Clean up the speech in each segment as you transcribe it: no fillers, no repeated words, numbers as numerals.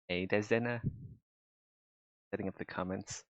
Hey, Desdena, setting up the comments.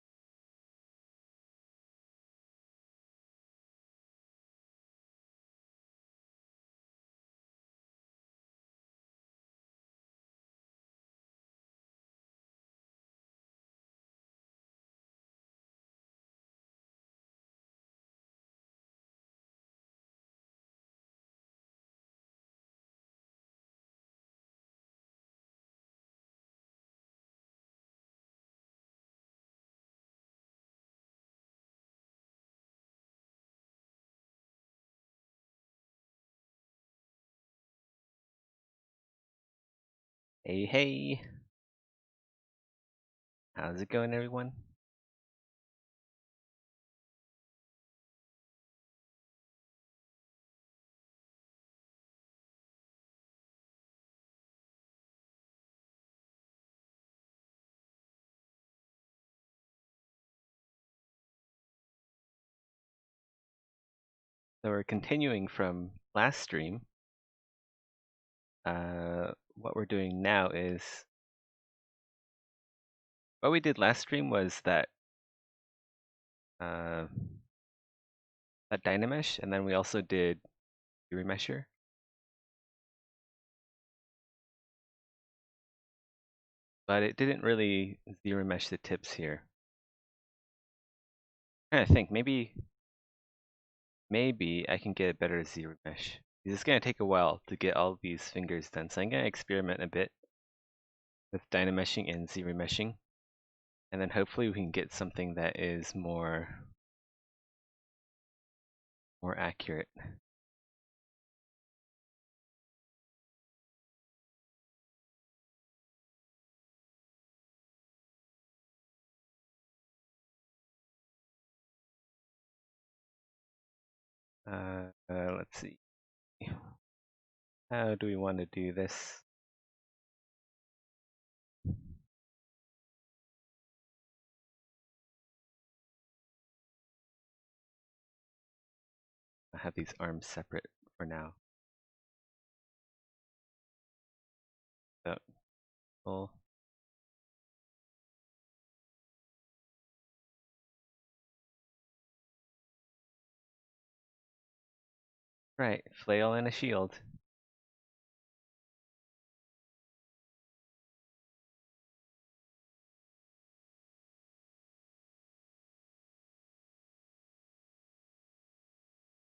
Hey, hey, how's it going, everyone? So we're continuing from last stream. What we're doing now is what we did last stream was that uh, that Dynamesh, and then we also did Remesher, but it didn't really zero mesh the tips here. I think maybe I can get a better zero mesh. It's gonna take a while to get all these fingers done, so I'm gonna experiment a bit with Dynameshing and zero meshing. And then hopefully we can get something that is more accurate. Let's see. How do we want to do this? I have these arms separate for now. So, full. Right, flail and a shield.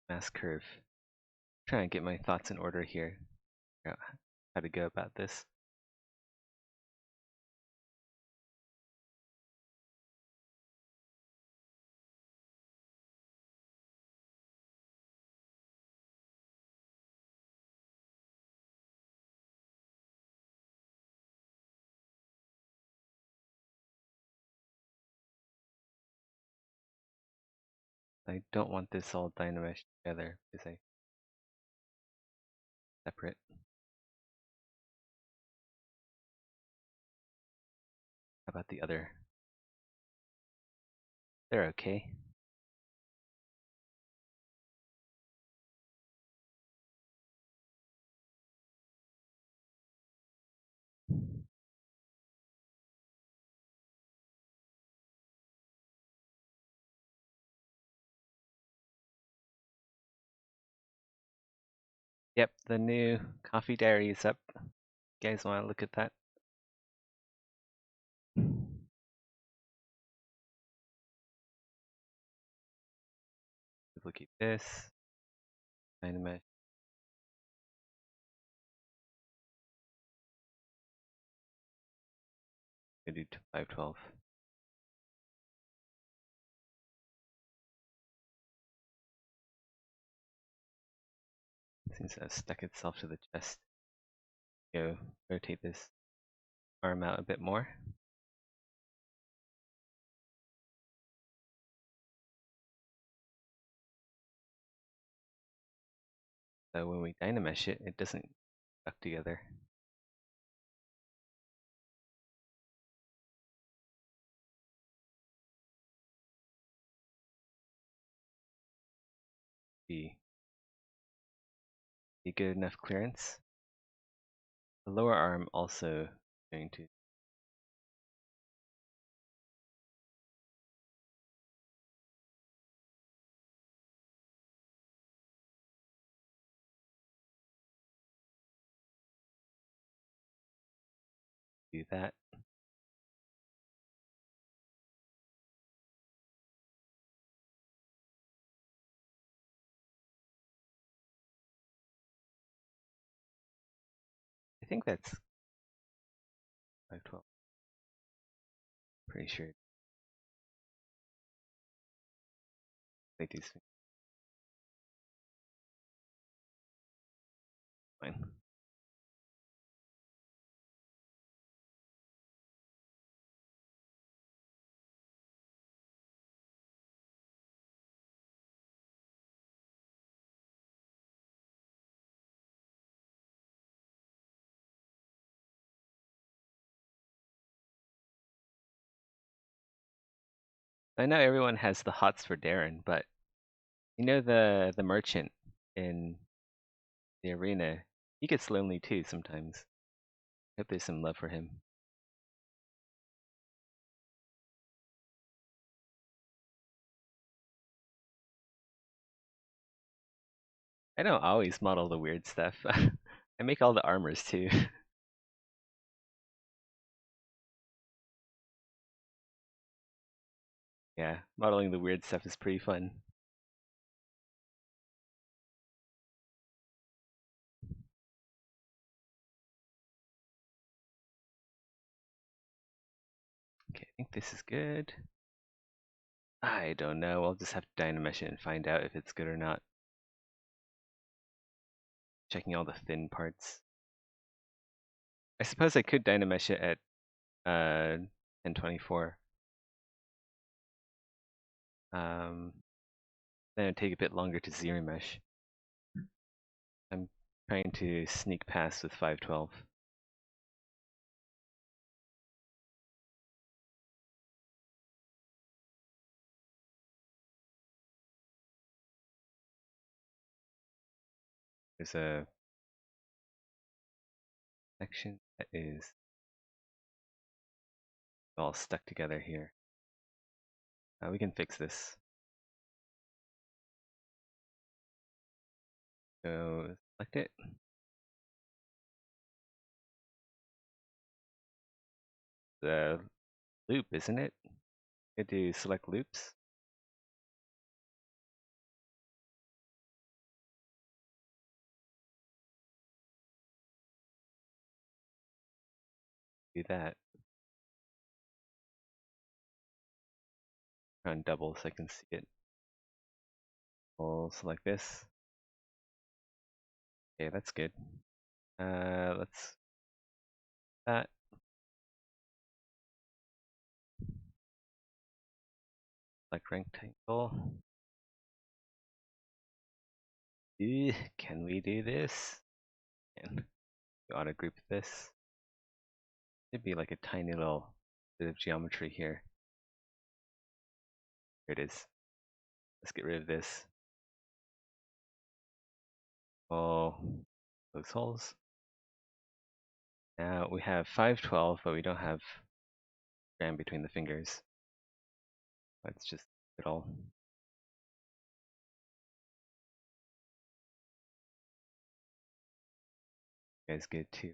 Mass curve. Trying to get my thoughts in order here. Figure out how to go about this. I don't want this all dynamesh together because I separate. How about the other? They're okay. Yep, the new coffee diary is up. You guys want to look at that? Duplicate this. Dynamesh. I do 512. Seems to have stuck itself to the chest. Go rotate this arm out a bit more. So when we dynamesh it, it doesn't stuck together. Be good enough clearance. The lower arm also going to do that. I think that's 512. Pretty sure. Make these fine. I know everyone has the hots for Darren, but you know the merchant in the arena, he gets lonely too sometimes. I hope there's some love for him. I don't always model the weird stuff. I make all the armors too. Yeah, modeling the weird stuff is pretty fun. Okay, I think this is good. I don't know. I'll just have to dynamesh it and find out if it's good or not. Checking all the thin parts. I suppose I could dynamesh it at 1024. Then it'd take a bit longer to zero mesh. I'm trying to sneak past with 512. There's a section that is all stuck together here. We can fix this. So select it. The loop, isn't it? Good to select loops. Do that. Run double so I can see it. We'll select this. Okay, that's good. Let's that. Select rectangle. Can we do this? And we auto group this. It'd be like a tiny little bit of geometry here. Here it is. Let's get rid of this. Oh, those holes. Now we have 512, but we don't have jam between the fingers. Let's just it all. You guys good too.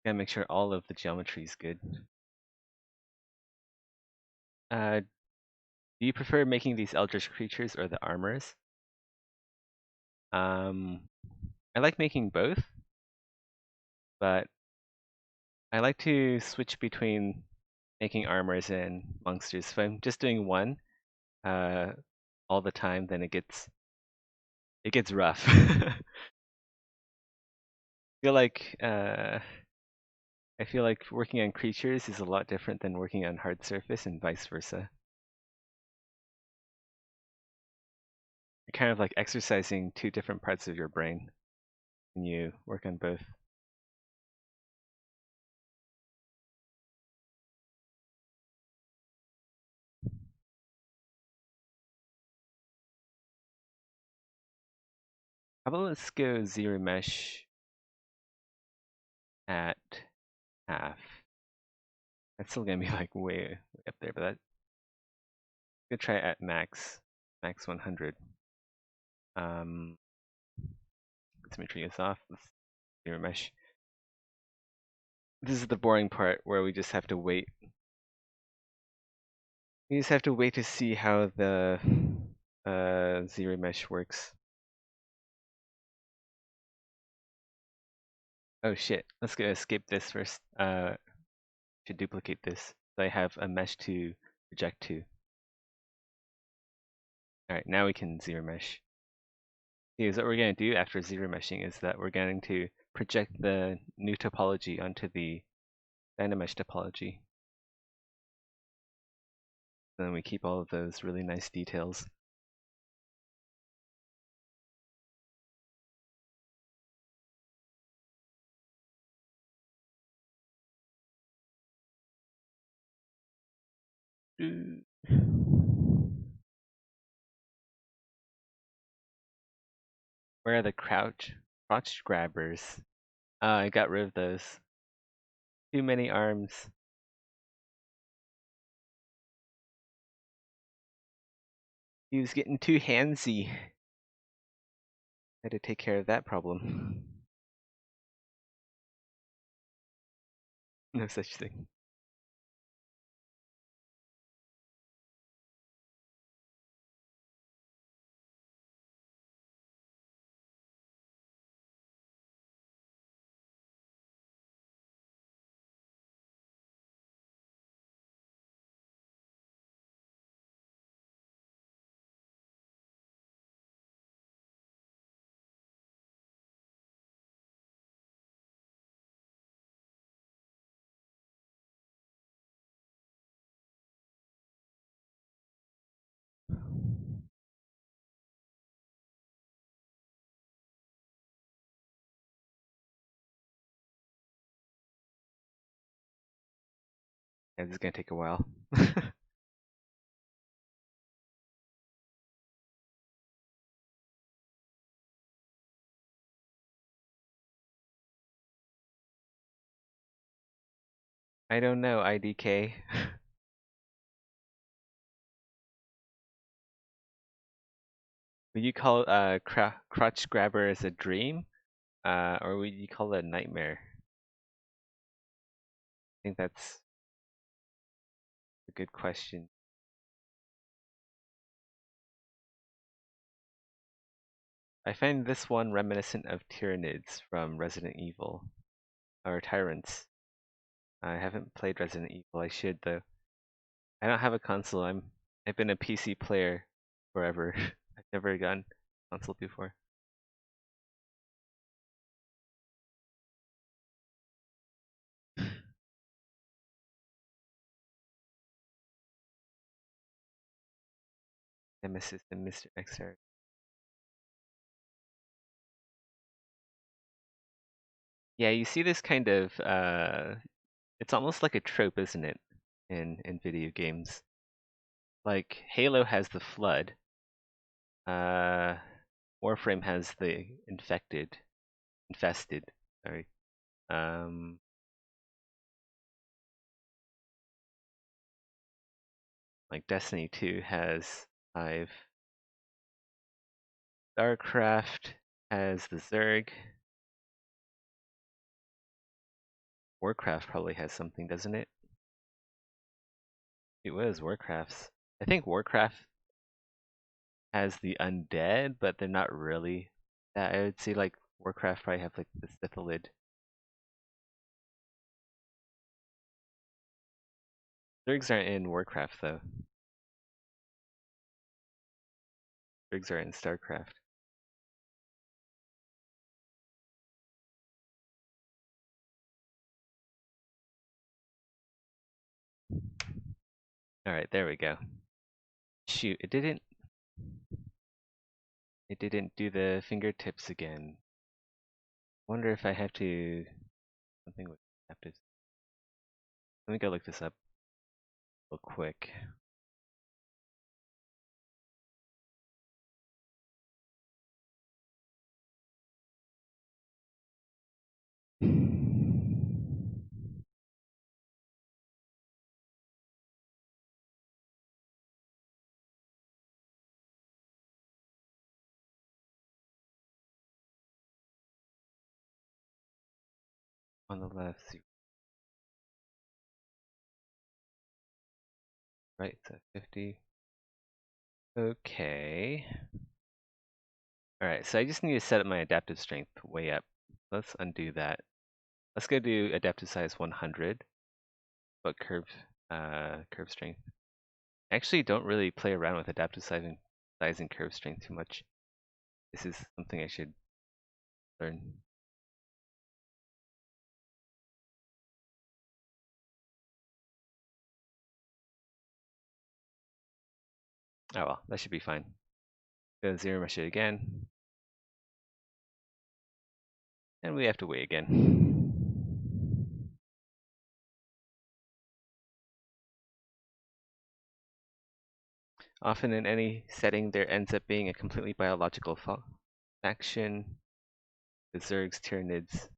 Gotta make sure all of the geometry is good. Do you prefer making these eldritch creatures or the armors? I like making both, but I like to switch between making armors and monsters. If I'm just doing one all the time, then it gets rough. I feel like working on creatures is a lot different than working on hard surface and vice versa. You're kind of like exercising two different parts of your brain when you work on both. How about let's go zero mesh at half. That's still gonna be like way up there, but that I'm gonna try it at max 100. Let's make sure it's off. Let's zero mesh. This is the boring part where we just have to wait. We just have to wait to see how the zero mesh works. Oh shit, let's go escape this first. To duplicate this. So I have a mesh to project to. Alright, now we can zero mesh. Because what we're going to do after zero meshing is that we're going to project the new topology onto the Dynamesh topology. Then we keep all of those really nice details. Where are the crotch grabbers? I got rid of those. Too many arms. He was getting too handsy. Had to take care of that problem. No such thing. Yeah, this is gonna take a while. I don't know, IDK. Would you call crotch grabber as a dream? Or would you call it a nightmare? I think that's a good question. I find this one reminiscent of Tyranids from Resident Evil. Or Tyrants. I haven't played Resident Evil, I should though. I don't have a console, I've been a PC player forever. I've never gotten a console before. Nemesis and Mr. XR. Yeah, you see this kind of it's almost like a trope, isn't it? In video games. Like Halo has the flood. Uh Warframe has the infested, sorry. Um like Destiny 2 has Hive. StarCraft has the Zerg. Warcraft probably has something, doesn't it? It was Warcraft's. I think Warcraft has the undead, but they're not really. I would say like Warcraft probably have like the Sithilid. Zergs aren't in Warcraft though. Zergs are in StarCraft. Alright, there we go. Shoot, it didn't do the fingertips again. Wonder if I have to something would have to let me go look this up real quick. On the left. Right, so 50. Okay. Alright, so I just need to set up my adaptive strength way up. Let's undo that. Let's go do adaptive size 100, but curve strength. I actually don't really play around with adaptive size and curve strength too much. This is something I should learn. Oh well, that should be fine. Go zero mesh it again. And we have to wait again. Often in any setting, there ends up being a completely biological faction, the Zergs, Tyranids,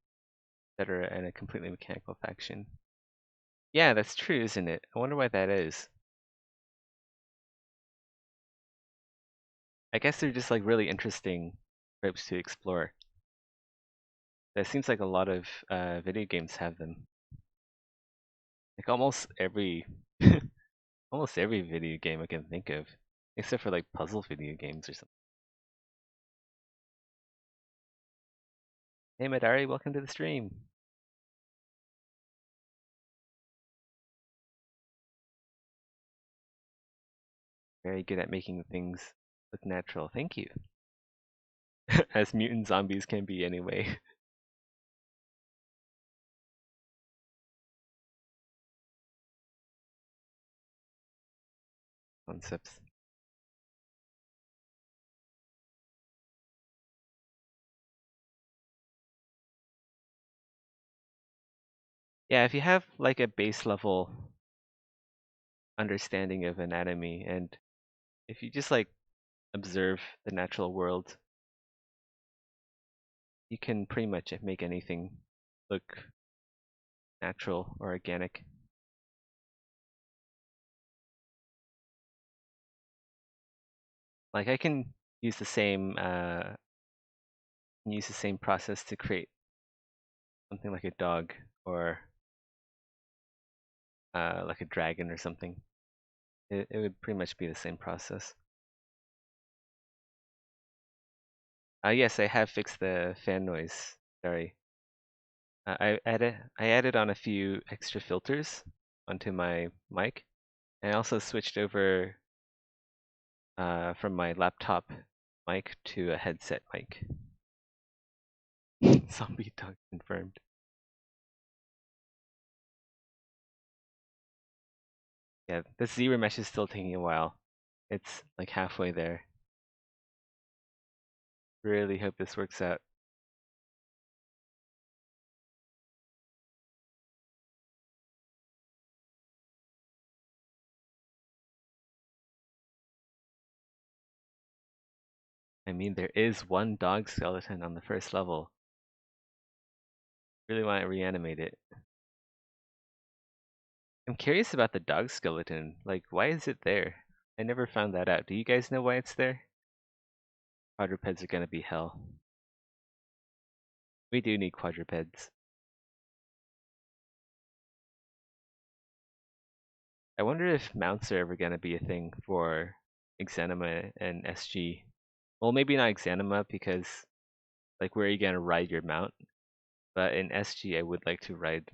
etc., and a completely mechanical faction. Yeah, that's true, isn't it? I wonder why that is. I guess they're just like really interesting tropes to explore. It seems like a lot of video games have them. Like almost every almost every video game I can think of, except for like puzzle video games or something. Hey Madari, welcome to the stream. Very good at making things look natural. Thank you. As mutant zombies can be anyway. Concepts. Yeah, if you have like a base level understanding of anatomy, and if you just like observe the natural world, you can pretty much make anything look natural or organic. Like I can use the same process to create something like a dog or like a dragon or something. It would pretty much be the same process. Yes, I have fixed the fan noise. Sorry. I added on a few extra filters onto my mic. I also switched over from my laptop mic to a headset mic. Zombie dog confirmed. Yeah, this zero mesh is still taking a while. It's like halfway there. Really hope this works out. I mean, there is one dog skeleton on the first level. Really want to reanimate it. I'm curious about the dog skeleton. Like, why is it there? I never found that out. Do you guys know why it's there? Quadrupeds are gonna be hell. We do need quadrupeds. I wonder if mounts are ever gonna be a thing for Exanima and SG. Well, maybe not Exanima because, like, where are you gonna ride your mount? But in SG, I would like to ride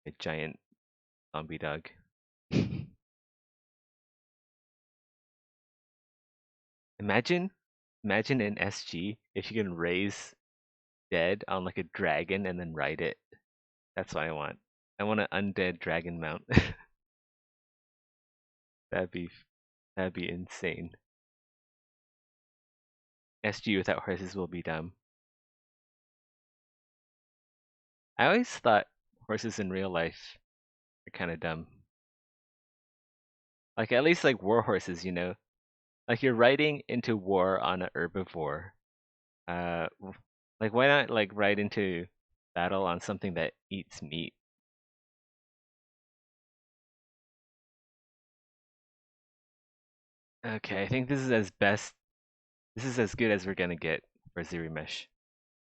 a giant zombie dog. Imagine, imagine in SG if you can raise dead on like a dragon and then ride it. That's what I want. I want an undead dragon mount. that'd be that'd be insane. SG without horses will be dumb. I always thought horses in real life are kind of dumb. Like at least like war horses, you know. Like you're riding into war on an herbivore. Uh, like why not like ride into battle on something that eats meat? Okay, I think this is as best. This is as good as we're gonna get for Ziri Mesh.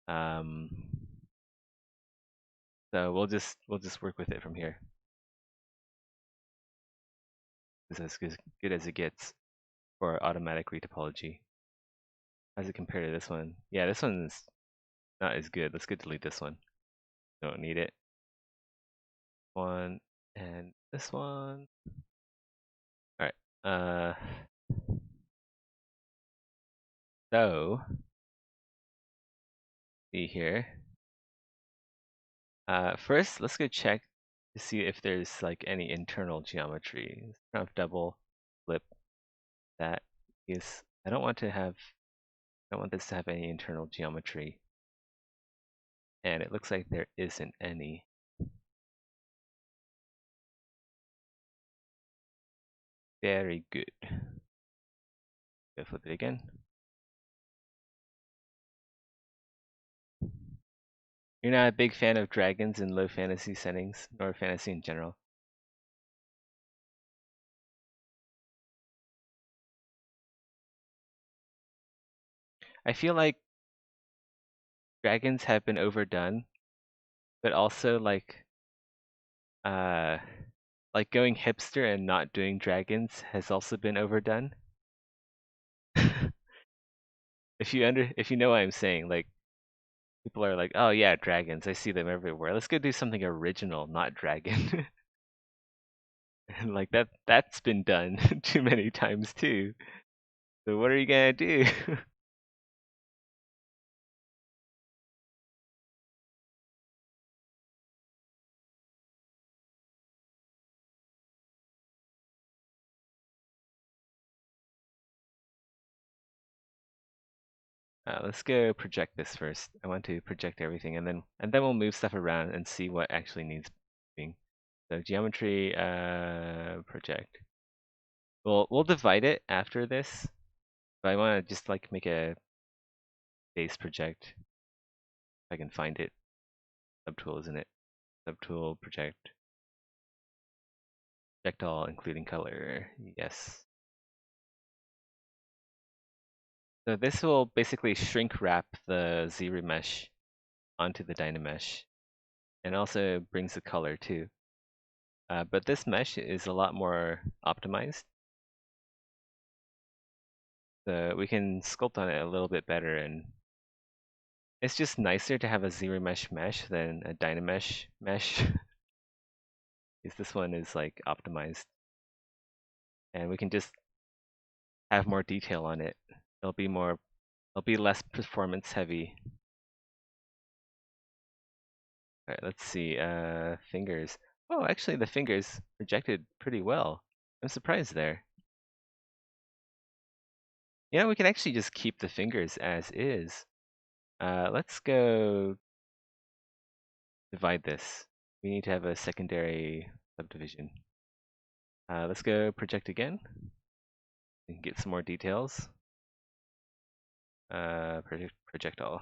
Um, so we'll just work with it from here. is as good as it gets for automatic retopology. How's it compare to this one? Yeah, this one's not as good. Let's go delete this one. Don't need it. One and this one. All right. So see here. First, let's go check to see if there's like any internal geometry. Let's kind of double flip that because I don't want this to have any internal geometry. And it looks like there isn't any. Very good. Go flip it again. You're not a big fan of dragons in low fantasy settings, or fantasy in general. I feel like dragons have been overdone, but also uh like going hipster and not doing dragons has also been overdone. If you know what I'm saying, like people are like, oh yeah, dragons, I see them everywhere. Let's go do something original, not dragon. And like that's been done too many times too. So what are you gonna do? Let's go project this first. I want to project everything, and then we'll move stuff around and see what actually needs moving. So geometry, project. We'll divide it after this, but I want to just like make a base project. If I can find it. Subtool, isn't it? Subtool, project. Project all, including color. Yes. So this will basically shrink wrap the ZRemesh onto the Dynamesh, and also brings the color too. But this mesh is a lot more optimized. So we can sculpt on it a little bit better, and it's just nicer to have a ZRemesh mesh than a Dynamesh mesh. Because this one is like optimized. And we can just have more detail on it. It'll be less performance heavy. Alright, let's see, fingers. Oh, actually the fingers projected pretty well. I'm surprised there. You know, we can actually just keep the fingers as is. Let's go divide this. We need to have a secondary subdivision. Let's go project again. We can get some more details. Project all.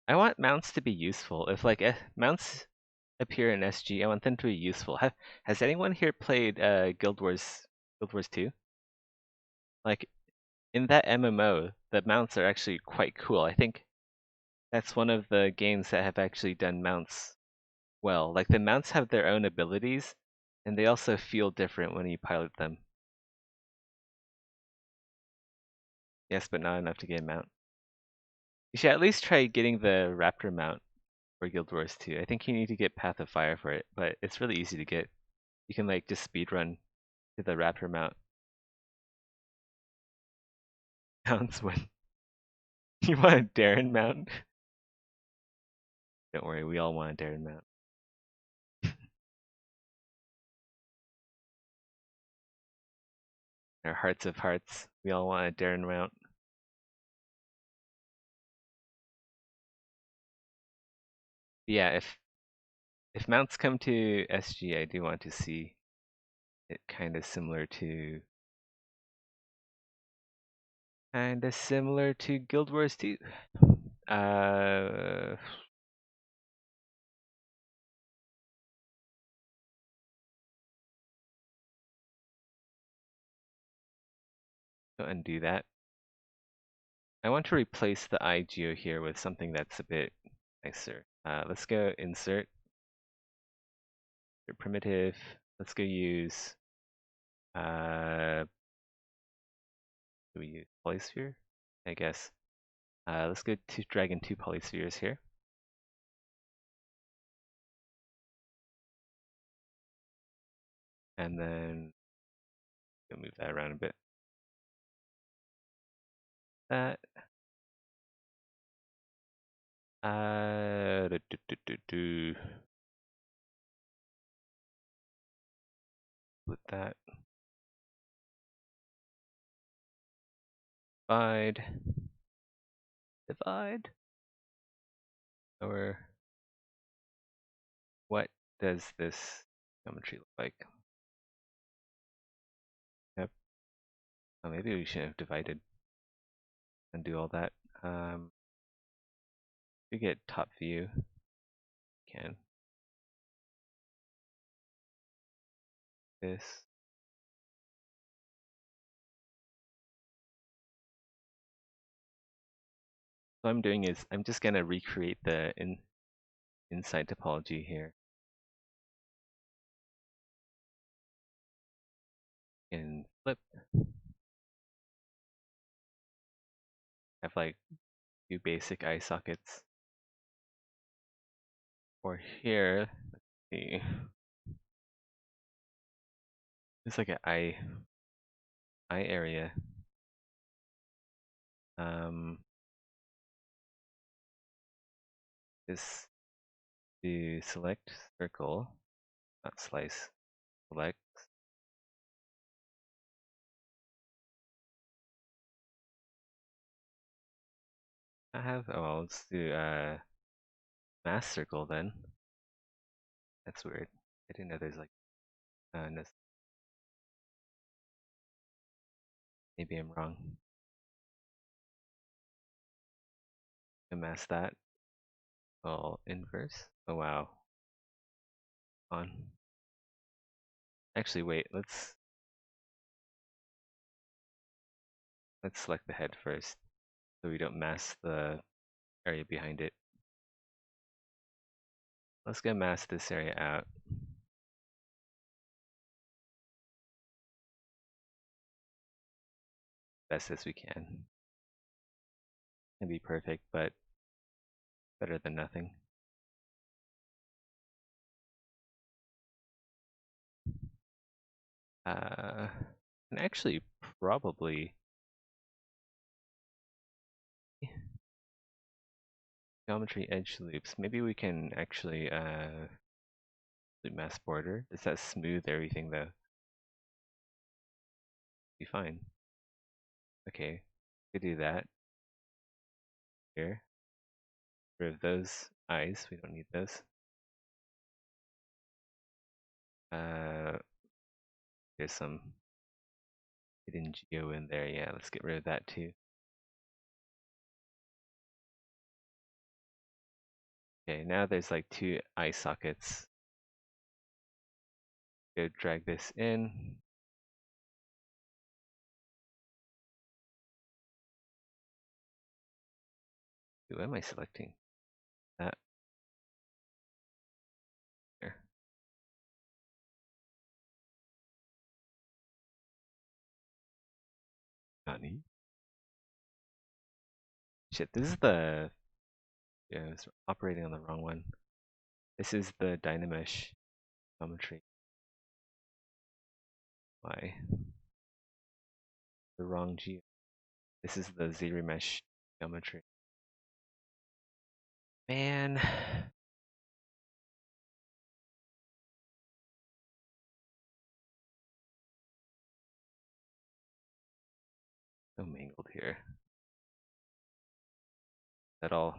I want mounts to be useful. If like mounts appear in SG, I want them to be useful. Has anyone here played Guild Wars 2? Like in that MMO, the mounts are actually quite cool. I think that's one of the games that have actually done mounts well. Like the mounts have their own abilities, and they also feel different when you pilot them. Yes, but not enough to get a mount. You should at least try getting the Raptor mount for Guild Wars 2. I think you need to get Path of Fire for it, but it's really easy to get. You can like just speedrun to the Raptor mount. Mounts when you want a Darren mount. Don't worry, we all want a Darren mount. Our hearts of hearts, we all want a Darren mount. But yeah, if mounts come to SG, I do want to see it kind of similar to Guild Wars 2. Uh, Undo that. I want to replace the iGeo here with something that's a bit nicer. Let's go insert primitive. Let's go use, do we use polysphere? I guess. Let's go to drag in 2 polyspheres here. And then move that around a bit. That. With that. Divide. Divide. Or what does this geometry look like? Yep. Oh, maybe we should have divided and do all that. We get top view. Can this? What I'm doing is I'm just gonna recreate the inside topology here in flip. Have like 2 basic eye sockets. Or here, let's see. It's like an eye area. Just do select circle, not slice. Select. Let's do mass circle then. That's weird. I didn't know there's like, no, maybe I'm wrong. Mask that. Oh, inverse. Oh wow. On. Actually, wait. Let's select the head first, so we don't mask the area behind it. Let's go mask this area out. Best as we can. Can be perfect, but better than nothing. And actually probably geometry edge loops. Maybe we can actually loop mask border. Does that smooth everything though? Be fine. Okay, we do that. Here. Rid of those eyes, we don't need those. There's some hidden geo in there. Yeah, let's get rid of that too. Okay, now there's like 2 eye sockets. Go drag this in. Who am I selecting? That. There. Nani? Shit, this is the... Yeah, I was operating on the wrong one. This is the Dynamesh geometry. Why? The wrong geo. This is the Z-Remesh geometry. Man. So mangled here. At all.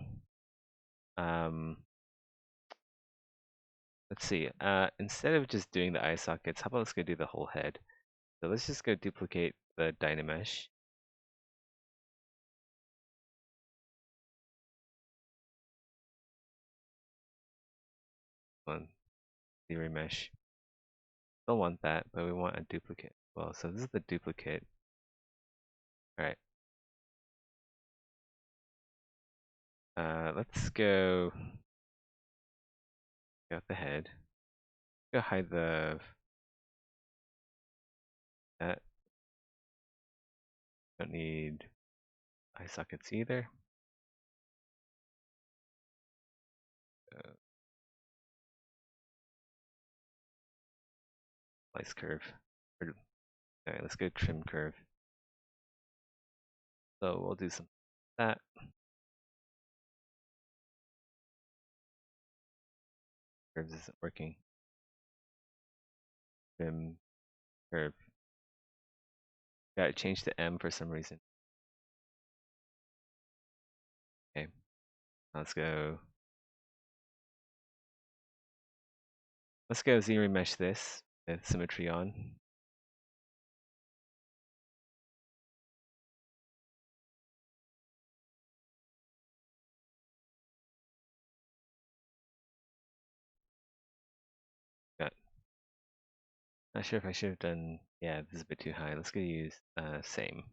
Let's see. Instead of just doing the eye sockets, how about let's go do the whole head? So let's just go duplicate the Dynamesh. One, the remesh. Don't want that, but we want a duplicate. Well, so this is the duplicate. All right. Let's go out the head. Go hide the that. Don't need eye sockets either. Slice curve. Alright, let's go trim curve. So we'll do some that. Curves isn't working. Trim curve. Got to change to M for some reason. Okay, let's go. Let's go Z remesh this with symmetry on. Got. Not sure if I should have done. Yeah, this is a bit too high. Let's go use same.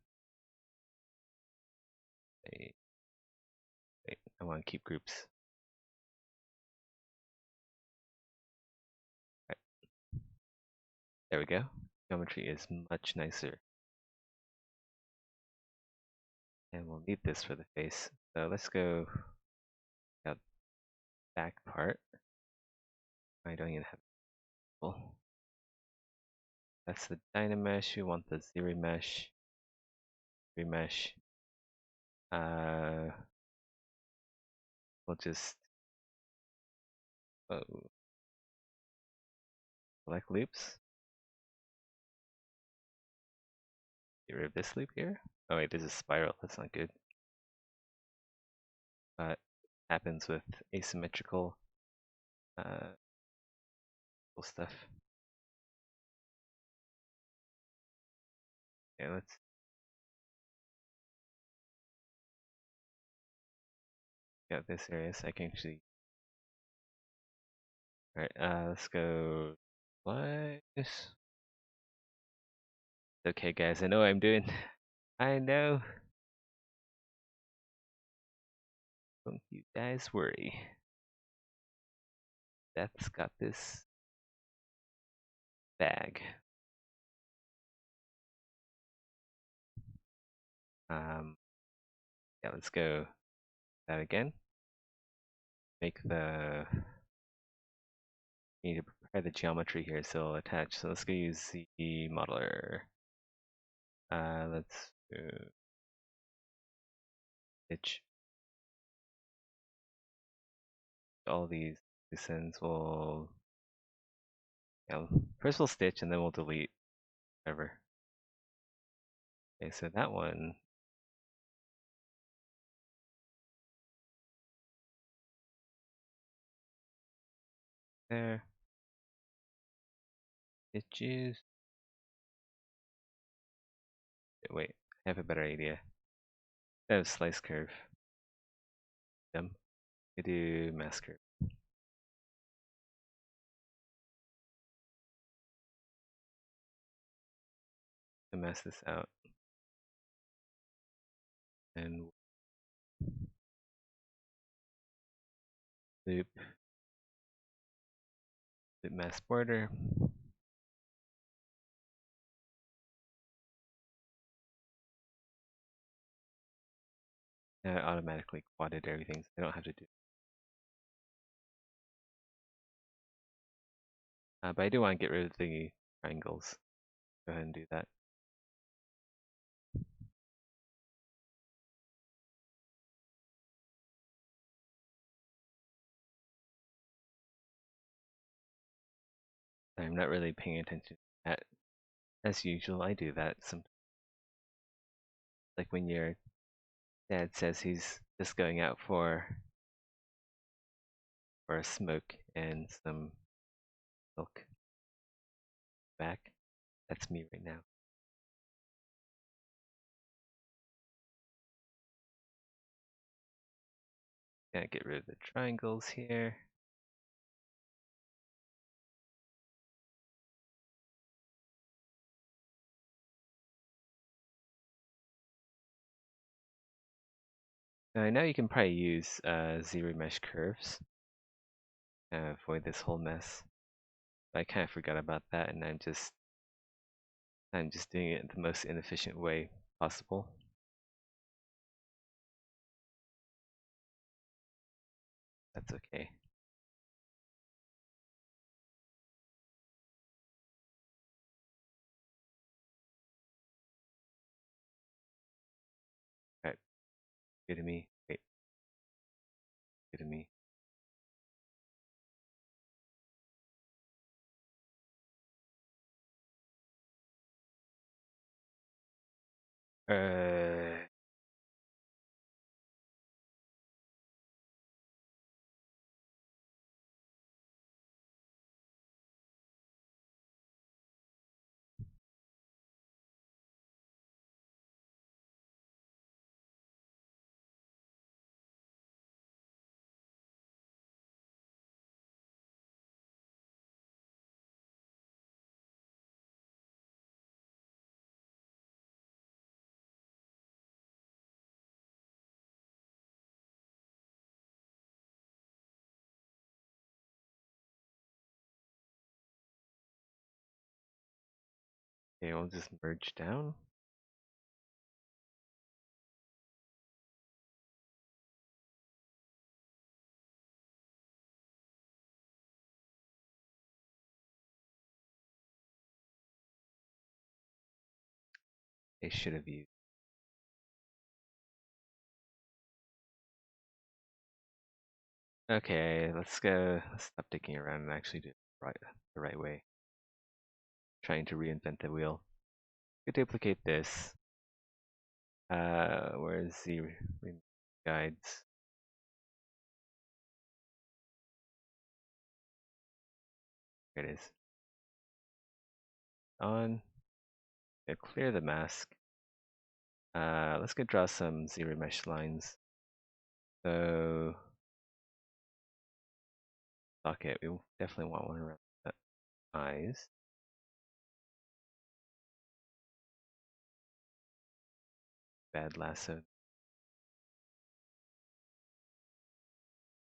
Wait, I want to keep groups. Right. There we go. Geometry is much nicer. And we'll need this for the face. So let's go out back part. I don't even have it. That's the Dynamesh. We want the Z remesh. Remesh. We'll just select loops. Get rid of this loop here. Oh wait, there's a spiral. That's not good. But happens with asymmetrical stuff. Okay, let's get this area so I can actually. Alright, let's go twice. Okay, guys, I know what I'm doing. I know. Don't you guys worry. That's got this bag. Yeah, let's go that again. Make the. Need to prepare the geometry here so it'll attach. So let's go use the modeler. Let's go stitch all these loose ends. We'll first we'll stitch and then we'll delete whatever. Okay, so that one. There. Stitches. Wait, I have a better idea. I have slice curve. Dumb. We do mask curve. To mask this out. And loop. Loop mask border. And I automatically quadded everything, so I don't have to do. But I do want to get rid of the triangles. Go ahead and do that. I'm not really paying attention to that. As usual, I do that sometimes. Like when your dad says he's just going out for a smoke and some milk back. That's me right now. Gonna get rid of the triangles here. Now I know you can probably use zero mesh curves to avoid this whole mess. But I kind of forgot about that, and I'm just doing it the most inefficient way possible. That's okay. Alright, good to me. Wait, good to me. Uh, okay, we'll just merge down. They should have used. Okay, let's go. Let's stop digging around and actually do it the right way. Trying to reinvent the wheel. We could duplicate this. Where's the guides? There it is. On. Yeah, clear the mask. Let's go draw some zero mesh lines. So, okay, we definitely want one around the eyes. Bad lasso.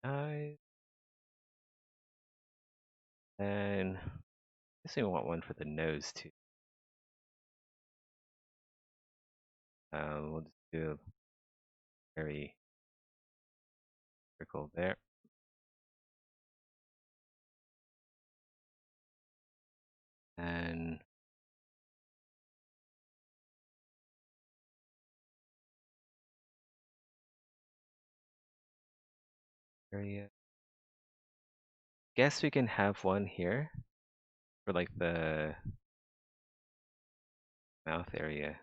Eyes. And I guess we want one for the nose too. We'll just do a very circle there. And area. Guess we can have one here for like the mouth area.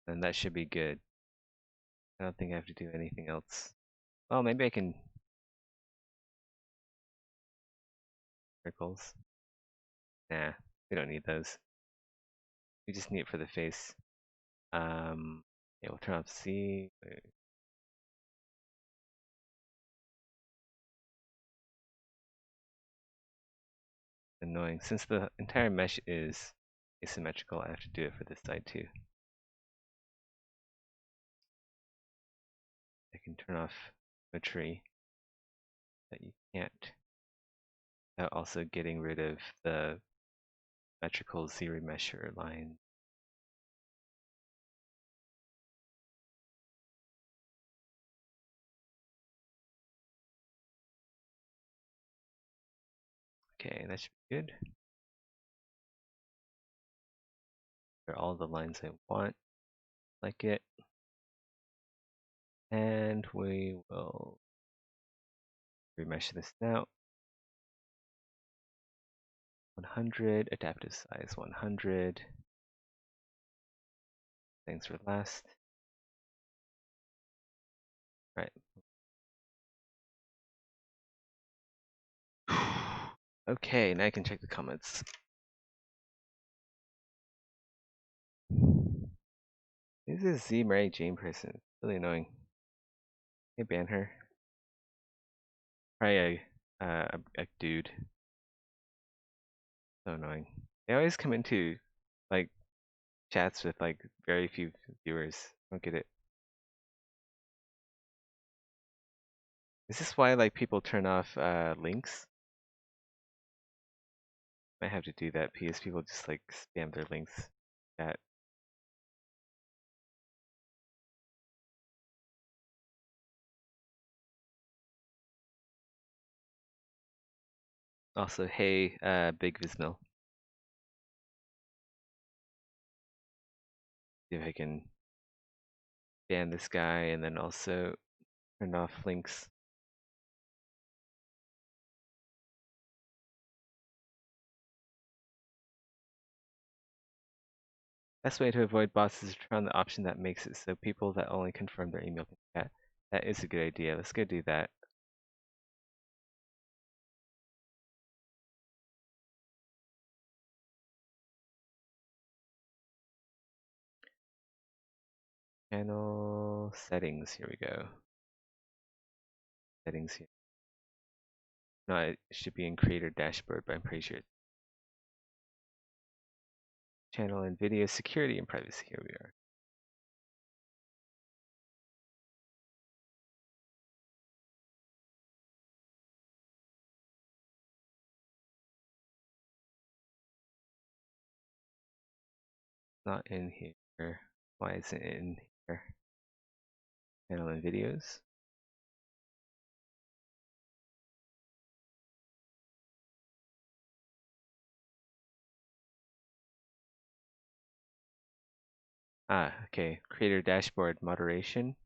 And that should be good. I don't think I have to do anything else. Well, maybe I can circles. Nah, we don't need those. We just need it for the face. Yeah, we'll turn off C. Annoying. Since the entire mesh is asymmetrical, I have to do it for this side too. I can turn off symmetry that you can't. Without also getting rid of the metrical zero mesher line. Okay, that should be good. They're all the lines I want. Like it. And we will remesh this now. 100, adaptive size 100. Thanks for last. Right. Okay, now I can check the comments. Who's this Z Mary Jane person? It's really annoying. Hey, ban her. Probably a dude. So annoying. They always come into like chats with like very few viewers. I don't get it. Is this why like people turn off links? Might have to do that because people just like spam their links. Chat. Also, hey, Big Visnil. See if I can ban this guy and then also turn off links. Best way to avoid bots is to turn on the option that makes it so people that only confirm their email can chat. That is a good idea. Let's go do that. Channel settings. Here we go. Settings here. No, it should be in creator dashboard, but I'm pretty sure it's channel and video security and privacy. Here we are. Not in here. Why isn't it in here? Channel and videos. Ah, okay. Creator dashboard moderation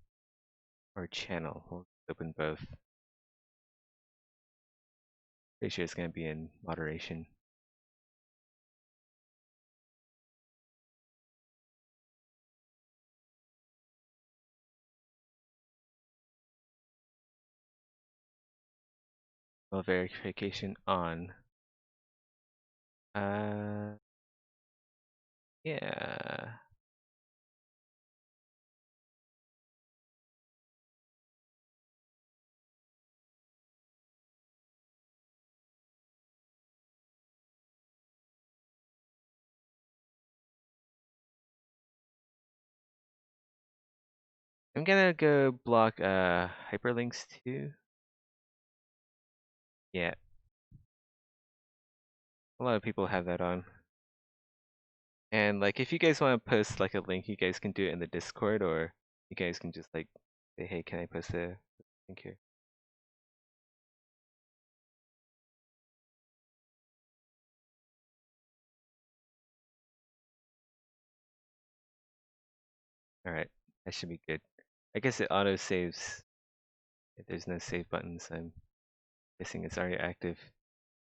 or channel. We'll open both. Pretty sure it's going to be in moderation. Well, verification on. Yeah. I'm gonna go block hyperlinks too. Yeah. A lot of people have that on. And like if you guys want to post like a link, you guys can do it in the Discord, or you guys can just like say, hey, can I post a link here? Alright, that should be good. I guess it auto saves if there's no save button, so I'm guessing it's already active.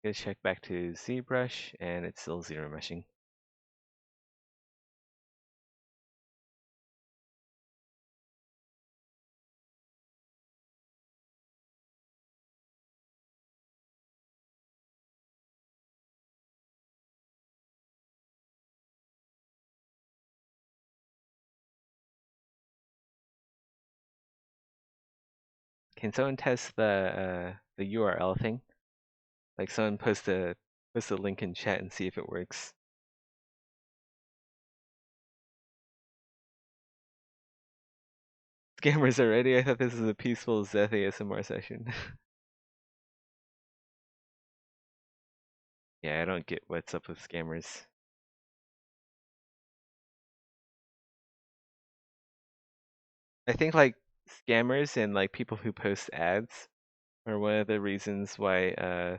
Go check back to ZBrush and it's still zero meshing. Can someone test the URL thing? Like someone post a link in chat and see if it works. Scammers already? I thought this was a peaceful Zeth ASMR session. Yeah, I don't get what's up with scammers. I think like scammers and like people who post ads are one of the reasons why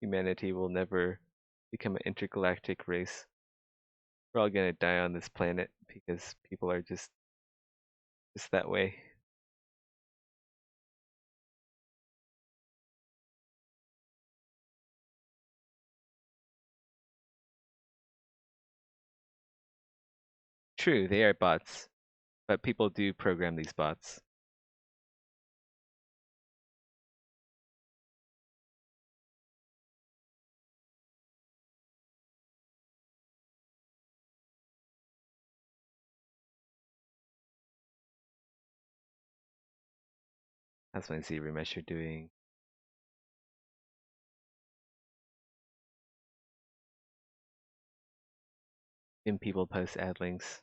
humanity will never become an intergalactic race. We're all gonna die on this planet because people are just that way. True, they are bots, but people do program these bots. How's my Z remesher doing? in people post ad links.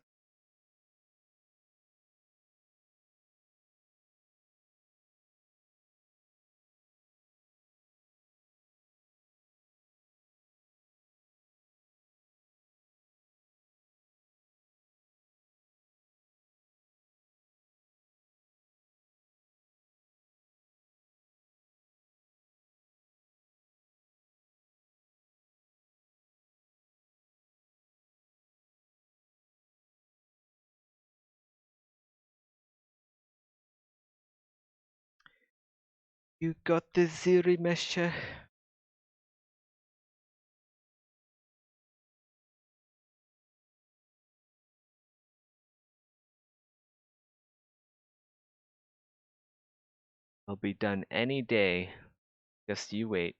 You got the Ziri Mesha. I'll be done any day. Just you wait.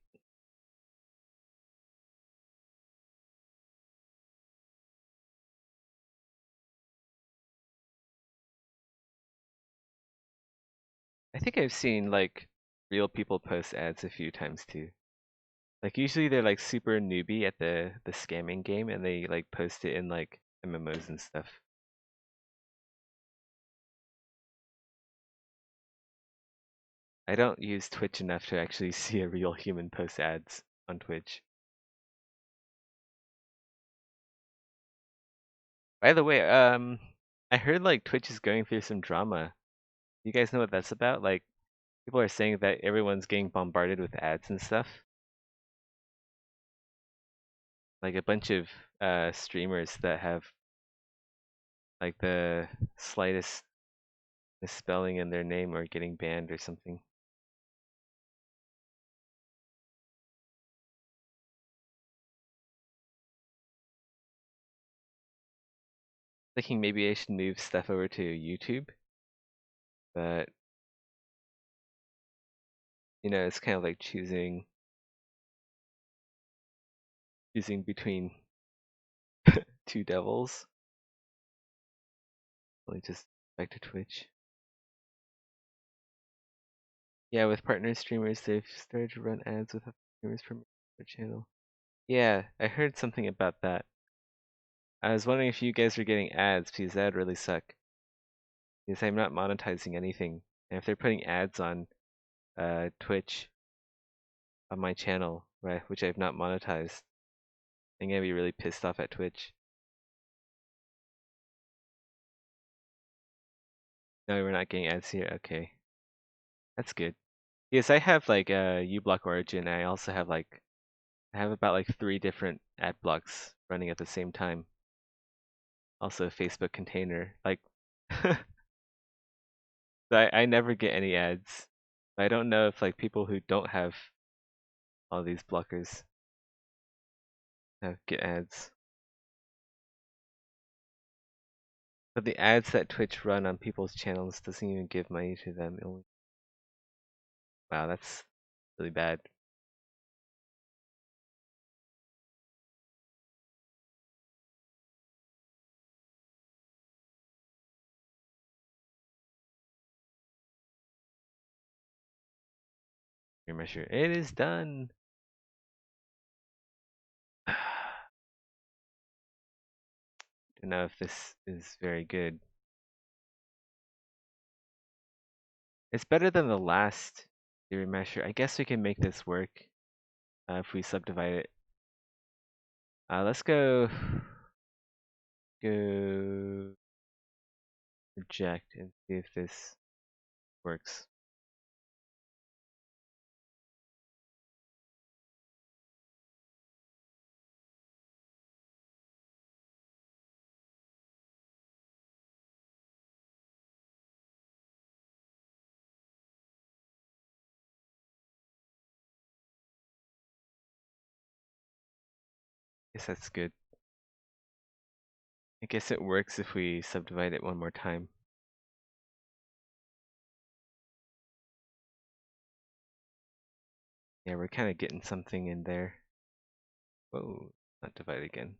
I think I've seen like real people post ads a few times too. Like usually they're like super newbie at the scamming game and they like post it in like MMOs and stuff. I don't use Twitch enough to actually see a real human post ads on Twitch. By the way, I heard like Twitch is going through some drama. You guys know what that's about? Like people are saying that everyone's getting bombarded with ads and stuff. Like a bunch of streamers that have like the slightest misspelling in their name are getting banned or something. Thinking maybe I should move stuff over to YouTube, but you know, it's kind of like choosing between two devils. Like just back to Twitch. Yeah, with partner streamers, they've started to run ads with other streamers from their channel. Yeah, I heard something about that. I was wondering if you guys are getting ads because that would really suck. Because I'm not monetizing anything, and if they're putting ads on Twitch on my channel, right, which I've not monetized, I'm gonna be really pissed off at Twitch. No, we're not getting ads here. Okay, that's good. Yes, I have like uBlock Origin. I also have like I have about like 3 different ad blocks running at the same time. Also a Facebook container. Like I never get any ads. I don't know if like people who don't have all these blockers get ads. But the ads that Twitch run on people's channels doesn't even give money to them. Wow, that's really bad. Your measure. It is done. Don't know if this is very good. It's better than the last theory measure. I guess we can make this work if we subdivide it. Let's go project and see if this works. Guess that's good. I guess it works if we subdivide it one more time. Yeah, we're kind of getting something in there. Whoa, not divide again.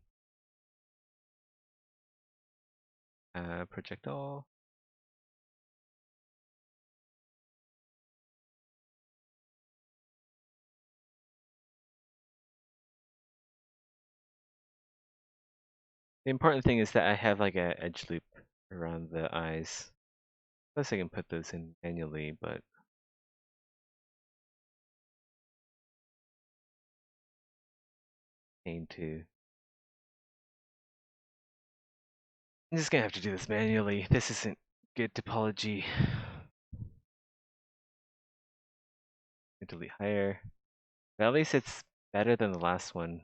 Project all. The important thing is that I have like a edge loop around the eyes. Plus I can put those in manually, but pain too. I'm just gonna have to do this manually. This isn't good topology. Delete higher. But at least it's better than the last one.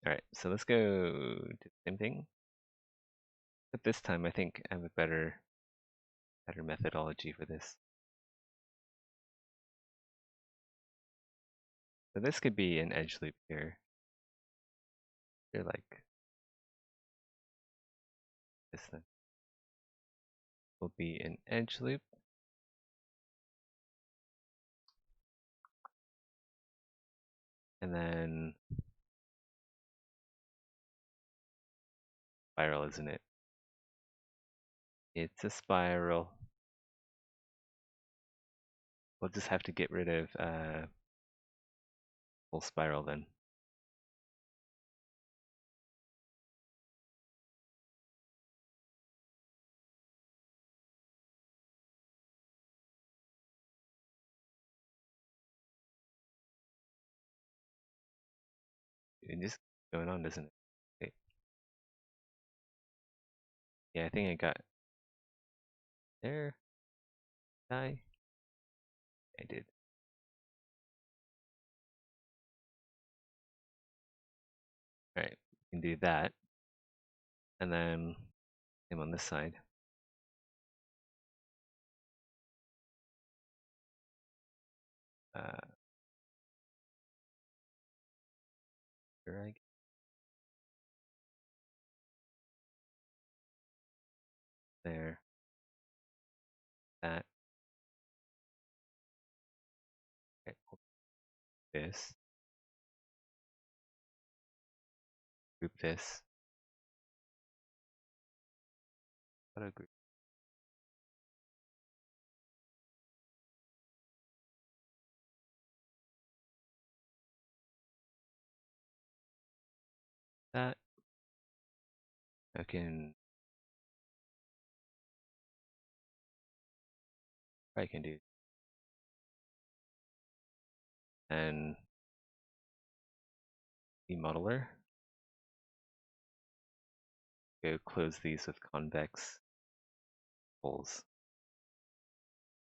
Alright, so let's go do the same thing. But this time I think I have a better methodology for this. So this could be an edge loop here. They're like this then. Will be an edge loop. And then spiral, isn't it? It's a spiral. We'll just have to get rid of full spiral then. It just going on, doesn't it? Okay. Yeah, I think I got there. I did. Alright, we can do that. And then same on this side. Drag there. That. Okay, this. Group this. Auto group that. I can do. And the modeler. Go close these with convex holes.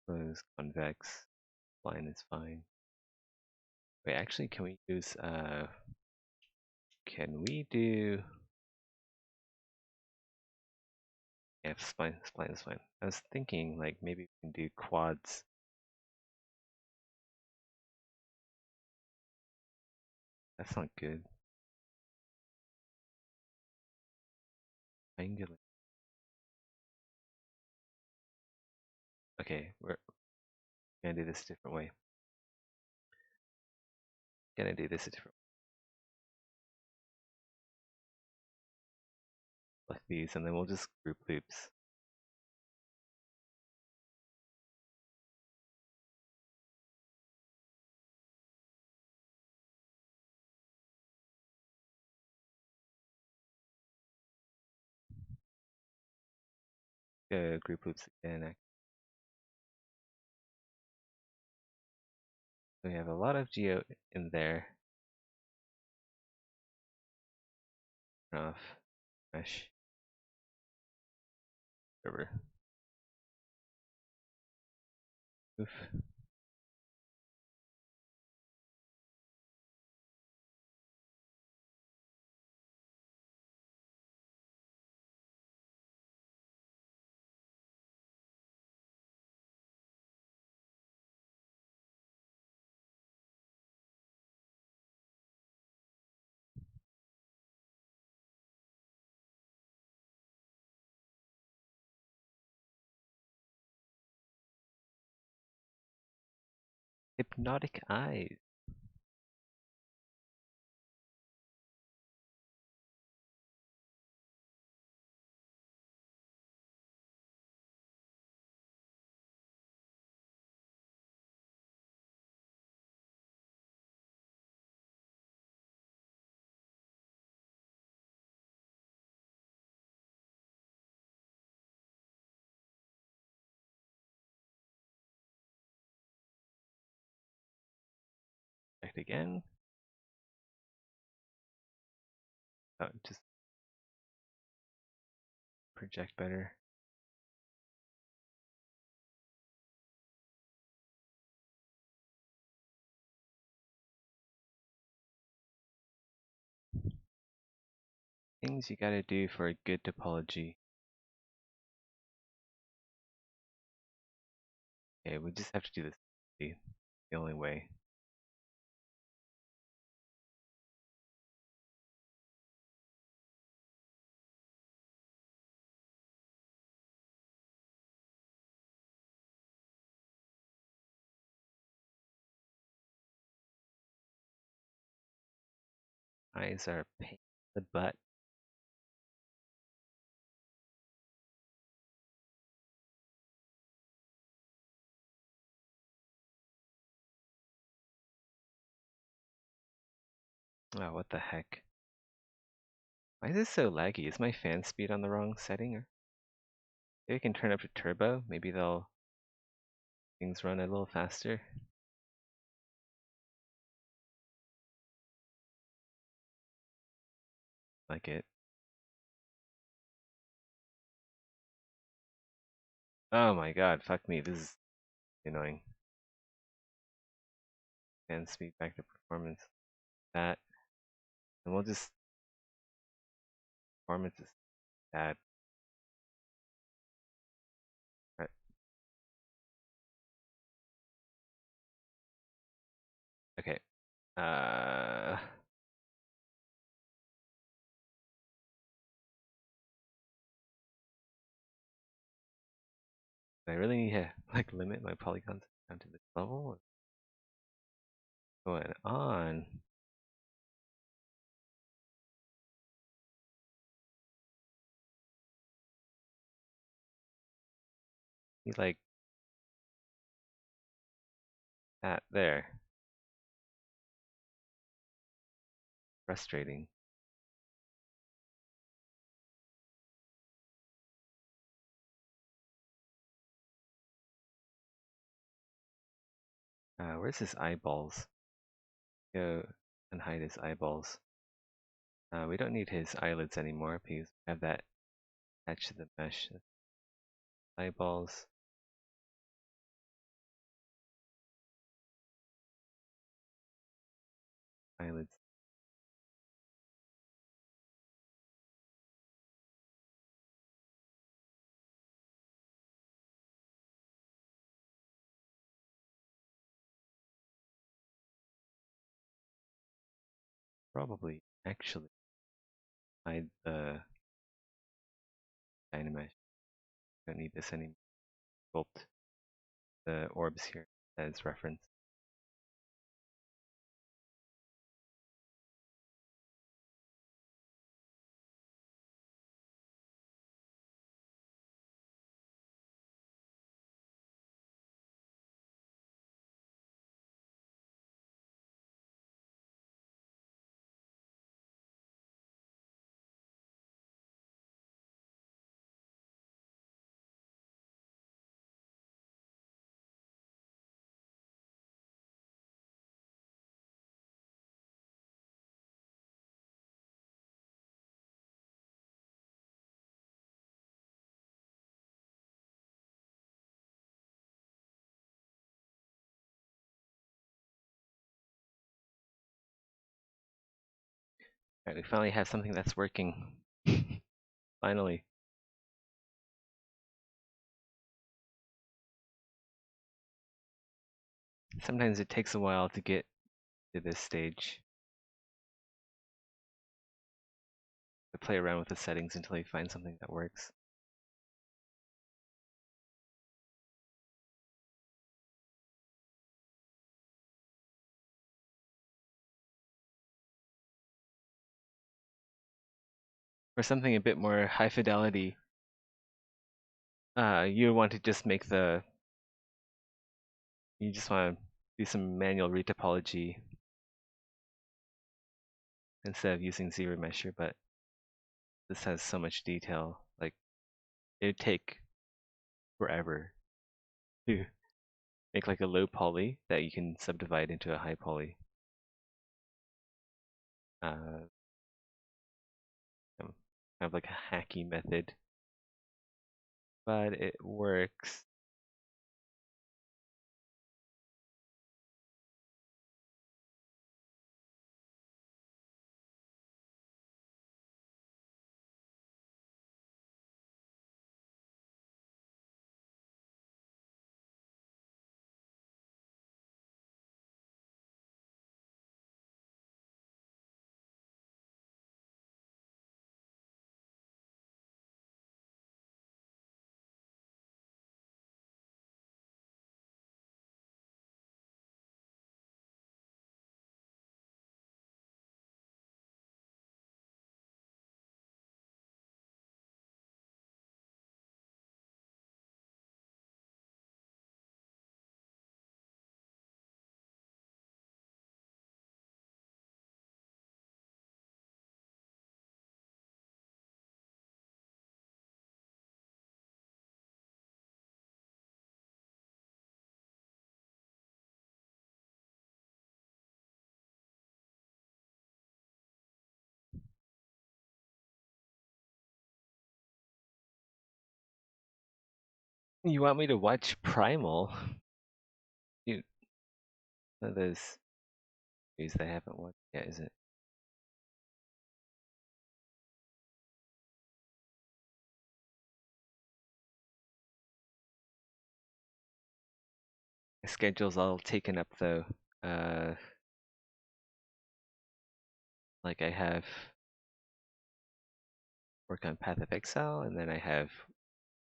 Close convex. Line is fine. Wait, actually, can we use can we do? Yeah, spline is fine. I was thinking like maybe we can do quads. That's not good. Triangular. Okay, we're gonna do this a different way. Gonna do this a different way. Like these, and then we'll just group loops. Group loops again. We have a lot of geo in there. Turn off mesh. Whatever. Oof. Hypnotic eyes. project again. Oh, just project better. Things you gotta do for a good topology. Okay, we just have to do this. The only way. Eyes are a pain in the butt. Oh, what the heck? Why is this so laggy? Is my fan speed on the wrong setting? Or maybe I can turn up to turbo. Maybe things run a little faster. Like it. Oh my god, fuck me. This is annoying. Fan speed back to performance. That. And we'll just. Performance is bad. Right. Okay. I really need to like limit my polygons down to this level. What's going on? He's like that there. Frustrating. Where's his eyeballs? Go and hide his eyeballs. We don't need his eyelids anymore because we have that attached to the mesh. Eyeballs. Eyelids. Probably actually hide the Dynamesh. Don't need this anymore. Sculpt the orbs here as reference. Alright, we finally have something that's working. Finally. Sometimes it takes a while to get to this stage. To play around with the settings until you find something that works. For something a bit more high fidelity, you want to just make you just want to do some manual retopology instead of using ZRemesher, but this has so much detail, like it would take forever to make like a low poly that you can subdivide into a high poly. kind of like a hacky method, but it works. You want me to watch Primal? Dude, one of those movies I haven't watched yet, is it? My schedule's all taken up though. Uh, like I have work on Path of Exile, and then I have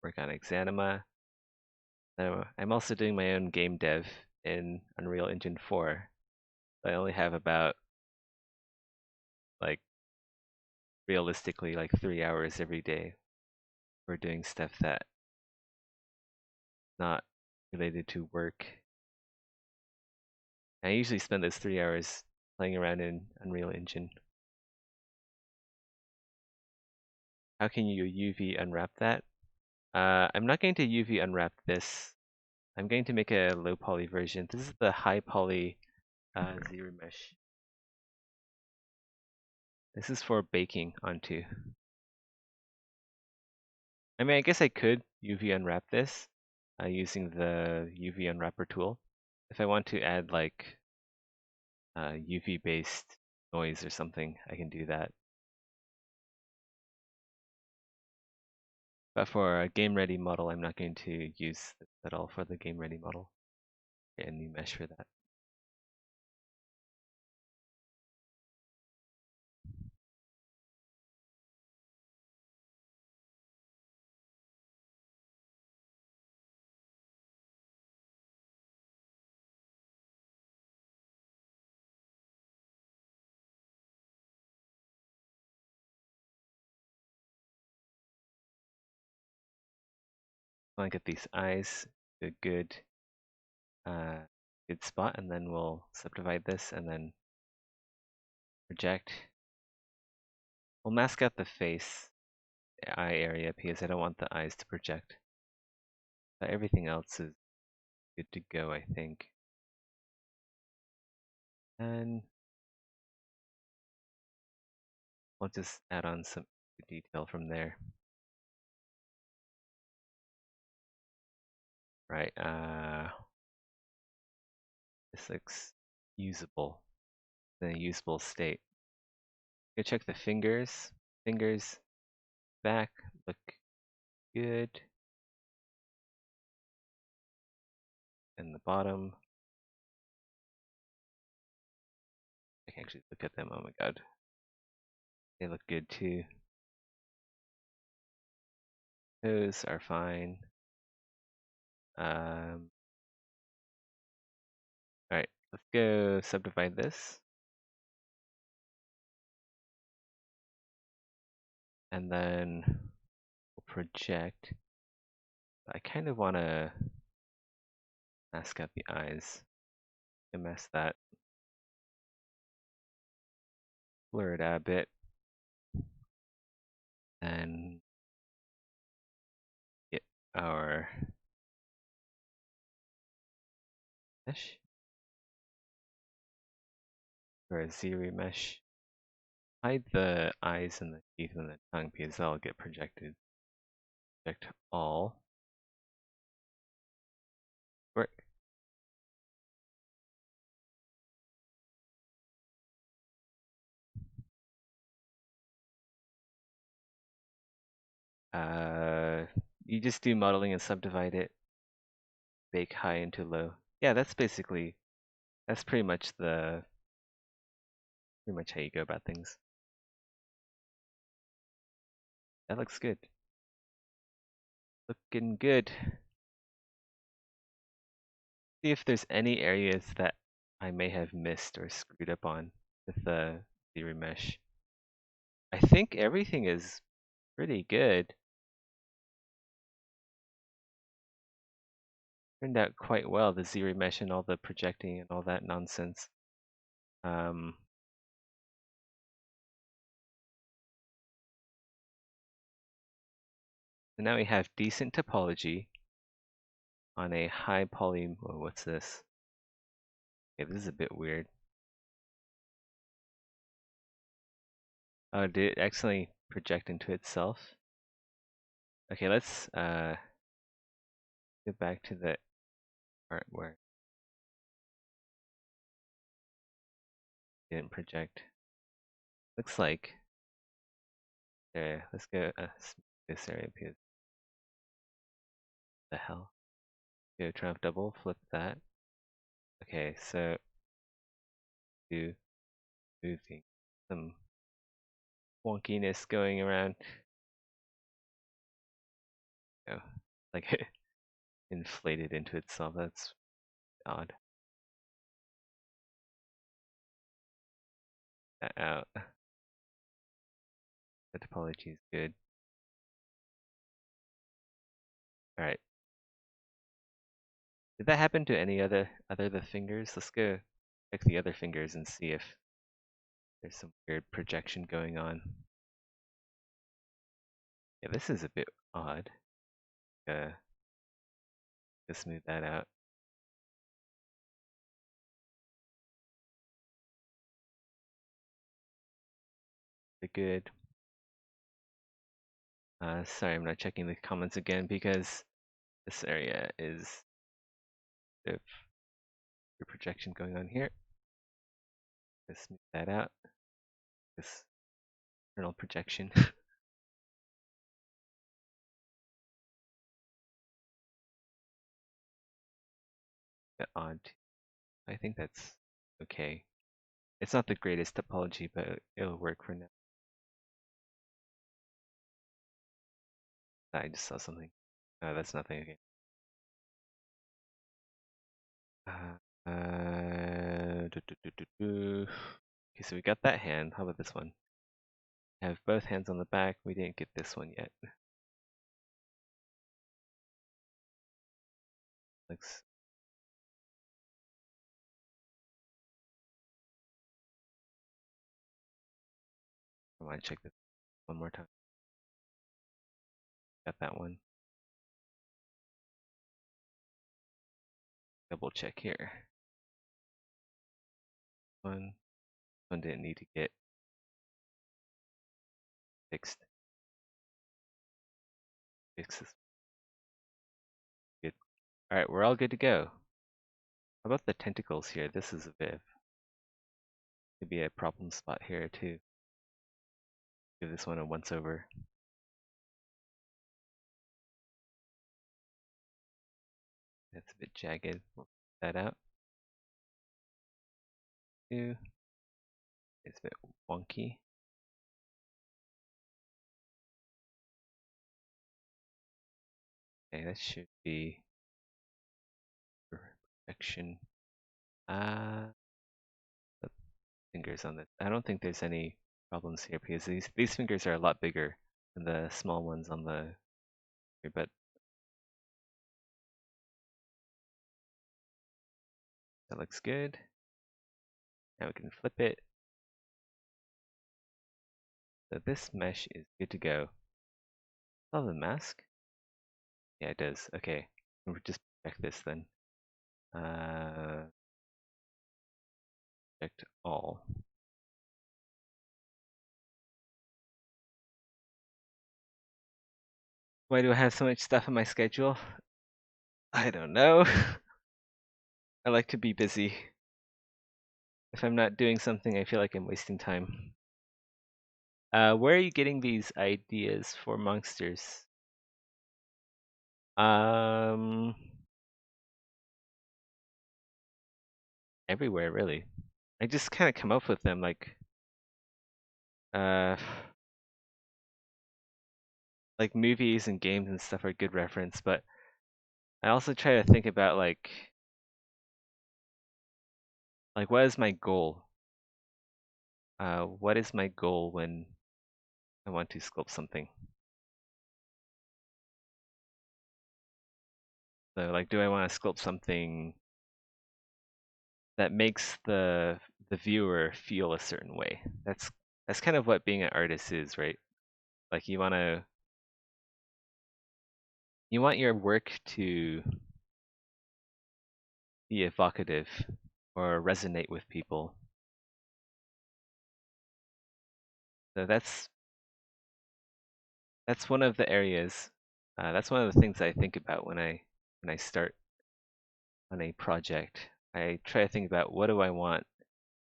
work on Exanima. I'm also doing my own game dev in Unreal Engine 4. I only have about, like, realistically, like 3 hours every day for doing stuff that not related to work. I usually spend those 3 hours playing around in Unreal Engine. How can you UV unwrap that? I'm not going to UV unwrap this. I'm going to make a low poly version. This is the high poly zero mesh. This is for baking onto. I mean, I guess I could UV unwrap this using the UV unwrapper tool. If I want to add like UV based noise or something, I can do that. But for a game ready model, I'm not going to use this at all for the game ready model. Get a new mesh for that. I want to get these eyes to a uh, good spot, and then we'll subdivide this and then project. We'll mask out the face, the eye area, because I don't want the eyes to project. But everything else is good to go, I think. And we'll just add on some detail from there. Right, this looks usable, in a usable state. Go check the fingers. Fingers back look good. And the bottom. I can actually look at them, oh my god. They look good too. Those are fine. Alright, let's go subdivide this. And then we'll project. I kind of want to mask out the eyes. And mask that. Blur it out a bit. And get our mesh. Or a zero mesh. hide the eyes and the teeth and the tongue because that'll get projected. Project all. Where, uh, you just do modeling and subdivide it. Bake high into low. Yeah, that's basically, that's pretty much how you go about things. That looks good. Looking good. See if there's any areas that I may have missed or screwed up on with the remesh. I think everything is pretty good. Turned out quite well, the Z-remesh and all the projecting and all that nonsense. So now we have decent topology on a high poly. Oh, what's this? Okay, this is a bit weird. Oh, did it accidentally project into itself? Okay, let's get back to the part where it didn't project. Looks like there. Let's go this area because the hell. Go triumph double, flip that. Okay, so do moving some wonkiness going around. Oh, like inflated into itself. That's odd. That out. The topology is good. All right. Did that happen to any other the fingers? Let's go check the other fingers and see if there's some weird projection going on. Yeah, this is a bit odd. Let's smooth that out. Good. Sorry, I'm not checking the comments again because this area is the projection going on here. Let's smooth that out. This internal projection. Bit odd. I think that's okay. It's not the greatest topology, but it'll work for now. I just saw something. That's nothing. Okay. Okay, so we got that hand. How about this one? I have both hands on the back. We didn't get this one yet. Looks. I want to check this one more time. Got that one. Double check here. One didn't need to get fixed. Fix this. Good. All right, we're all good to go. How about the tentacles here? This is a bit of could be a problem spot here too. Give this one a once over. That's a bit jagged. We'll put that out. Two. It's a bit wonky. Okay, that should be protection. The fingers on this. I don't think there's any problems here because these fingers are a lot bigger than the small ones on the here, but that looks good. Now we can flip it. So this mesh is good to go. Oh, the mask? Yeah, it does. Okay. We'll just check this then. Checked all. Why do I have so much stuff on my schedule? I don't know. I like to be busy. If I'm not doing something, I feel like I'm wasting time. Where are you getting these ideas for monsters? Um, Everywhere really. I just kind of come up with them uh, like movies and games and stuff are good reference, but I also try to think about like what is my goal? What is my goal when I want to sculpt something? So like, do I want to sculpt something that makes the viewer feel a certain way? That's kind of what being an artist is, right? Like you want your work to be evocative or resonate with people. So that's one of the areas. That's one of the things I think about when I start on a project. I try to think about what do I want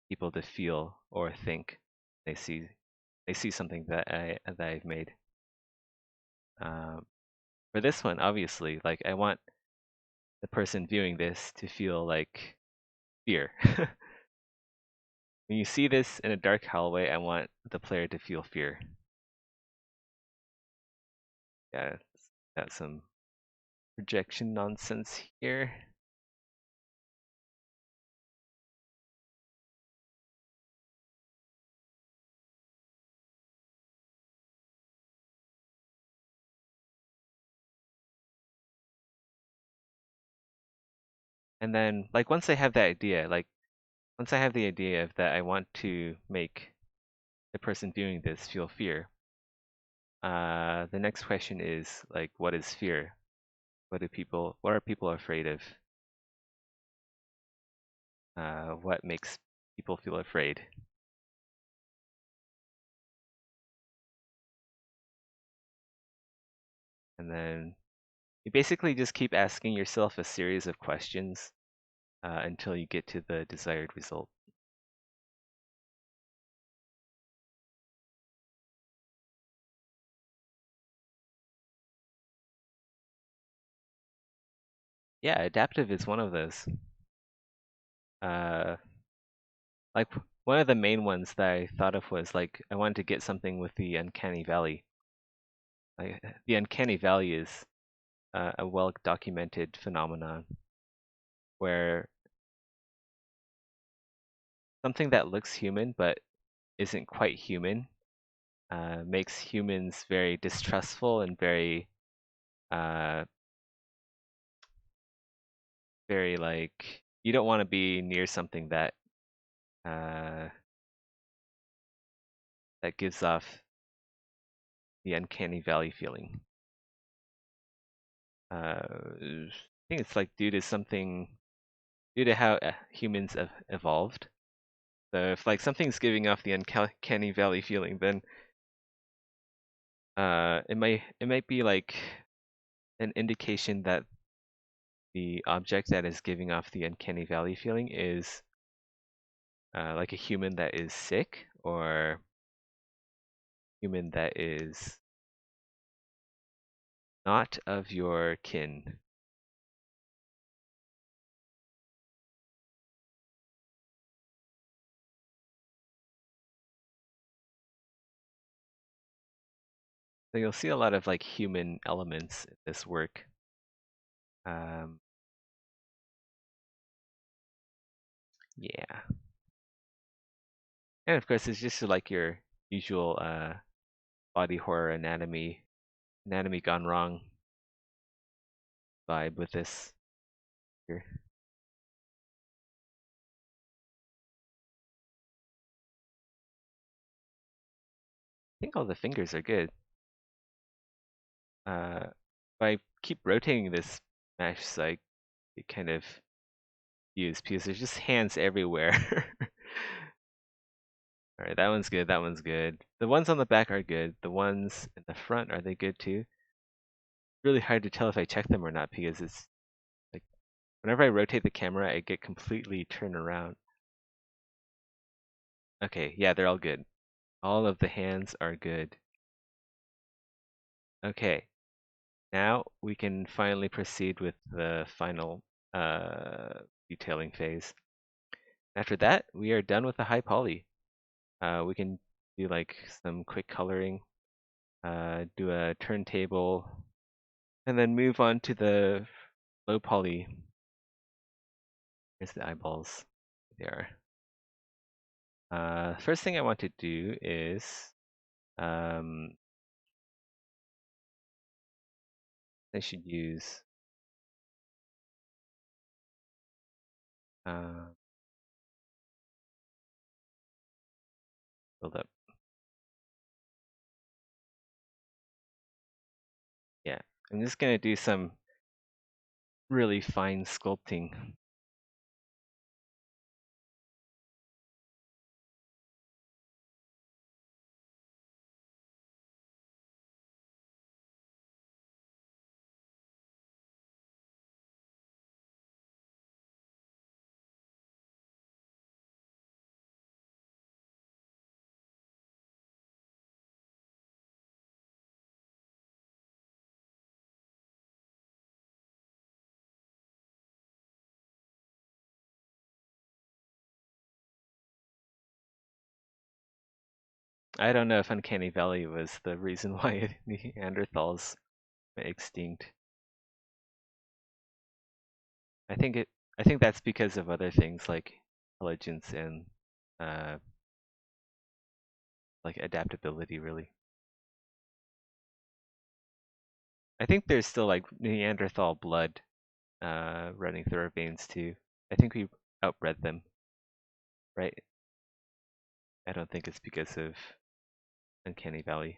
people to feel or think they see they see something that I've made. Um, for this one, obviously, like I want the person viewing this to feel like fear. When you see this in a dark hallway, I want the player to feel fear. Yeah, got some projection nonsense here. And then, like, once I have that idea, like, once I have the idea of that I want to make the person viewing this feel fear, the next question is, like, what is fear? What are people afraid of? What makes people feel afraid? And then you basically just keep asking yourself a series of questions until you get to the desired result. Yeah, adaptive is one of those. Uh, like one of the main ones that I thought of was like I wanted to get something with the uncanny valley. Like the uncanny valley is a well-documented phenomenon where something that looks human but isn't quite human makes humans very distrustful and uh, very like you don't want to be near something uh, that gives off the uncanny valley feeling. I think it's like due to how humans have evolved. So if like something's giving off the uncanny valley feeling, then it might be like an indication that the object that is giving off the uncanny valley feeling is like a human that is sick or human that is not of your kin. So you'll see a lot of like human elements in this work. Um, yeah, and of course it's just like your usual body horror anatomy gone wrong vibe with this here. I think all the fingers are good. If I keep rotating this mesh, so I get kind of used because there's just hands everywhere. All right, that one's good. That one's good. The ones on the back are good. The ones in the front, are they good too? really hard to tell if I check them or not because it's like whenever I rotate the camera, I get completely turned around. Okay, yeah, they're all good. All of the hands are good. Okay, now we can finally proceed with the final detailing phase. After that, we are done with the high poly. We can do like some quick coloring, do a turntable, and then move on to the low poly. Here's the eyeballs. There. First thing I want to do is I should use build up. Yeah, I'm just gonna do some really fine sculpting. I don't know if Uncanny Valley was the reason why Neanderthals went extinct. I think it. I think that's because of other things like intelligence and uh, like adaptability. Really, I think there's still like Neanderthal blood running through our veins too. I think we outbred them, right? I don't think it's because of Uncanny Valley.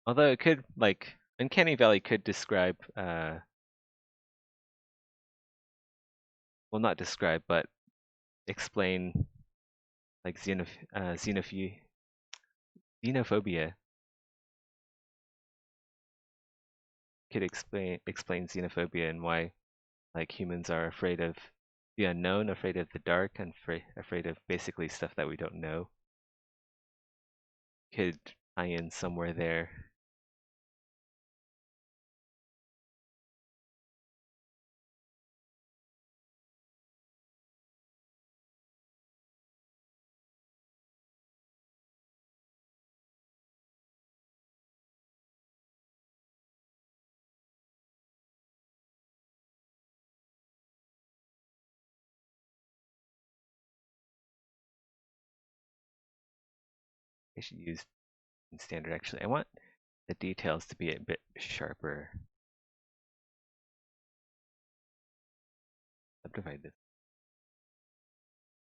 Although it could like Uncanny Valley could describe well, not describe but explain like xenophobia. Could explain xenophobia and why like humans are afraid of the unknown, afraid of the dark, and afraid of basically stuff that we don't know. Could tie in somewhere there. I should use standard actually. I want the details to be a bit sharper. Subdivide this.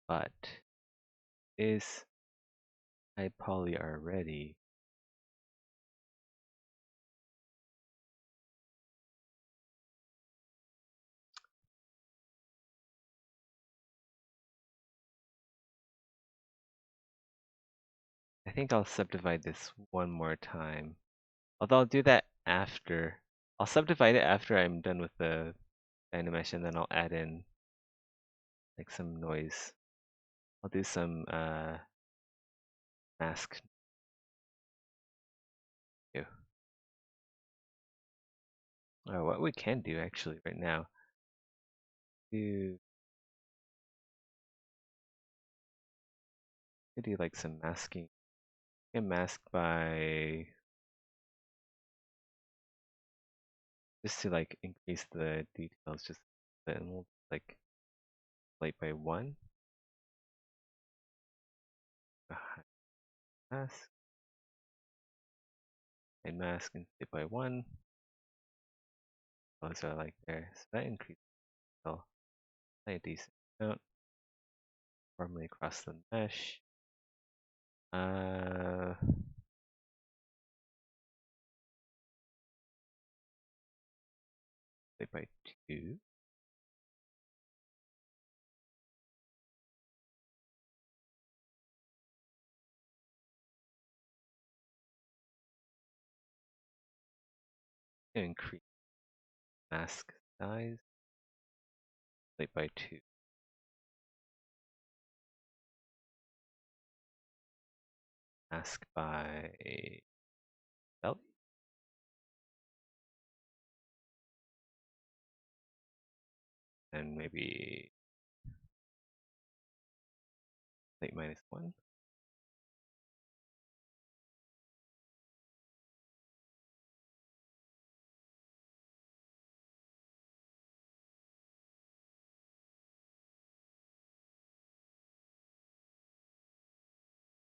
But is high poly already? I think I'll subdivide this one more time. Although I'll do that after. I'll subdivide it after I'm done with the Dynamesh and then I'll add in like some noise. I'll do some mask. Too. Oh, what we can do actually right now. Do like some masking. You can mask by just to like increase the details just a bit, and we'll like light by 1. Mask and mask and light by 1. Those are like there. So that increases a decent amount. Formally across the mesh. Light by 2. Increase mask size. Split by 2. Mask by belly. And maybe plate -1.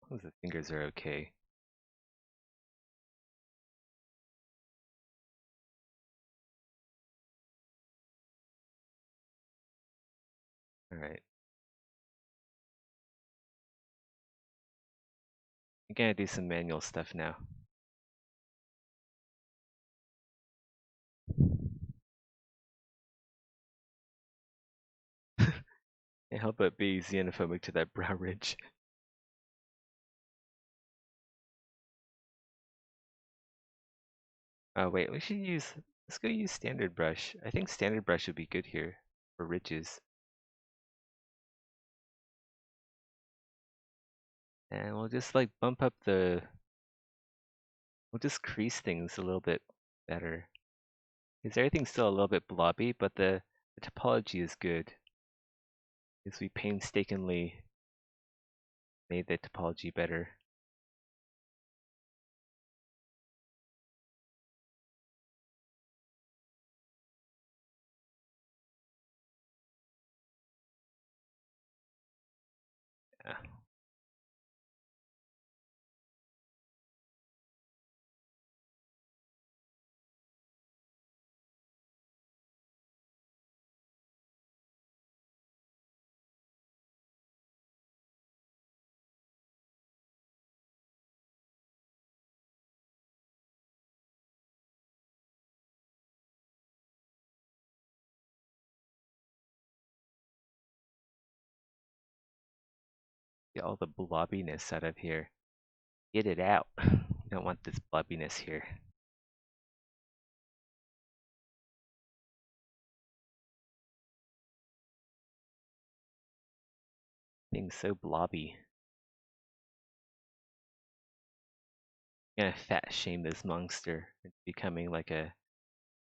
As long as the fingers are okay. Alright. I'm gonna do some manual stuff now. Can't help but be xenophobic to that brow ridge. Oh wait, let's go use standard brush. I think standard brush would be good here for ridges. And we'll just like we'll just crease things a little bit better. Because everything's still a little bit blobby, but the topology is good. Because we painstakingly made the topology better. Yeah. Get all the blobbiness out of here. Get it out. We don't want this blobbiness here. Being so blobby. I'm gonna fat shame this monster into becoming like a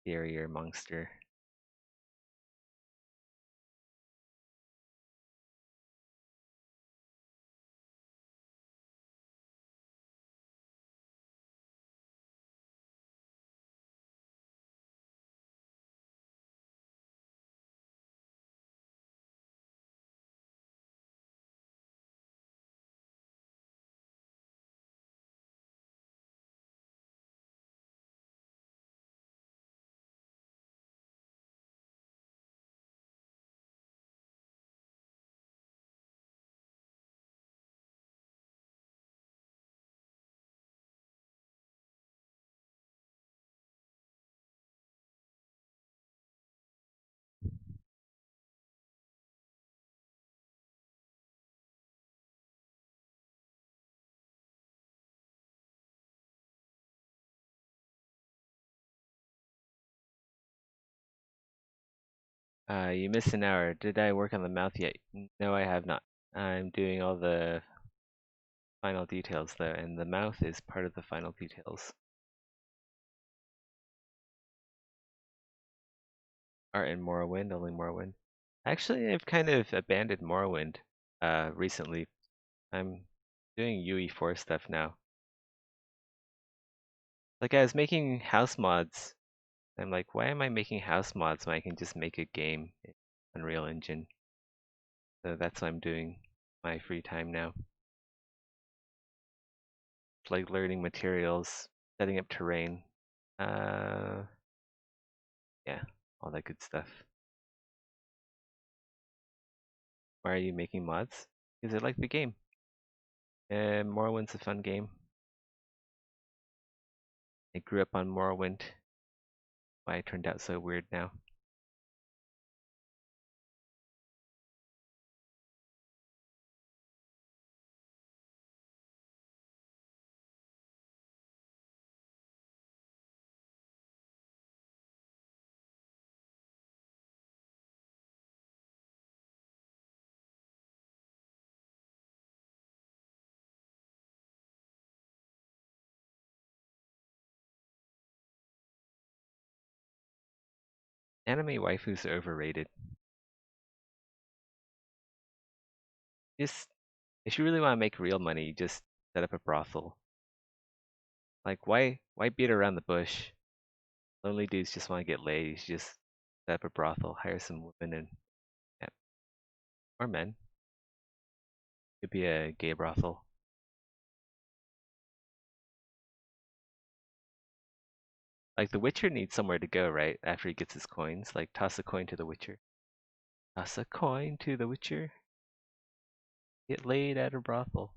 barrier monster. You missed an hour. Did I work on the mouth yet? No, I have not. I'm doing all the final details though, and the mouth is part of the final details. Art in Morrowind, only Morrowind. Actually, I've kind of abandoned Morrowind recently. I'm doing UE4 stuff now. Like I was making house mods. I'm like, why am I making house mods when I can just make a game in Unreal Engine? So that's what I'm doing my free time now. It's like learning materials, setting up terrain. Uh, yeah, all that good stuff. Why are you making mods? Because I like the game. And Morrowind's a fun game. I grew up on Morrowind. Why it turned out so weird now. Anime waifus are overrated. Just if you really want to make real money, you just set up a brothel. Like why beat around the bush? Lonely dudes just want to get laid. You should just set up a brothel, hire some women and yeah, or men. Could be a gay brothel. Like the Witcher needs somewhere to go, right? After he gets his coins, like toss a coin to the Witcher. Toss a coin to the Witcher. Get laid at a brothel.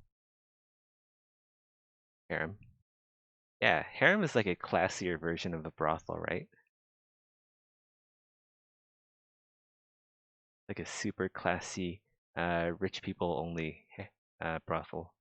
Harem. Yeah, harem is like a classier version of a brothel, right? Like a super classy, rich people only brothel.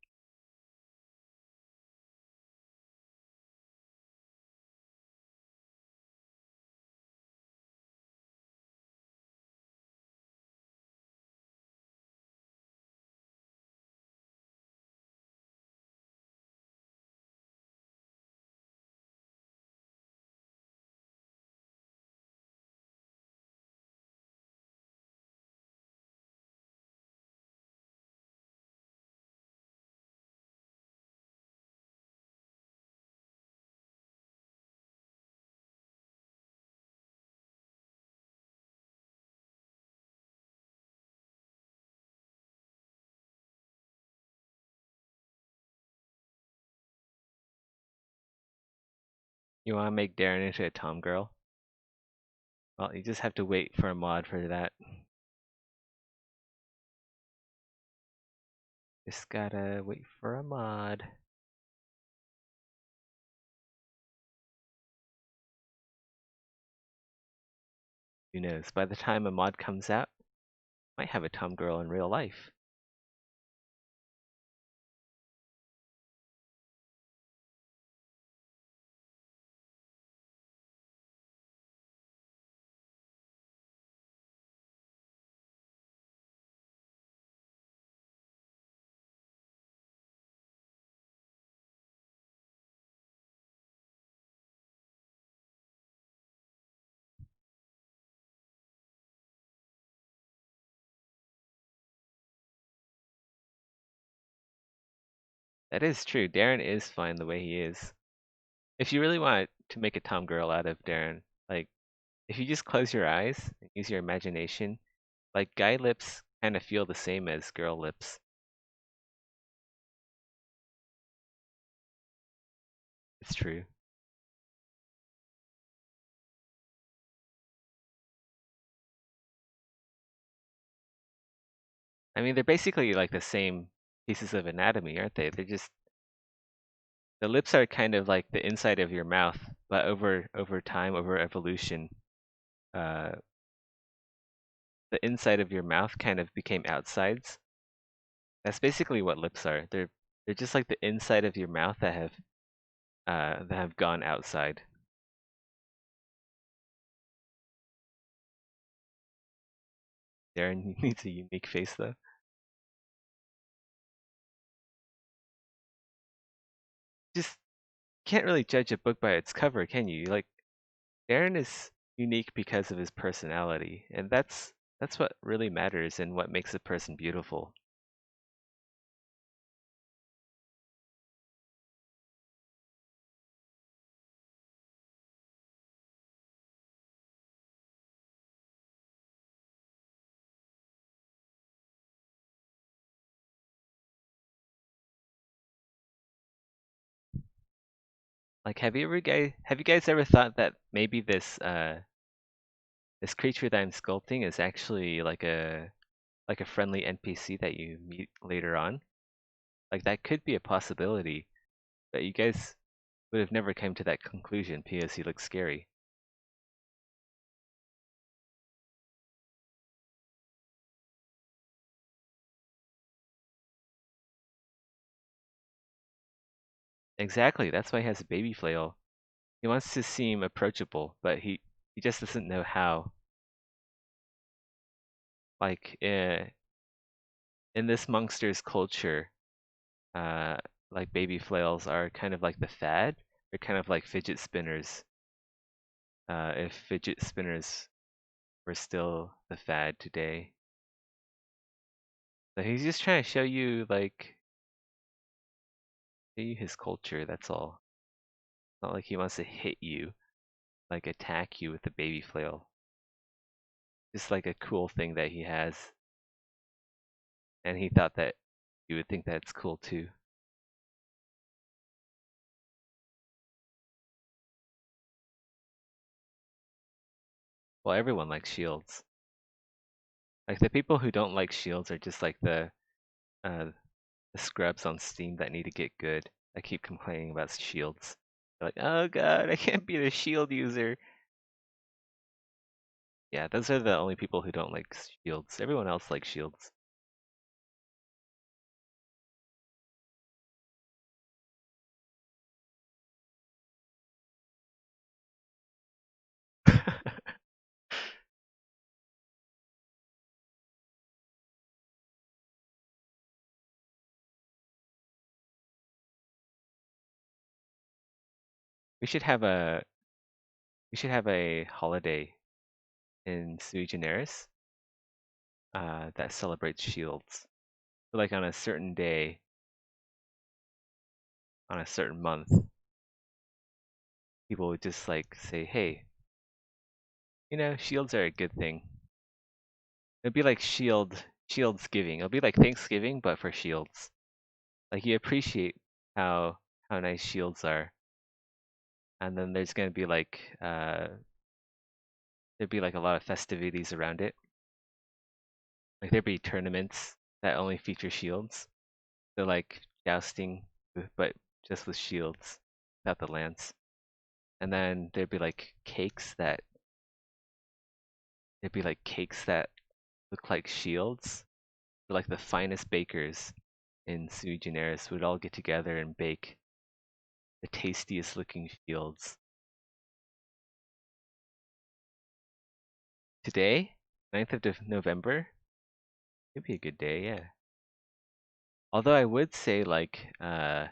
You want to make Darren into a tom girl? Well, you just have to wait for a mod for that. Just gotta wait for a mod. Who knows? By the time a mod comes out, might have a tom girl in real life. That is true. Darren is fine the way he is. If you really want to make a tom girl out of Darren, like if you just close your eyes and use your imagination, like guy lips kind of feel the same as girl lips. It's true. I mean, they're basically like the same pieces of anatomy, aren't they? They're just the lips are kind of like the inside of your mouth, but over time, over evolution, uh, the inside of your mouth kind of became outsides. That's basically what lips are. They're just like the inside of your mouth that have gone outside. Darren needs a unique face though. Just can't really judge a book by its cover, can you? Like Darren is unique because of his personality, and that's what really matters and what makes a person beautiful. Like have you guys ever thought that maybe this creature that I'm sculpting is actually like a friendly NPC that you meet later on? Like that could be a possibility, but you guys would have never come to that conclusion because he looks scary. Exactly, that's why he has a baby flail. He wants to seem approachable, but he just doesn't know how. Like in this monster's culture, uh, like baby flails are kind of like the fad. They're kind of like fidget spinners. If fidget spinners were still the fad today. So he's just trying to show you his culture, that's all. It's not like he wants to hit you, like attack you with a baby flail. Just like a cool thing that he has. And he thought that you would think that's cool too. Well, everyone likes shields. Like the people who don't like shields are just like uh, the scrubs on Steam that need to get good. I keep complaining about shields. They're like, oh god, I can't be the shield user. Yeah, those are the only people who don't like shields. Everyone else likes shields. We should have a holiday in Sui Generis that celebrates shields. So like on a certain day, on a certain month, people would just like say, hey, shields are a good thing. It'd be like shields giving. It'll be like Thanksgiving, but for shields. Like you appreciate how nice shields are, and then there's gonna be like there'd be like a lot of festivities around it. Like there'd be tournaments that only feature shields. So like jousting, but just with shields, without the lance. And then there'd be like cakes that look like shields. So like the finest bakers in Sui Generis would all get together and bake the tastiest looking shields. Today, 9th of November, it'd be a good day, yeah. Although I would say like the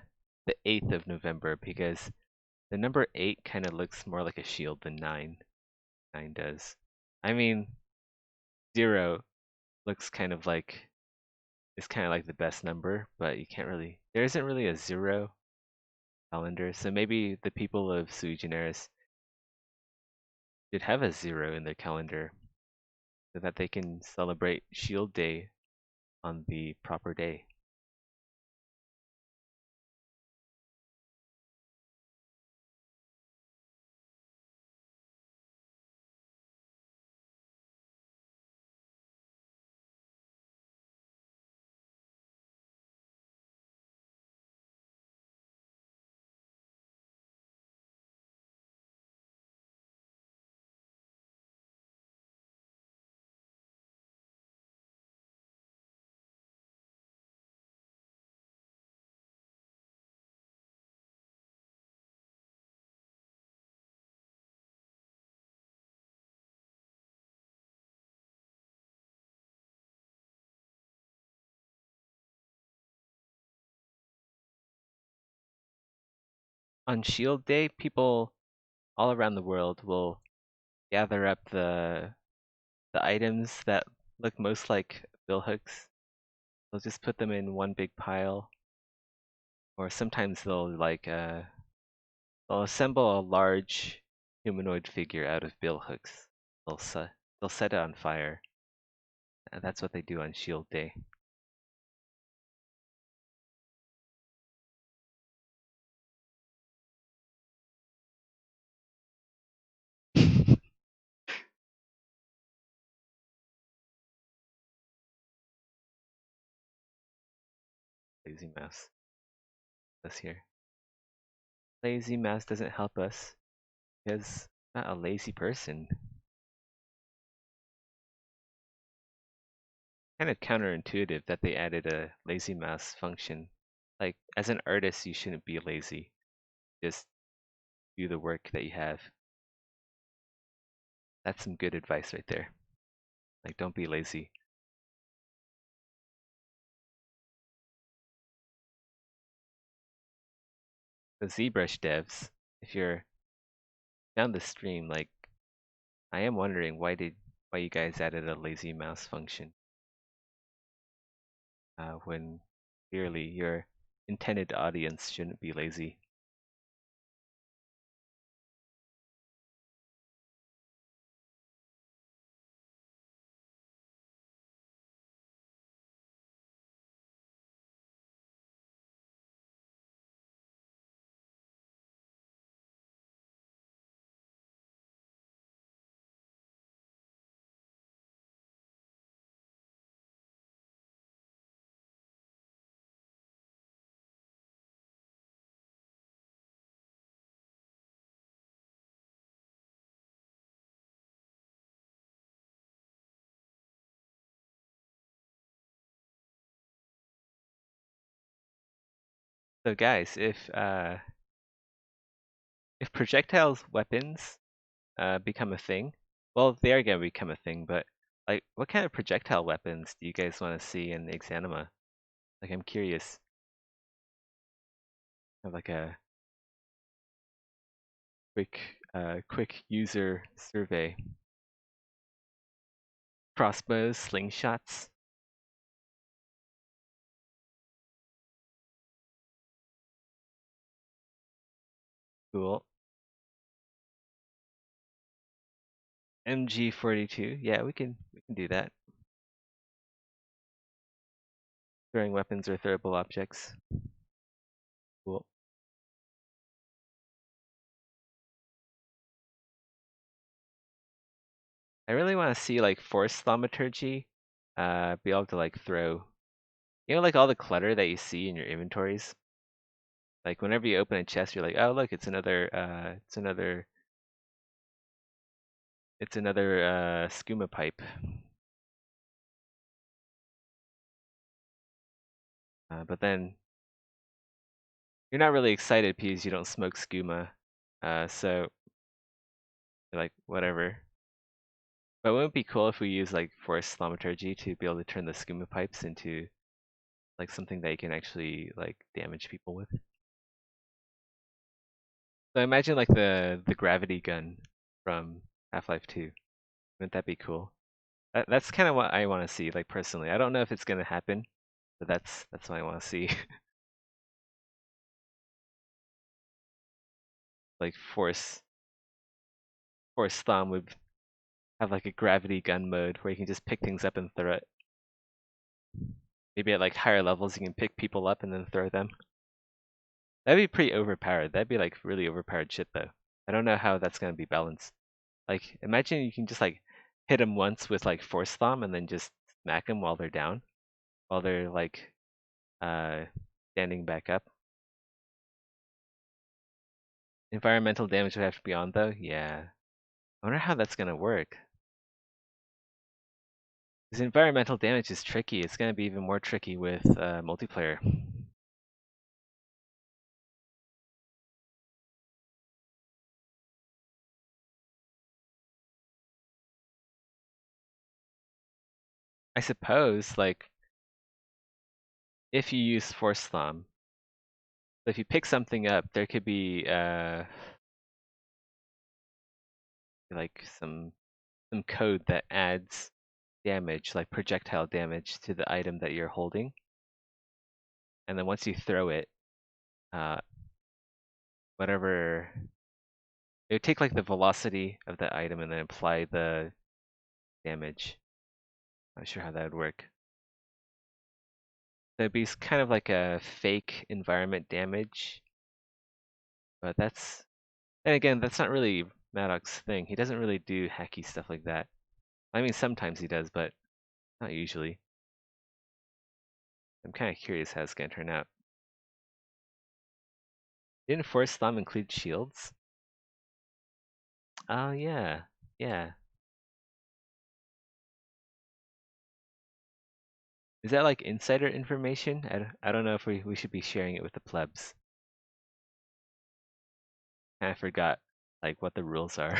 8th of November because the number 8 kind of looks more like a shield than 9. 9 does. I mean, 0 looks it's kind of like the best number, but there isn't really a 0 calendar, so maybe the people of Sui Generis should have a 0 in their calendar so that they can celebrate Shield Day on the proper day. On Shield Day, people all around the world will gather up the items that look most like bill hooks. They'll just put them in one big pile, or sometimes they'll assemble a large humanoid figure out of bill hooks. They'll set it on fire. And that's what they do on Shield Day. Lazy mouse. Us here. Lazy mouse doesn't help us because not a lazy person. Kind of counterintuitive that they added a lazy mouse function. Like, as an artist, you shouldn't be lazy. Just do the work that you have. That's some good advice right there. Like, don't be lazy. The ZBrush devs, if you're down the stream, like, I am wondering why why you guys added a lazy mouse function when clearly your intended audience shouldn't be lazy. So guys, if projectiles weapons become a thing, well, they are gonna become a thing, but like, what kind of projectile weapons do you guys want to see in Exanima? Like, I'm curious. Have like a quick user survey. Crossbows, slingshots. Cool. MG42. Yeah, we can do that. Throwing weapons or throwable objects. Cool. I really want to see like force thaumaturgy. Be able to like throw, like all the clutter that you see in your inventories. Like whenever you open a chest, you're like, oh look, it's another skooma pipe. But then you're not really excited because you don't smoke skooma. So you're like, whatever. But wouldn't it be cool if we use like force thaumaturgy to be able to turn the skooma pipes into like something that you can actually like damage people with? So imagine like the gravity gun from Half-Life 2. Wouldn't that be cool? That's kind of what I want to see, like personally. I don't know if it's gonna happen, but that's what I want to see. Like force thumb would have like a gravity gun mode where you can just pick things up and throw it. Maybe at like higher levels you can pick people up and then throw them. That'd be pretty overpowered. That'd be like really overpowered shit though. I don't know how that's gonna be balanced. Like imagine you can just like hit them once with like force thumb and then just smack them while they're down, while they're like uh standing back up. Environmental damage would have to be on though. Yeah. I wonder how that's gonna work. Because environmental damage is tricky. It's gonna be even more tricky with multiplayer. I suppose, like, if you use force thumb, if you pick something up, there could be like some code that adds damage, like projectile damage, to the item that you're holding. And then once you throw it, uh, whatever, it would take like the velocity of the item and then apply the damage. Not sure how that would work. So it'd be kind of like a fake environment damage, but and again, that's not really Maddox's thing. He doesn't really do hacky stuff like that. I mean, sometimes he does, but not usually. I'm kind of curious how it's gonna turn out. Didn't Force Thumb include shields? Oh yeah, yeah. Is that like insider information? I don't know if we should be sharing it with the plebs. I forgot like what the rules are.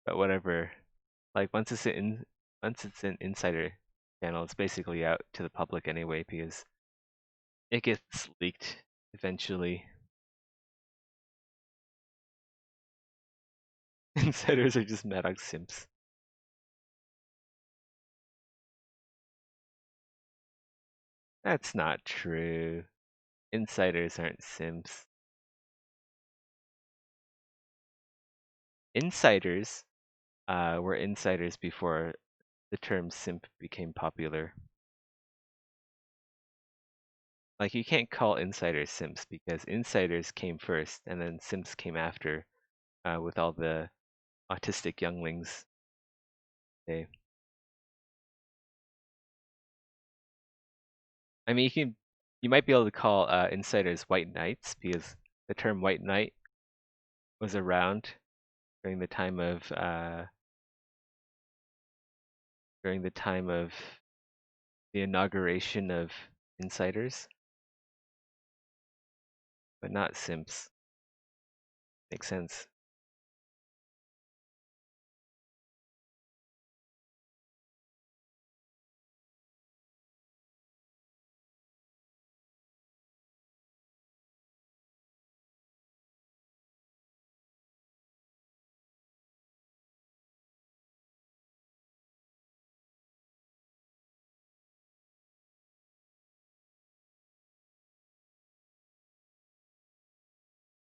But whatever. Like once it's an insider channel, it's basically out to the public anyway because it gets leaked eventually. Insiders are just Maddox simps. That's not true. Insiders aren't simps. Insiders were insiders before the term simp became popular. Like, you can't call insiders simps because insiders came first and then simps came after with all the autistic younglings. Okay. I mean, you might be able to call insiders white knights because the term white knight was around during the time of the inauguration of insiders, but not simps. Makes sense.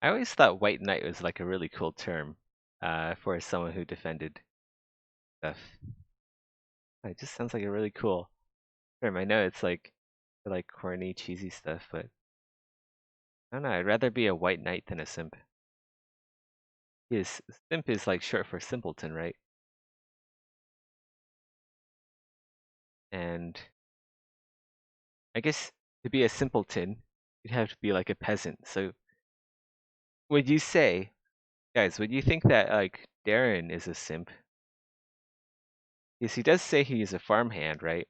I always thought white knight was like a really cool term for someone who defended stuff. It just sounds like a really cool term. I know it's like for like corny, cheesy stuff, but I don't know. I'd rather be a white knight than a simp. Because simp is like short for simpleton, right? And I guess to be a simpleton, you'd have to be like a peasant. So would you say, guys, would you think that like Darren is a simp? Because he does say he's a farmhand, right?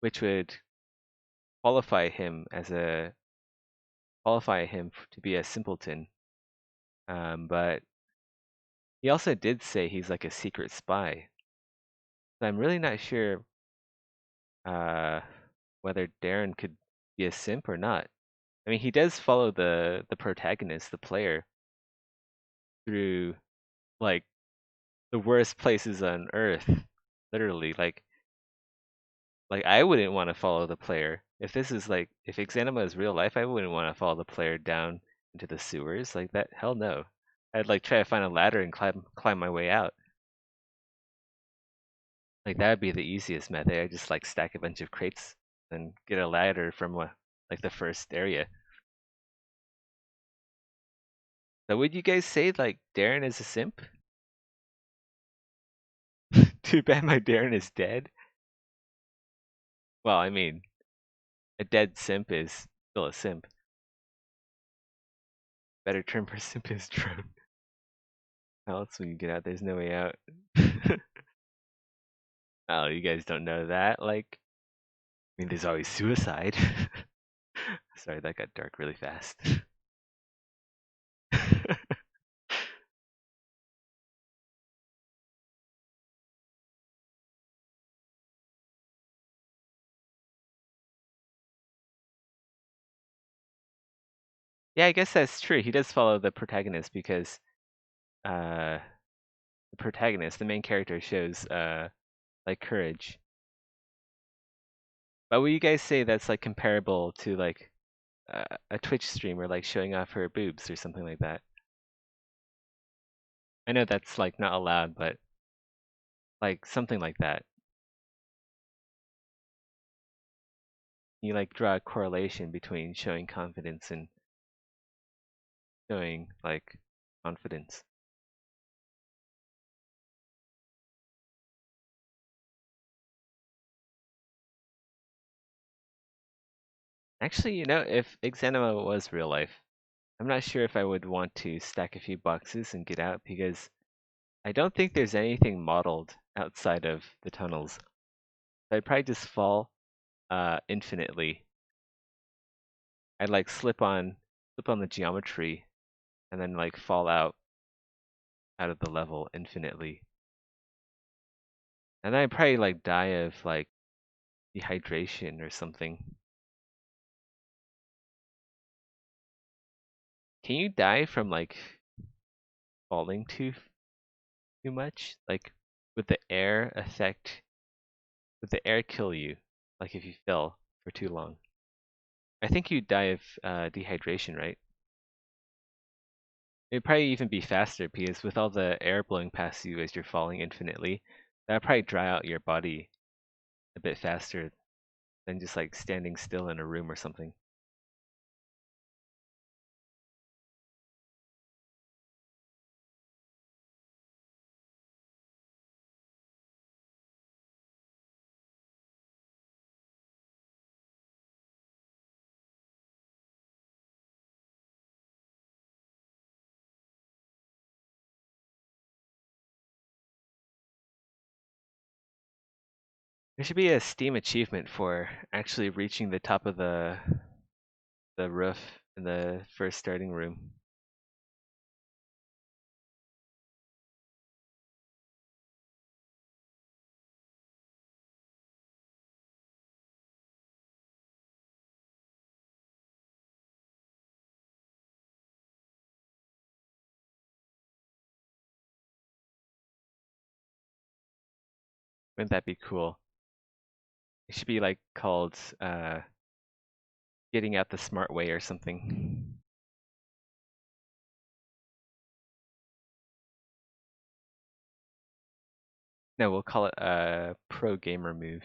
Which would qualify him to be a simpleton. But he also did say he's like a secret spy. So I'm really not sure uh, whether Darren could be a simp or not. I mean, he does follow the protagonist, the player, through like the worst places on Earth, literally. Like I wouldn't want to follow the player if this is like if Exanima is real life. I wouldn't want to follow the player down into the sewers like that. Hell no. I'd like try to find a ladder and climb my way out. Like that would be the easiest method. I just like stack a bunch of crates and get a ladder from like the first area. So would you guys say like Darren is a simp? Too bad my Darren is dead. Well, I mean, a dead simp is still a simp. Better term for simp is drone. How else when you get out? There's no way out. Oh, you guys don't know that? Like, I mean, there's always suicide. Sorry, that got dark really fast. Yeah, I guess that's true. He does follow the protagonist because uh, the protagonist, the main character, shows like courage. But would you guys say that's like comparable to like a Twitch streamer like showing off her boobs or something like that? I know that's like not allowed, but like something like that. You like draw a correlation between showing confidence and showing like confidence. Actually, if Exanima was real life, I'm not sure if I would want to stack a few boxes and get out because I don't think there's anything modeled outside of the tunnels. So I'd probably just fall infinitely. I'd like slip on the geometry and then like fall out of the level infinitely. And then I'd probably like die of like dehydration or something. Can you die from like falling too much? Like would the air affect would the air kill you? Like if you fell for too long? I think you'd die of dehydration, right? It'd probably even be faster because with all the air blowing past you as you're falling infinitely, that'd probably dry out your body a bit faster than just like standing still in a room or something. There should be a Steam achievement for actually reaching the top of the roof in the first starting room. Wouldn't that be cool? It should be like called getting out the smart way or something. No, we'll call it a pro gamer move.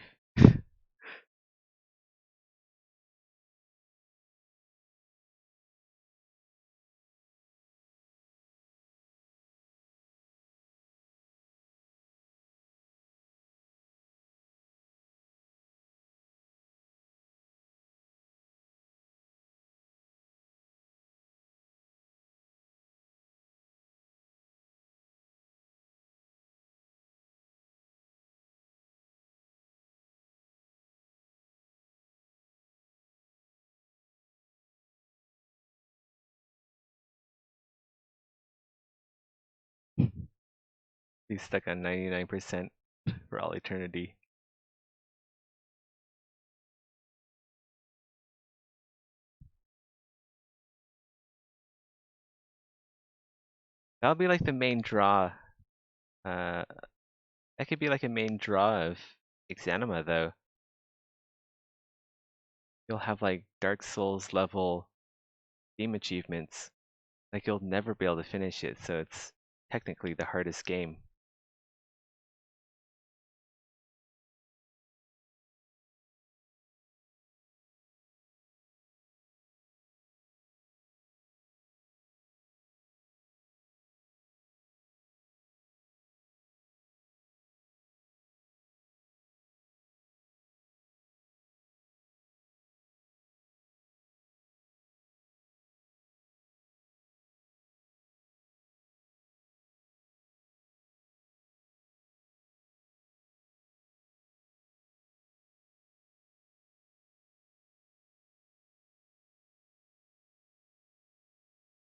Be stuck on 99% for all eternity. That'll be like the main draw. Uh, that could be like a main draw of Exanima, though. You'll have like Dark Souls level game achievements. Like you'll never be able to finish it, so it's technically the hardest game.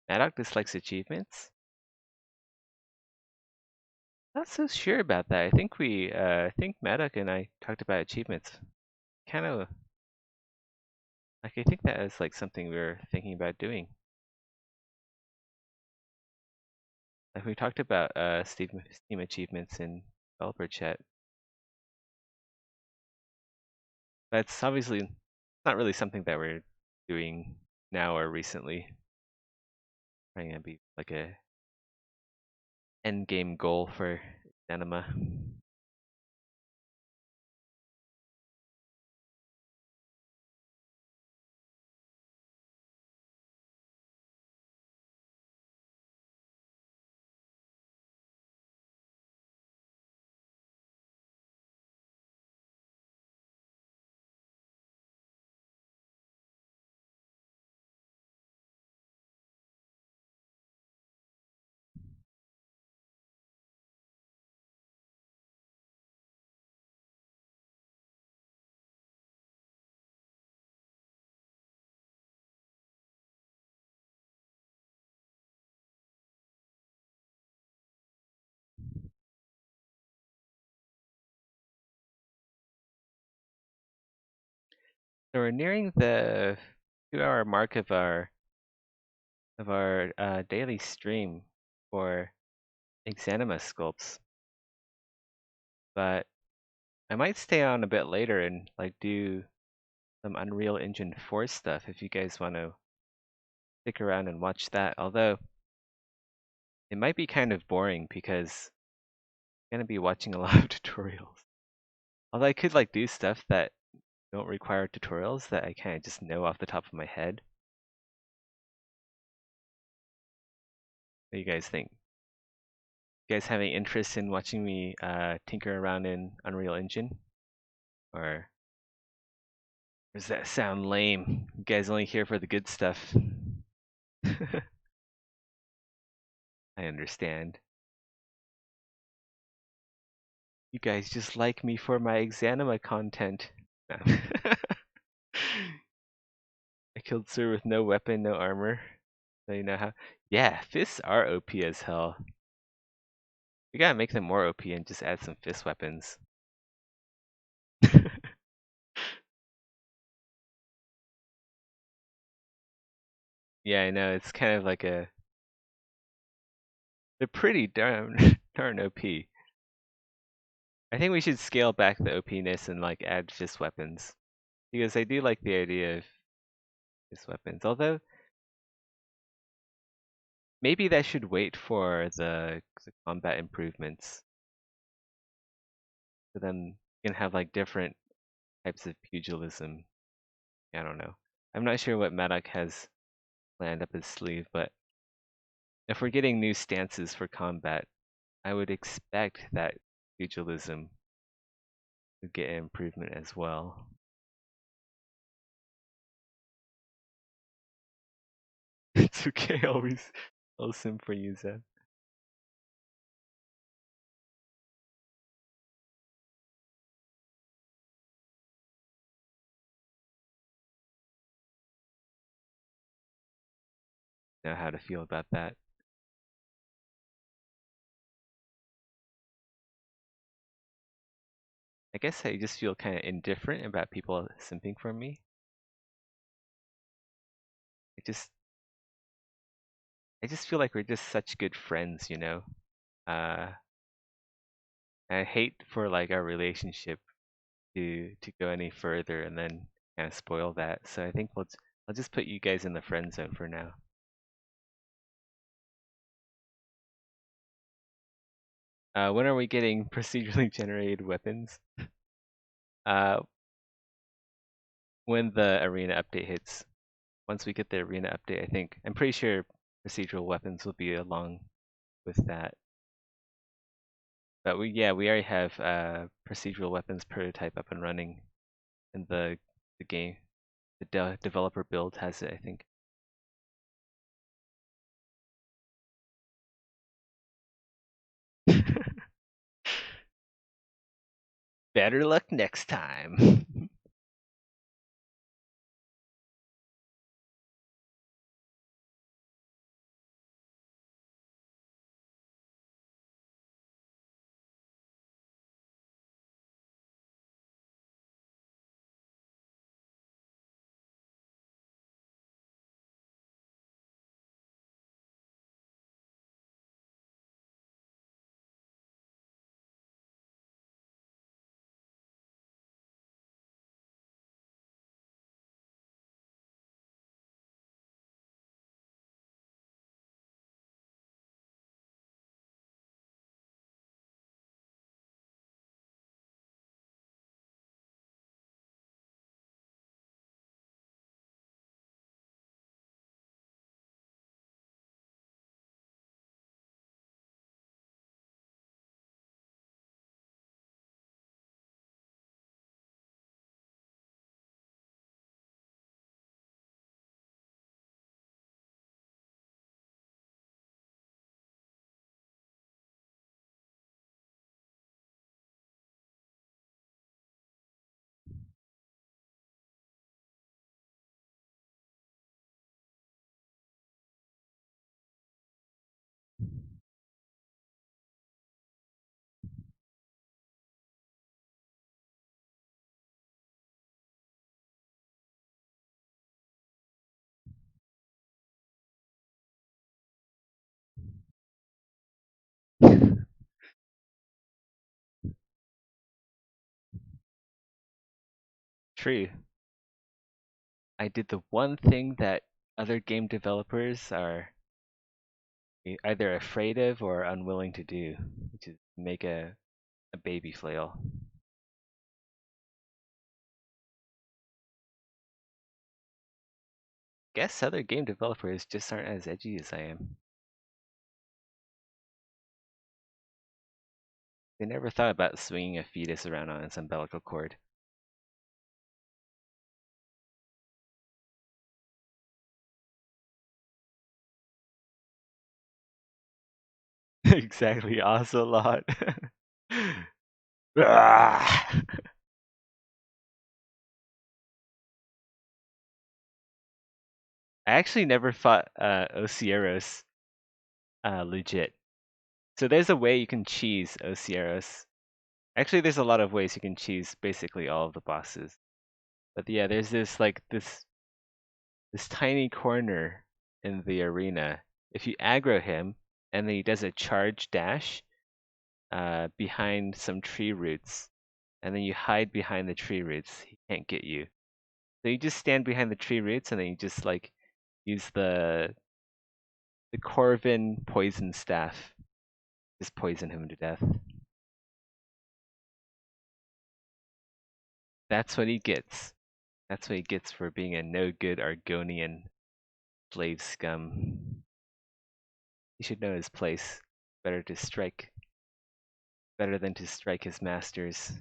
Maddock dislikes achievements? Not so sure about that. I think Maddock and I talked about achievements. Kind of, like I think that is like something we were thinking about doing. Like we talked about Steam achievements in developer chat. That's obviously not really something that we're doing now or recently. Trying to be like a end game goal for Exanima. So we're nearing the 2 hour mark of our of our daily stream for Exanima sculpts. But I might stay on a bit later and like do some Unreal Engine 4 stuff if you guys want to stick around and watch that. Although it might be kind of boring because I'm gonna be watching a lot of tutorials. Although I could like do stuff that don't require tutorials that I kind of just know off the top of my head. What do you guys think? You guys have any interest in watching me tinker around in Unreal Engine? Or does that sound lame? You guys only here for the good stuff. I understand. You guys just like me for my Exanima content. No. I killed Sir with no weapon, no armor. So you know how. Yeah, fists are OP as hell. We gotta make them more OP and just add some fist weapons. Yeah, I know. It's kind of like a. They're pretty darn OP. I think we should scale back the OP-ness and like add fist weapons. Because I do like the idea of fist weapons. Although maybe that should wait for the combat improvements. So then you can have like different types of pugilism. I don't know. I'm not sure what Maddock has planned up his sleeve, but if we're getting new stances for combat, I would expect that pugilism would get an improvement as well. It's okay, I'll sim for you, Zeb. Know how to feel about that. I guess I just feel kind of indifferent about people simping for me. I just feel like we're just such good friends, you know. Uh, I hate for like our relationship to go any further and then kind of spoil that. So I think I'll just put you guys in the friend zone for now. When are we getting procedurally generated weapons? Uh, when the arena update hits. Once we get the arena update, I'm pretty sure procedural weapons will be along with that. But we already have procedural weapons prototype up and running, and the game, the developer build has it, I think. Better luck next time. True. I did the one thing that other game developers are either afraid of or unwilling to do, which is make a baby flail. Guess other game developers just aren't as edgy as I am. They never thought about swinging a fetus around on its umbilical cord. Exactly, ocelot. Ah! I actually never fought Ocieros legit. So there's a way you can cheese Ocieros. Actually, there's a lot of ways you can cheese basically all of the bosses. But yeah, there's this tiny corner in the arena. If you aggro him and then he does a charge dash behind some tree roots, and then you hide behind the tree roots, he can't get you. So you just stand behind the tree roots and then you just like use the Corvin poison staff. Just poison him to death. That's what he gets. That's what he gets for being a no good Argonian slave scum. He should know his place. Better to strike. Better than to strike his masters.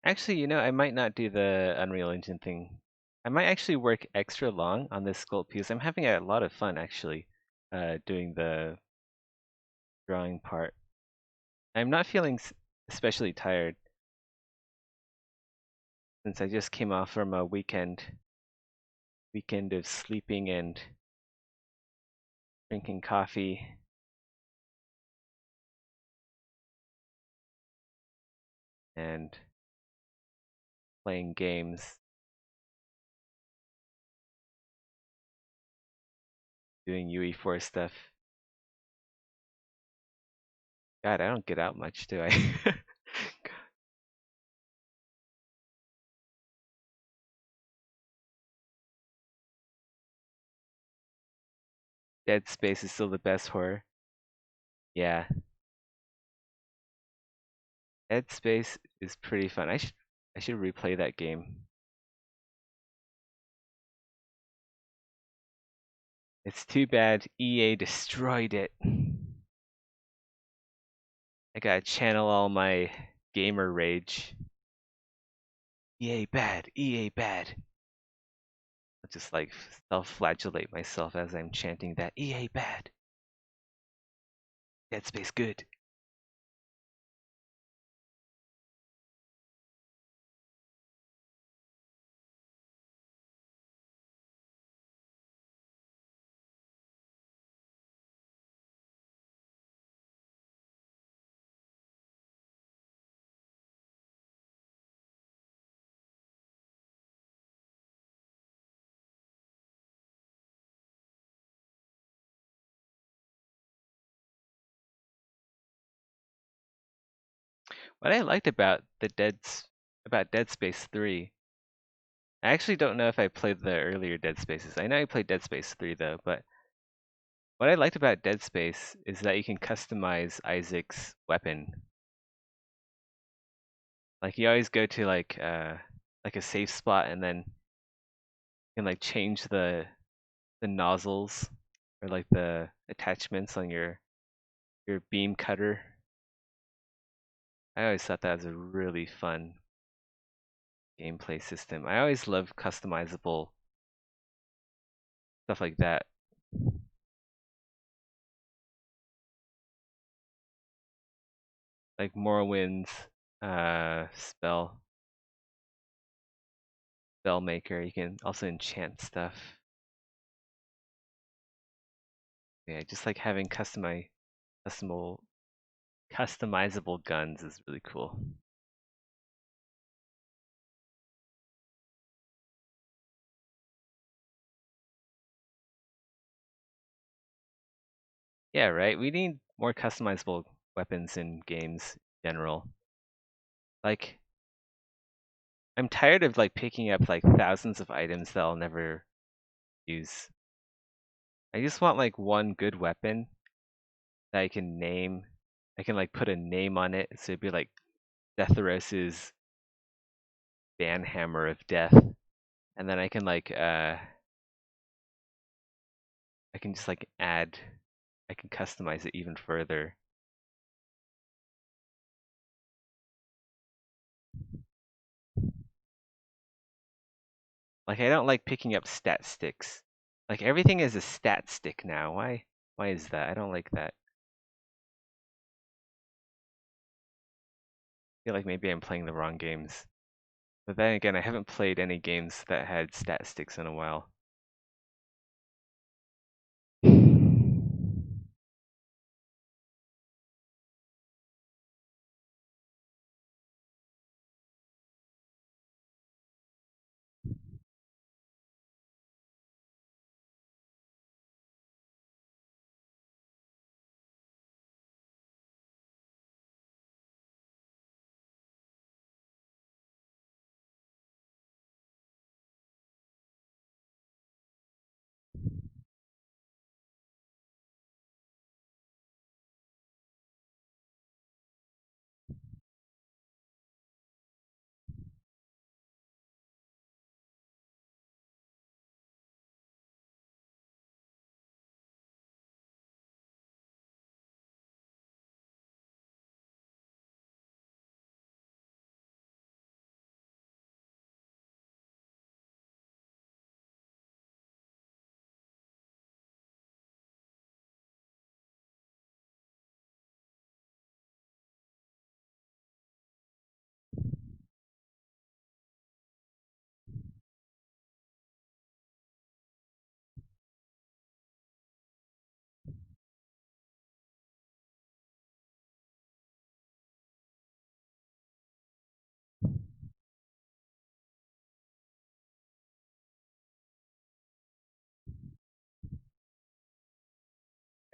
Actually, I might not do the Unreal Engine thing. I might actually work extra long on this sculpt because I'm having a lot of fun actually doing the drawing part. I'm not feeling especially tired since I just came off from a weekend of sleeping and drinking coffee and playing games, doing UE4 stuff. God, I don't get out much, do I? Dead Space is still the best horror. Yeah, Dead Space is pretty fun. I should replay that game. It's too bad EA destroyed it. I gotta channel all my gamer rage. EA bad, EA bad. I'll just like self-flagellate myself as I'm chanting that EA bad. Dead Space good. What I liked about Dead Space 3, I actually don't know if I played the earlier Dead Spaces. I know I played Dead Space 3 though, but what I liked about Dead Space is that you can customize Isaac's weapon. Like you always go to like a safe spot and then you can like change the nozzles or like the attachments on your beam cutter I always thought that was a really fun gameplay system. I always love customizable stuff like that. Like Morrowind's spell maker. You can also enchant stuff. Yeah, just like having customizable guns is really cool. Yeah, right? We need more customizable weapons in games in general. Like, I'm tired of like picking up like thousands of items that I'll never use. I just want like one good weapon that I can name. I can like put a name on it, so it'd be like Deathros's Banhammer of Death. And then I can I can just like I can customize it even further. Like I don't like picking up stat sticks. Like everything is a stat stick now. Why is that? I don't like that. I feel like maybe I'm playing the wrong games. But then again, I haven't played any games that had stat sticks in a while.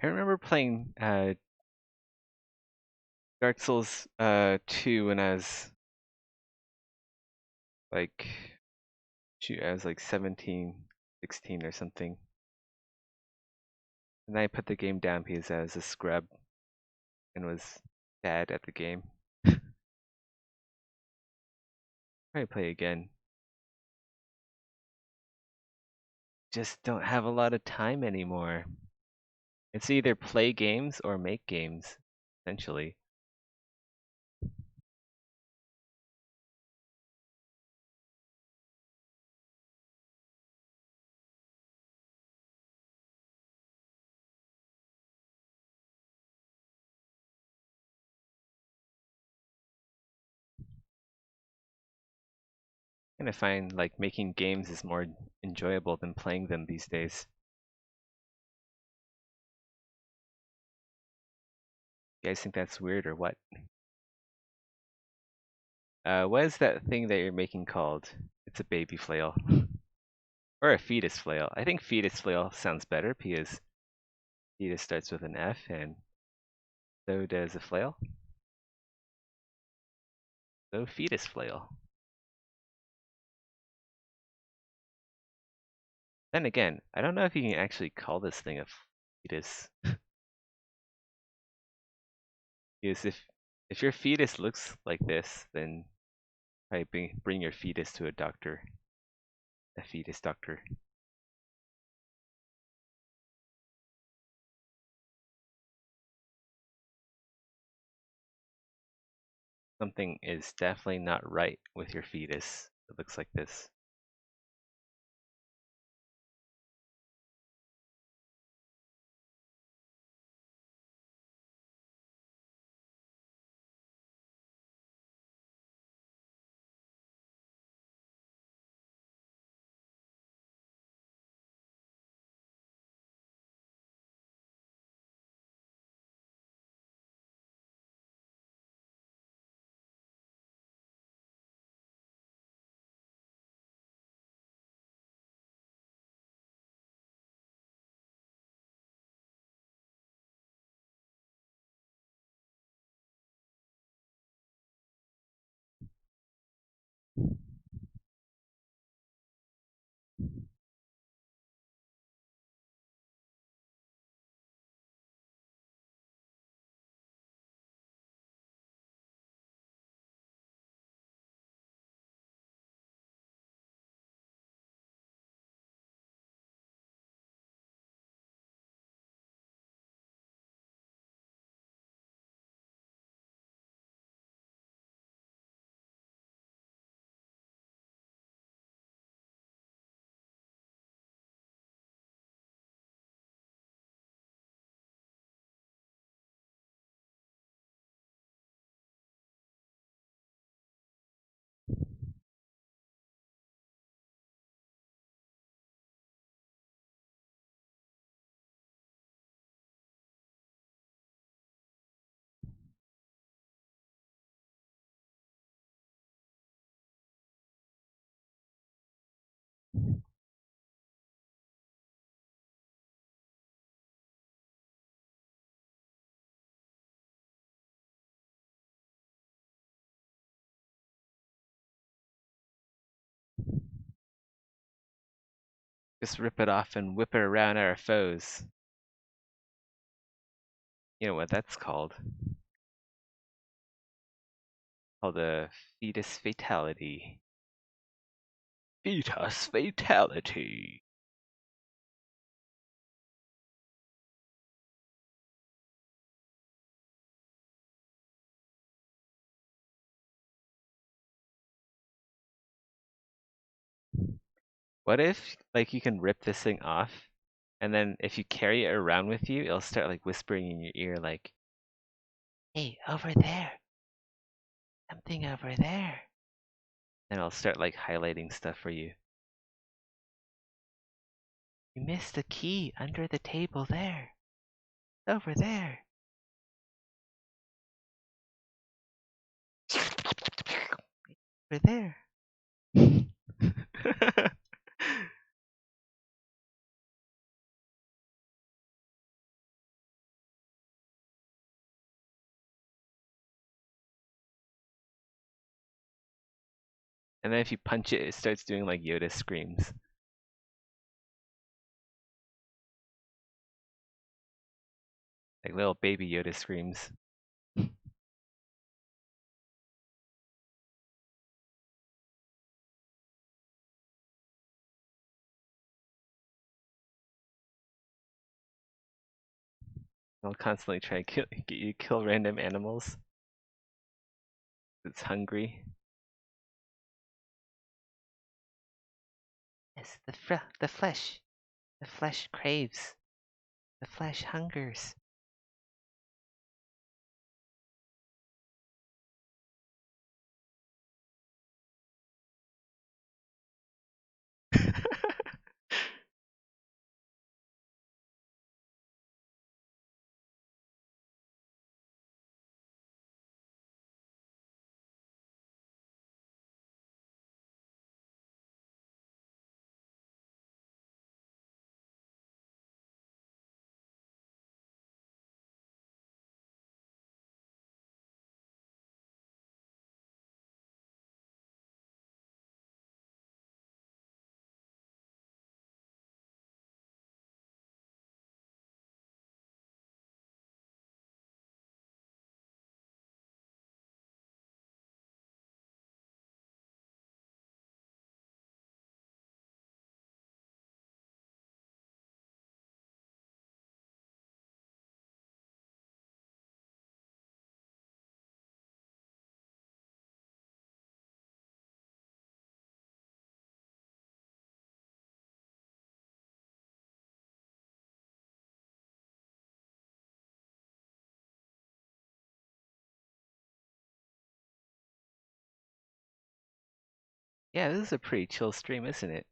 I remember playing Dark Souls 2 when I was like shoot, I was like 17, 16 or something. And then I put the game down because I was a scrub and was bad at the game. Probably play again. Just don't have a lot of time anymore. It's either play games or make games, essentially. And I find like making games is more enjoyable than playing them these days. You guys think that's weird or what? What is that thing that you're making called? It's a baby flail. Or a fetus flail. I think fetus flail sounds better because fetus starts with an F and so does a flail. So fetus flail. Then again, I don't know if you can actually call this thing a fetus. Because if your fetus looks like this, then probably bring your fetus to a doctor. A fetus doctor. Something is definitely not right with your fetus. It looks like this. Just rip it off and whip it around our foes. You know what that's called? Called a fetus fatality. Fetus fatality. What if, like, you can rip this thing off, and then if you carry it around with you, it'll start, like, whispering in your ear, like, hey, over there. Something over there. And I'll start, like, highlighting stuff for you. You missed the key under the table there. Over there. Over there. And then if you punch it, it starts doing like Yoda screams. Like little baby Yoda screams. I'll constantly try to get you to kill random animals. It's hungry. Yes, the flesh. The flesh craves. The flesh hungers. Yeah, this is a pretty chill stream, isn't it?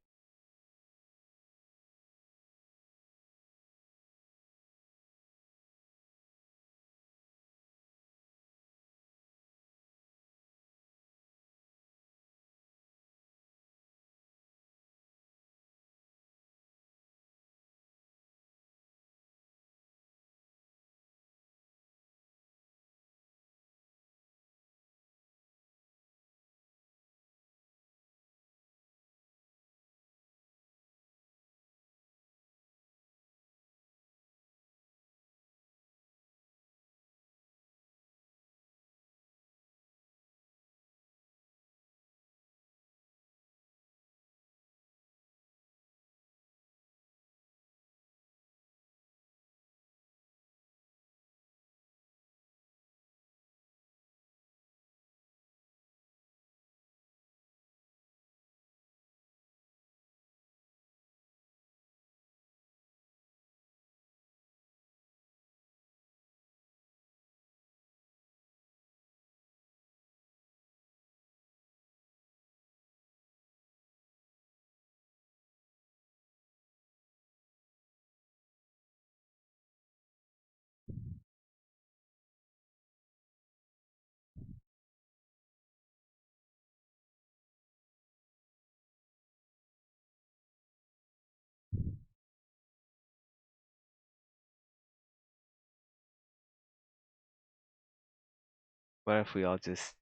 What if we all just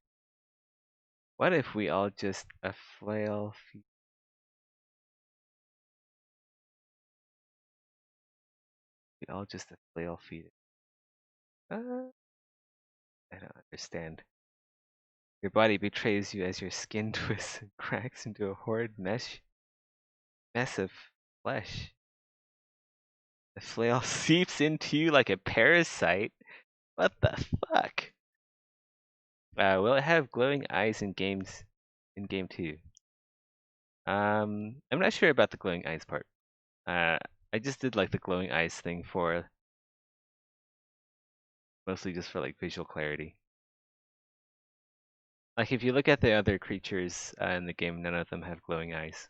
a flail feed? We all just a flail feed. I don't understand. Your body betrays you as your skin twists and cracks into a horrid mess of flesh. The flail seeps into you like a parasite. What the fuck? Will it have glowing eyes in game 2? I'm not sure about the glowing eyes part. I just did like the glowing eyes thing for mostly just for like visual clarity. Like if you look at the other creatures in the game, none of them have glowing eyes.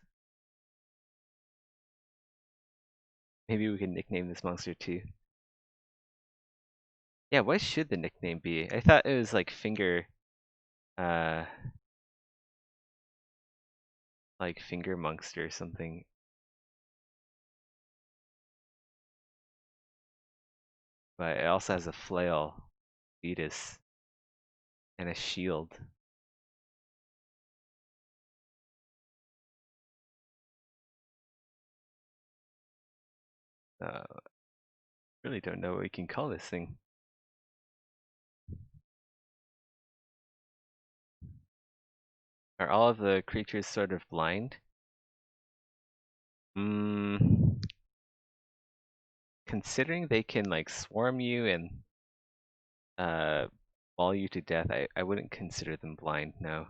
Maybe we can nickname this monster too. Yeah, what should the nickname be? I thought it was like finger uh like finger monster or something. But it also has a flail, fetus, and a shield. Really don't know what we can call this thing. Are all of the creatures sort of blind? Considering they can like swarm you and maul you to death, I wouldn't consider them blind, no.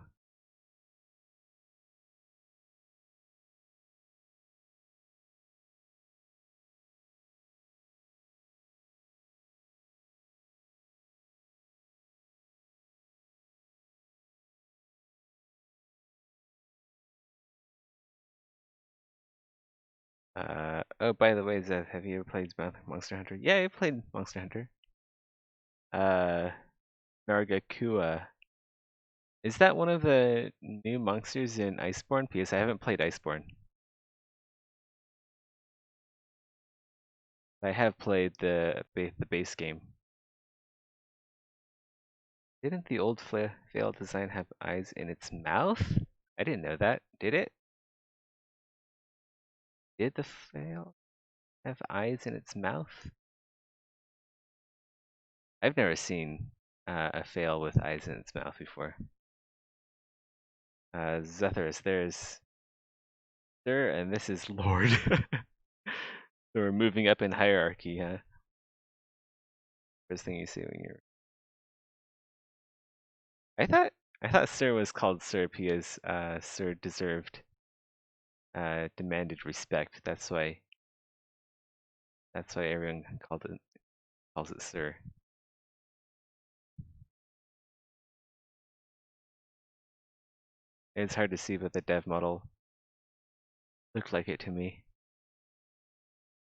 Oh, by the way, Zev, have you ever played Monster Hunter? Yeah, I played Monster Hunter. Nargakua. Is that one of the new monsters in Iceborne? Because I haven't played Iceborne. I have played the base game. Didn't the old Fail design have eyes in its mouth? I didn't know that. Did it? Did the Fail have eyes in its mouth? I've never seen a Fail with eyes in its mouth before. Zethyrus, there's Sir, and this is Lord. So we're moving up in hierarchy, huh? First thing you see when you're. I thought Sir was called Sir because Sir deserved demanded respect. That's why everyone calls it Sir. I It's hard to see, but the dev model looked like it to me.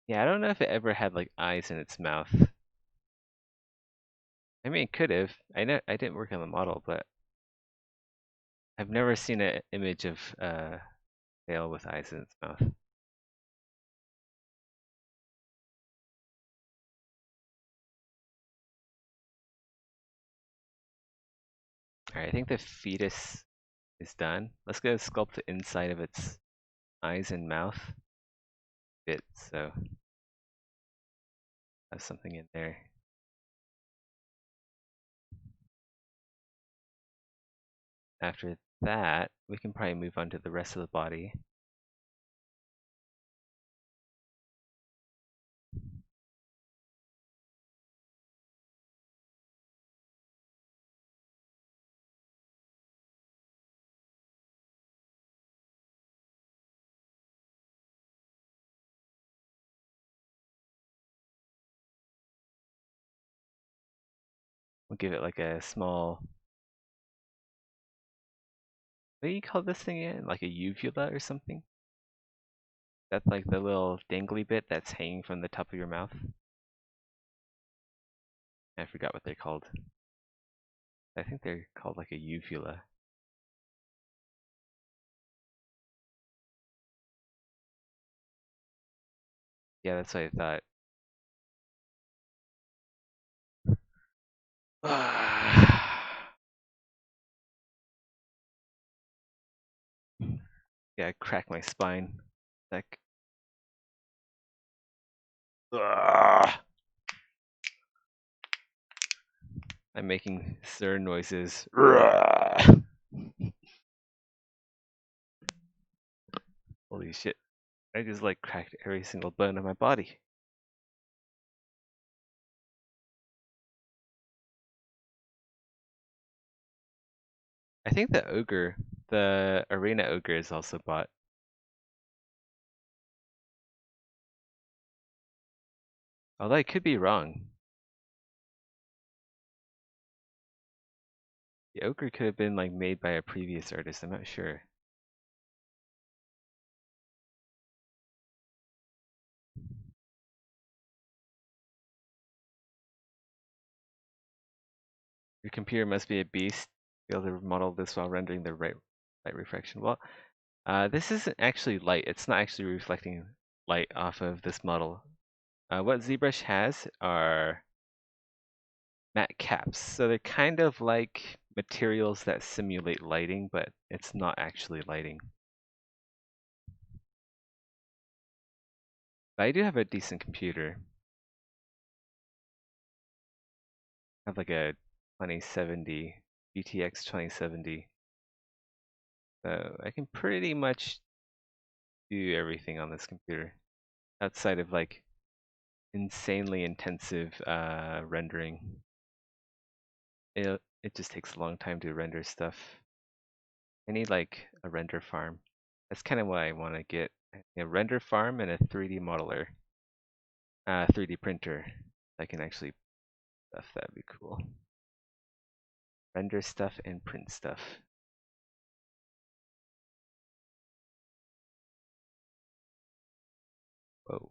Yeah, I don't know if it ever had like eyes in its mouth. I mean, it could have. I know I didn't work on the model, but I've never seen an image of whale with eyes in its mouth. Alright, I think the fetus is done. Let's go sculpt the inside of its eyes and mouth bit, so have something in there. After that, we can probably move on to the rest of the body. We'll give it like a small, what do you call this thing again? Like a uvula or something? That's like the little dangly bit that's hanging from the top of your mouth. I forgot what they're called. I think they're called like a uvula. Yeah, that's what I thought. Yeah, crack my spine. Like, I'm making stir noises. Holy shit. I just like cracked every single bone in my body. I think the arena ogre is also bought. Although I could be wrong. The ogre could have been like made by a previous artist, I'm not sure. Your computer must be a beast to be able to model this while rendering the right light refraction. Well, this isn't actually light. It's not actually reflecting light off of this model. What ZBrush has are matte caps. So they're kind of like materials that simulate lighting, but it's not actually lighting. But I do have a decent computer. I have like a 2070, GTX 2070. So I can pretty much do everything on this computer outside of like insanely intensive rendering. It just takes a long time to render stuff. I need like a render farm. That's kind of what I want to get. A render farm and a 3D modeler. 3D printer. I can actually stuff. That'd be cool. Render stuff and print stuff. Whoa.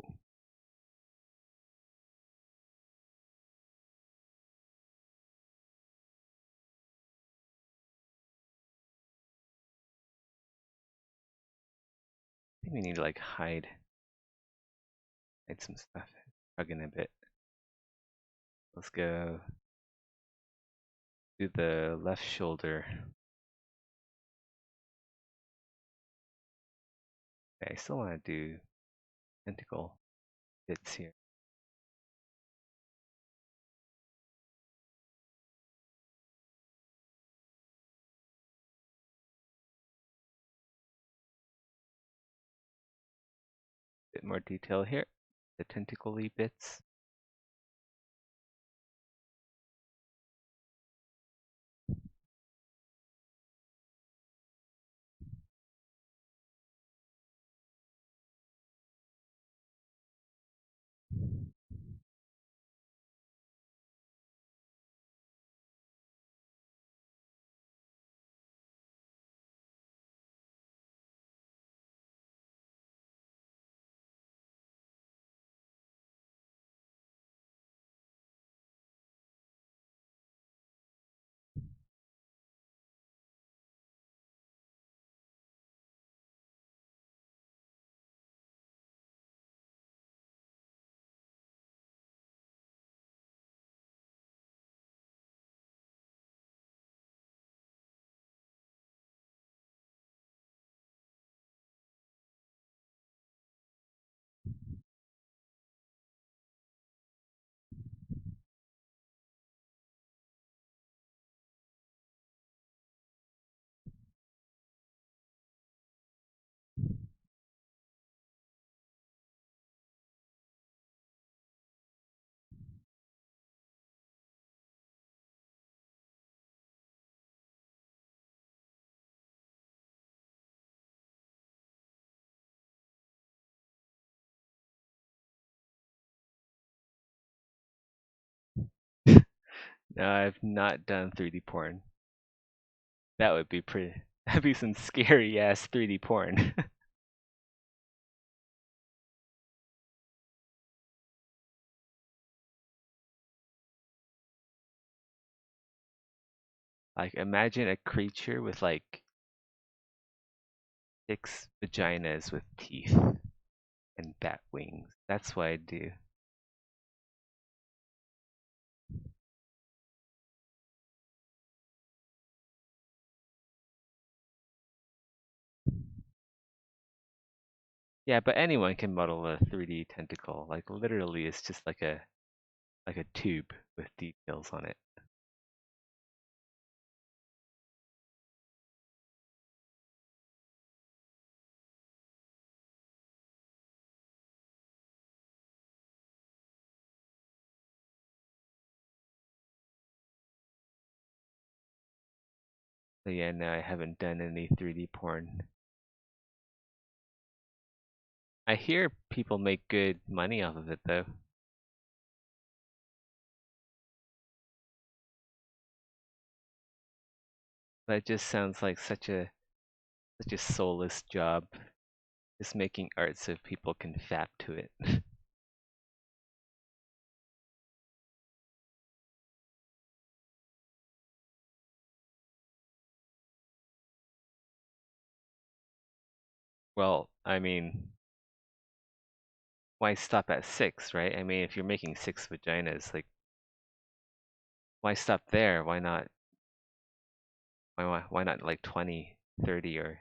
I think we need to like hide some stuff. Hugging a bit. Let's go do the left shoulder. Okay, I still want to do tentacle bits here. Bit more detail here. The tentacle-y bits. No, I've not done 3D porn. That would be pretty. That'd be some scary ass 3D porn. Like, imagine a creature with like 6 vaginas with teeth and bat wings. That's what I'd do. Yeah, but anyone can model a 3D tentacle. Like, literally, it's just like a tube with details on it. So yeah, no, I haven't done any 3D porn. I hear people make good money off of it though. That just sounds like such a soulless job, just making art so people can fap to it. Well, I mean, why stop at 6, right? I mean, if you're making 6 vaginas, like, why stop there? Why not like 20, 30, or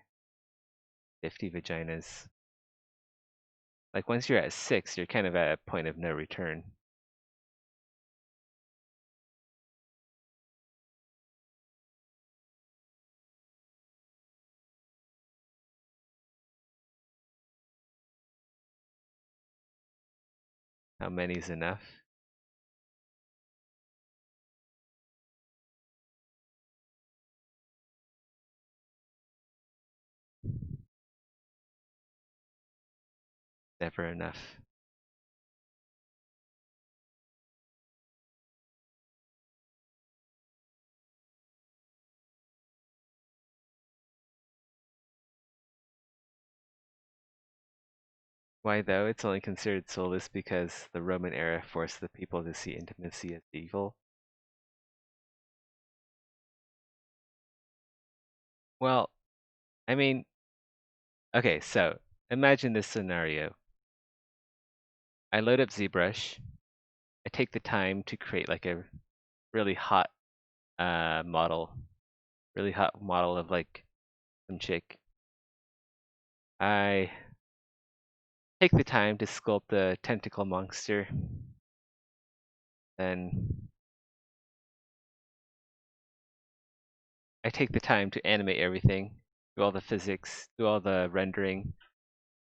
50 vaginas? Like, once you're at 6, you're kind of at a point of no return. How many's enough? Never enough. Why though? It's only considered soulless because the Roman era forced the people to see intimacy as evil. Well, I mean, okay, so imagine this scenario. I load up ZBrush. I take the time to create like a really hot model, really hot model of like some chick. I take the time to sculpt a tentacle monster. Then I take the time to animate everything, do all the physics, do all the rendering,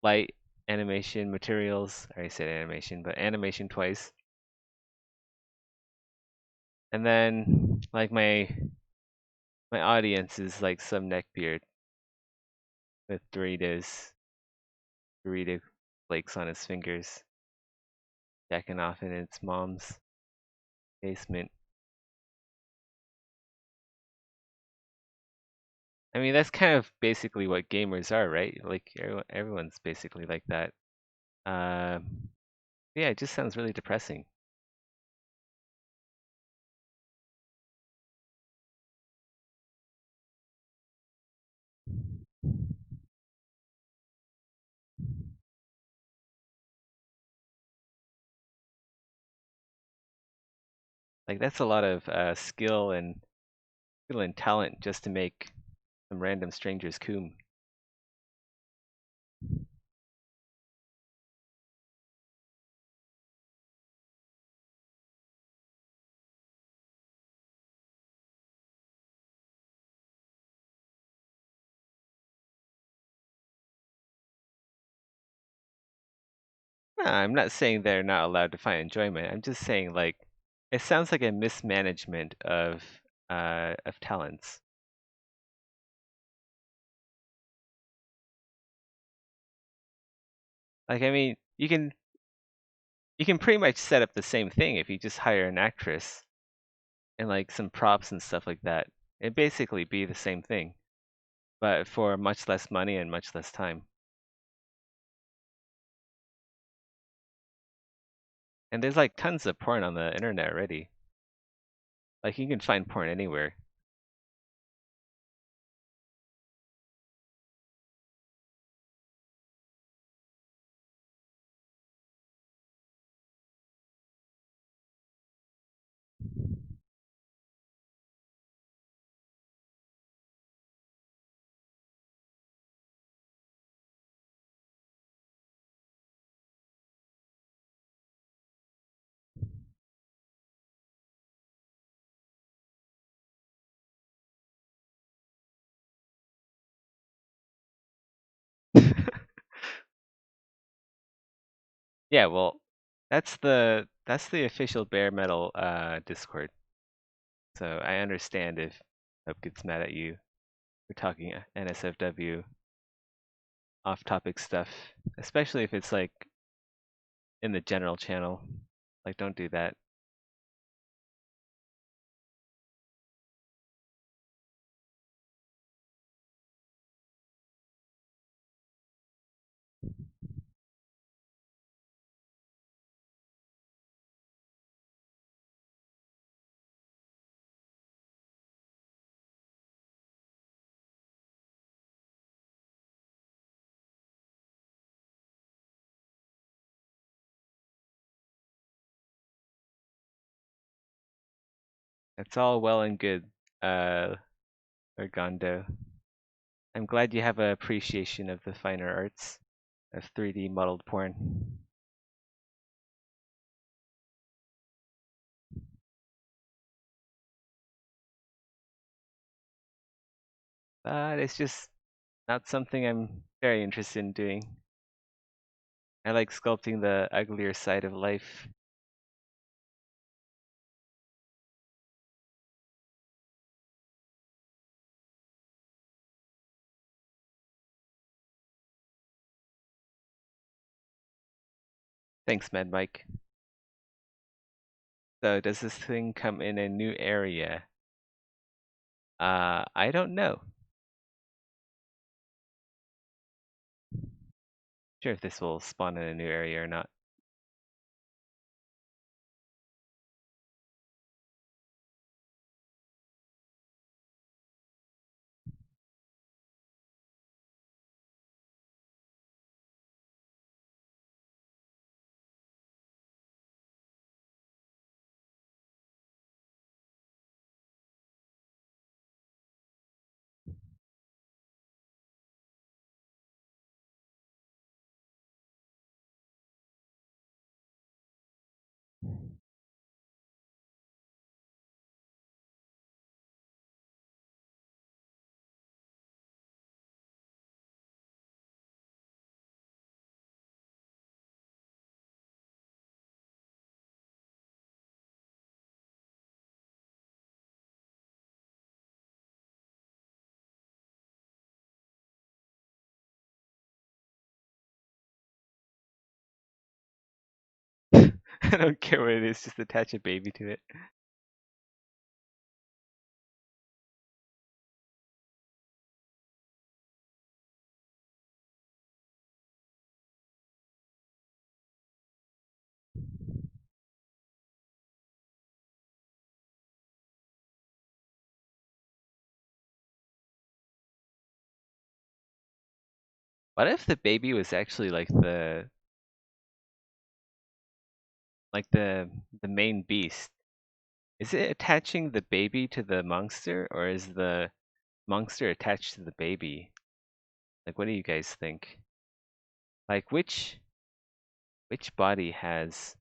light, animation, materials. I already said animation, but animation twice. And then like my audience is like some neckbeard with Dorito flakes on his fingers, jacking off in its mom's basement. I mean, that's kind of basically what gamers are, right? Like everyone's basically like that. Yeah, it just sounds really depressing. Like that's a lot of skill and talent just to make some random stranger's coom. No, I'm not saying they're not allowed to find enjoyment. I'm just saying like it sounds like a mismanagement of talents. Like I mean, you can pretty much set up the same thing if you just hire an actress. and like some props and stuff like that. It'd basically be the same thing, but for much less money and much less time. And there's like tons of porn on the internet already. Like you can find porn anywhere. Yeah, well, that's the official bare metal Discord. So I understand if Hope gets mad at you for talking NSFW off-topic stuff, especially if it's like in the general channel. Like, don't do that. It's all well and good, uh, Ergondo. I'm glad you have an appreciation of the finer arts of 3D modeled porn. But it's just not something I'm very interested in doing. I like sculpting the uglier side of life. Thanks, Mad Mike. So does this thing come in a new area? I don't know. Sure if this will spawn in a new area or not. I don't care what it is, just attach a baby to it. What if the baby was actually like the main beast? Is it attaching the baby to the monster, or is the monster attached to the baby? Like, what do you guys think? Like, which body has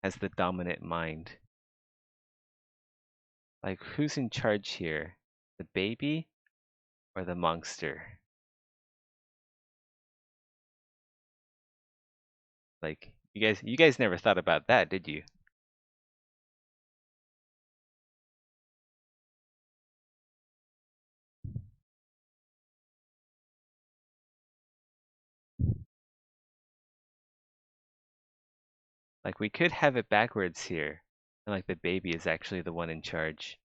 the dominant mind? Like, who's in charge here? The baby or the monster? Like, you guys never thought about that, did you? Like, we could have it backwards here. And like the baby is actually the one in charge.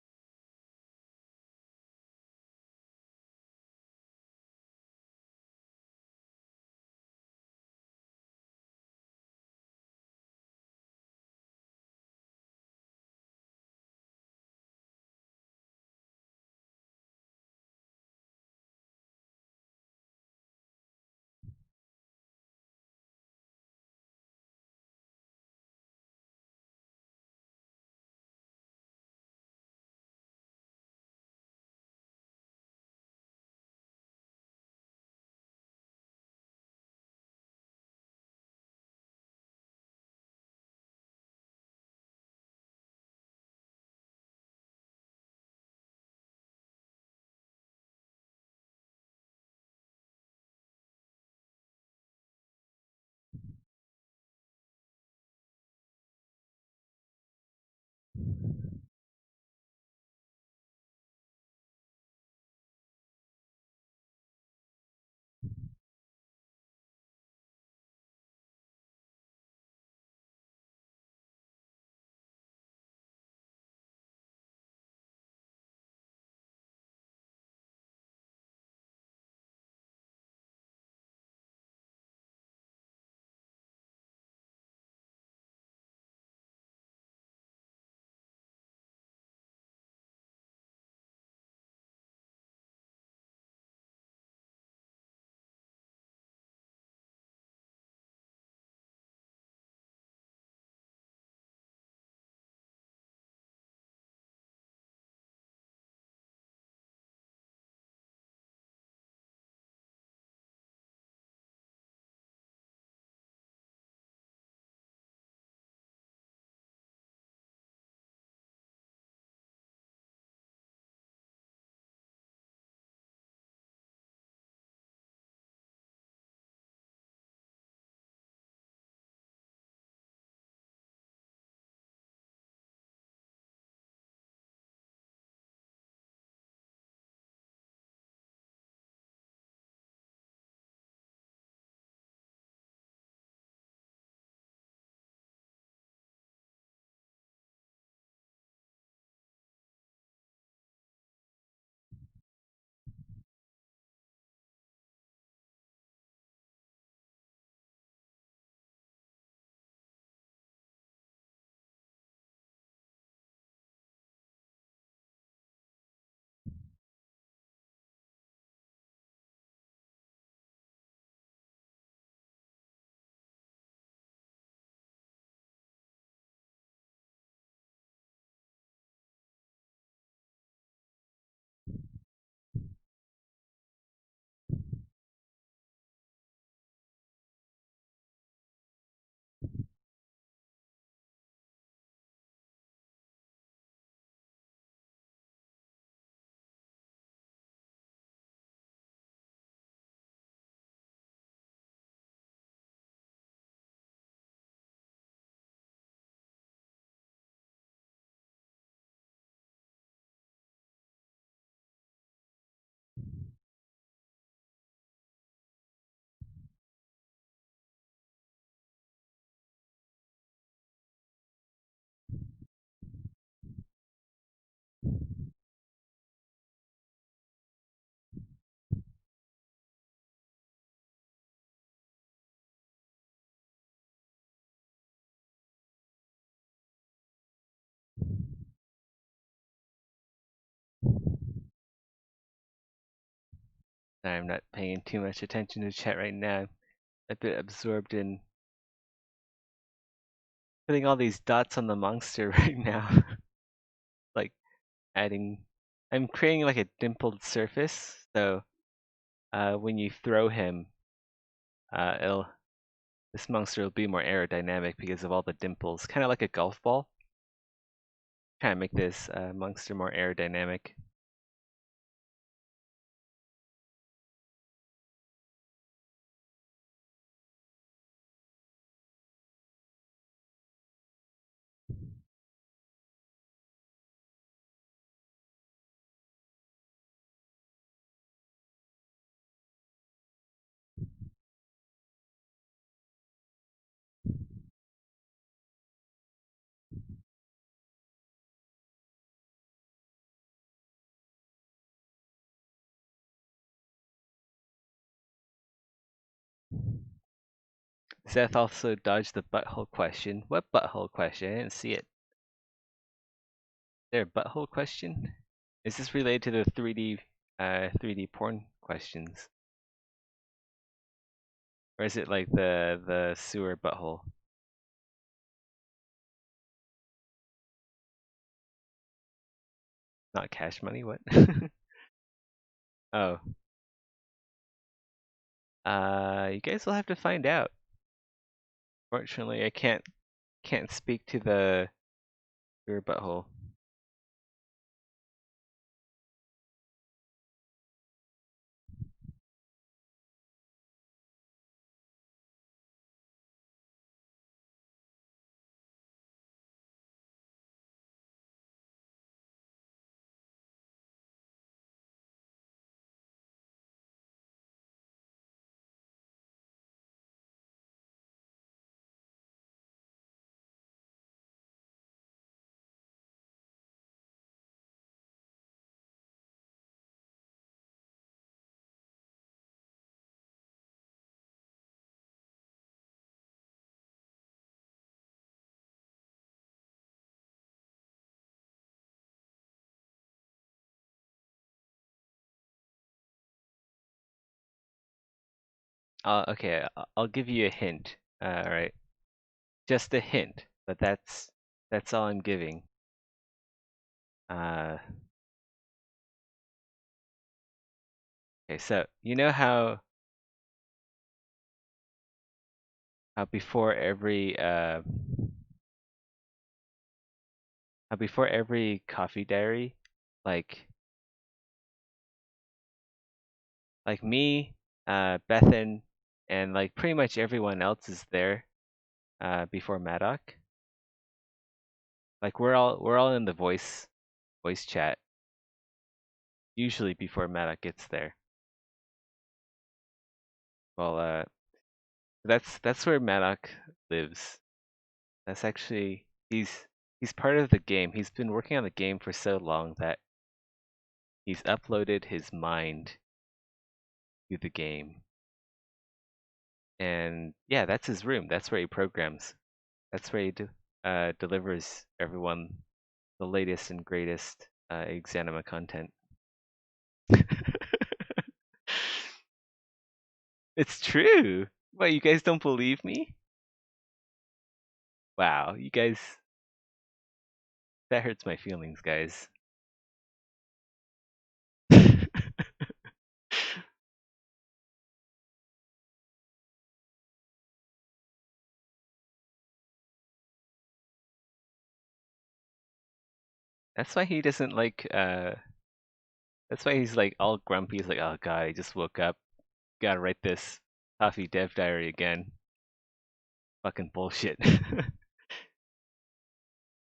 I'm not paying too much attention to chat right now. I'm a bit absorbed in putting all these dots on the monster right now. Like adding, I'm creating like a dimpled surface, so when you throw him, it'll this monster will be more aerodynamic because of all the dimples, kind of like a golf ball. Trying to make this monster more aerodynamic. Seth also dodged the butthole question. What butthole question? I didn't see it. Is there a butthole question? Is this related to the 3D porn questions? Or is it like the sewer butthole? Not cash money, what? Oh. You guys will have to find out. Fortunately, I can't speak to the sewer butthole. Okay, I'll give you a hint. Alright. Just a hint, but that's all I'm giving. Okay, so you know how before every coffee diary, like me, Bethan, and like pretty much everyone else is there before Maddock. Like we're all in the voice chat usually before Maddock gets there. Well, that's where Maddock lives. That's actually he's part of the game. He's been working on the game for so long that he's uploaded his mind to the game. And yeah, that's his room. That's where he programs. That's where he delivers everyone the latest and greatest Exanima content. It's true. What, you guys don't believe me? Wow, you guys, that hurts my feelings, guys. That's why he doesn't like that's why he's like all grumpy. He's like, oh god, I just woke up. Gotta write this coffee dev diary again. Fucking bullshit.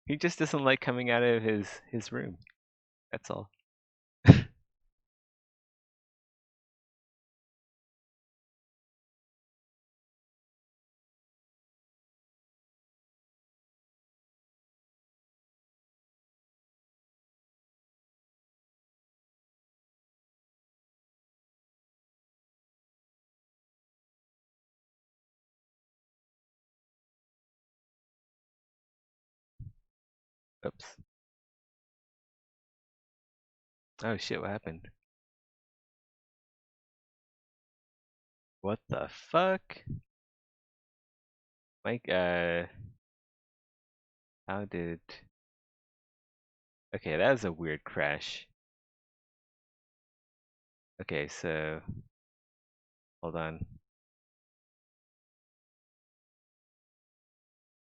He just doesn't like coming out of his room. That's all. Oops. Oh shit, what happened? What the fuck? Mike, how did... Okay, that was a weird crash. Okay, so... Hold on.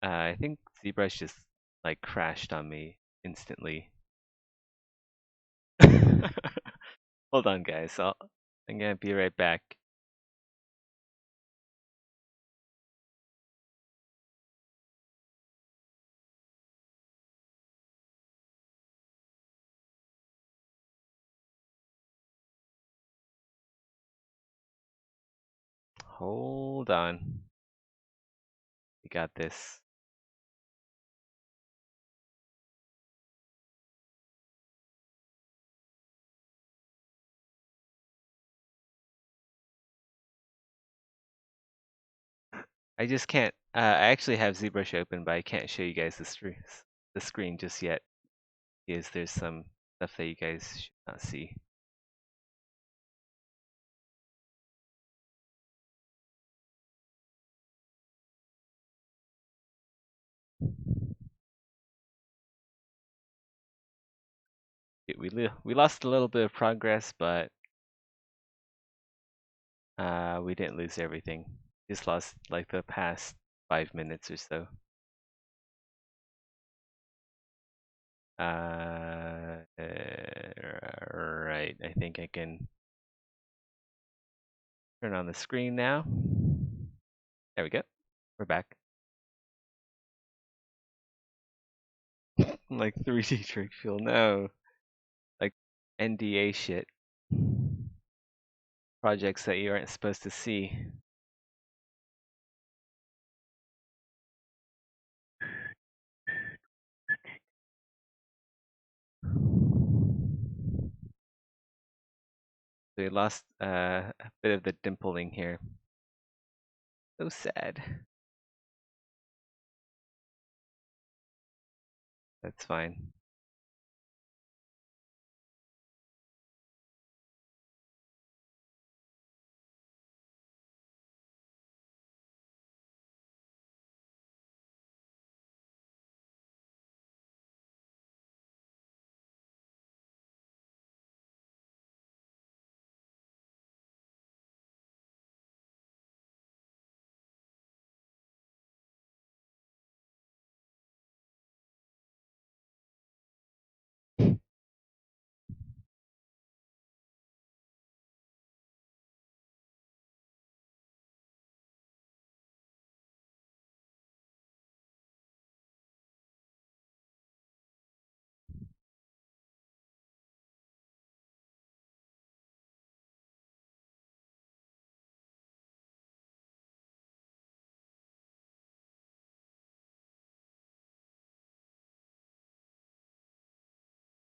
I think ZBrush just, like, crashed on me instantly. Hold on, guys. I'm gonna be right back. Hold on. We got this. I just can't. I actually have ZBrush open, but I can't show you guys the screen just yet because there's some stuff that you guys should not see. We lost a little bit of progress, but we didn't lose everything. Just lost like the past 5 minutes or so. Right. I think I can turn on the screen now. There we go. We're back. Like 3D trick field. No. Like NDA shit. Projects that you aren't supposed to see. So we lost a bit of the dimpling here. So sad. That's fine.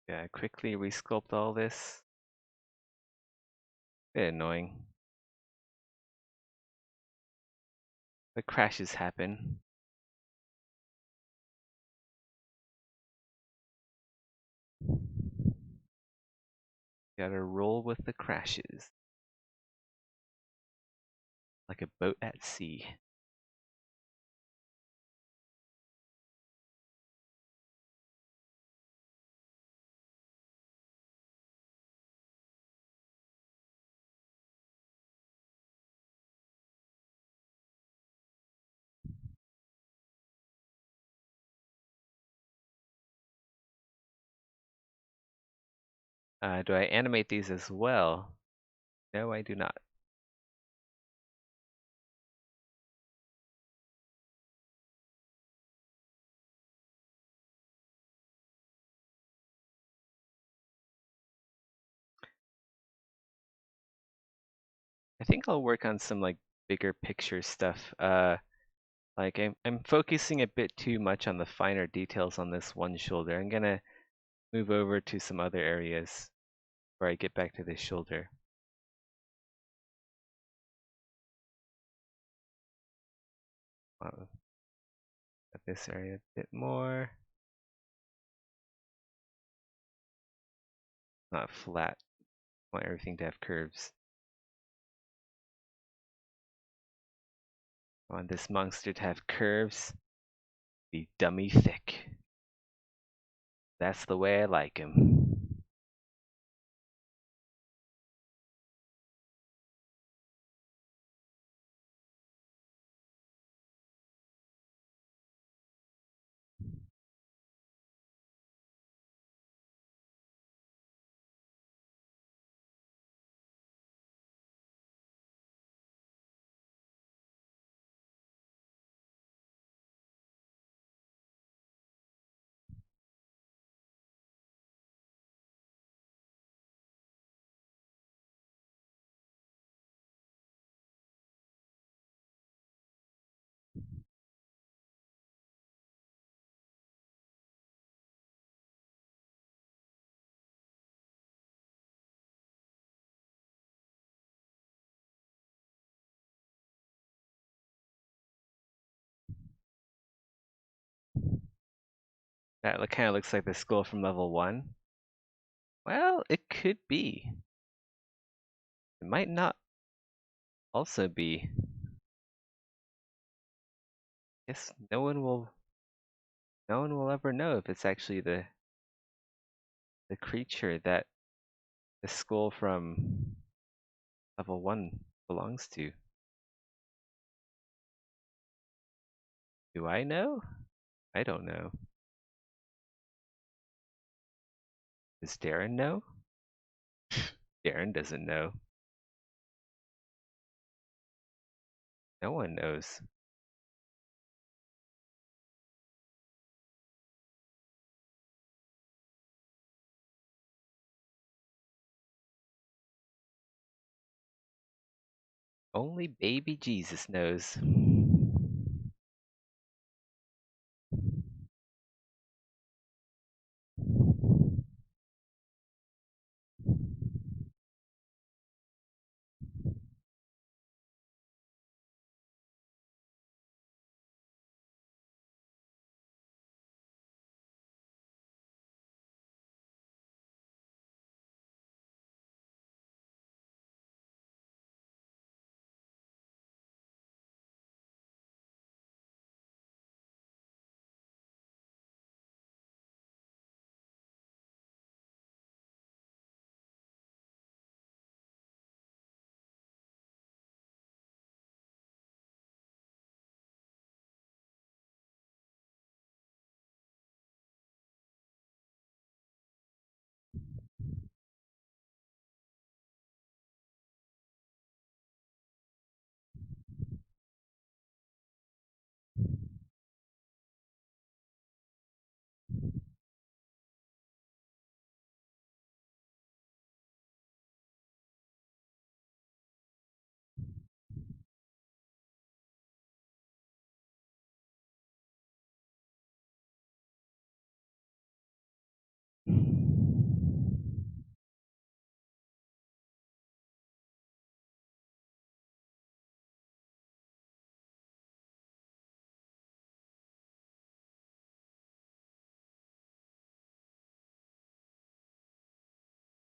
Yeah, quickly resculpt all this. Bit annoying. The crashes happen. Gotta roll with the crashes. Like a boat at sea. Do I animate these as well? No, I do not. I think I'll work on some like bigger picture stuff. Like I'm focusing a bit too much on the finer details on this one shoulder. I'm gonna move over to some other areas before I get back to this shoulder. At this area a bit more. Not flat. I want everything to have curves. I want this monster to have curves. Be dummy thick. That's the way I like him. That kind of looks like the skull from level 1. Well, it could be. It might not also be. Guess no one will ever know if it's actually the creature that the skull from level 1 belongs to. Do I know? I don't know. Does Darren know? Darren doesn't know. No one knows. Only baby Jesus knows.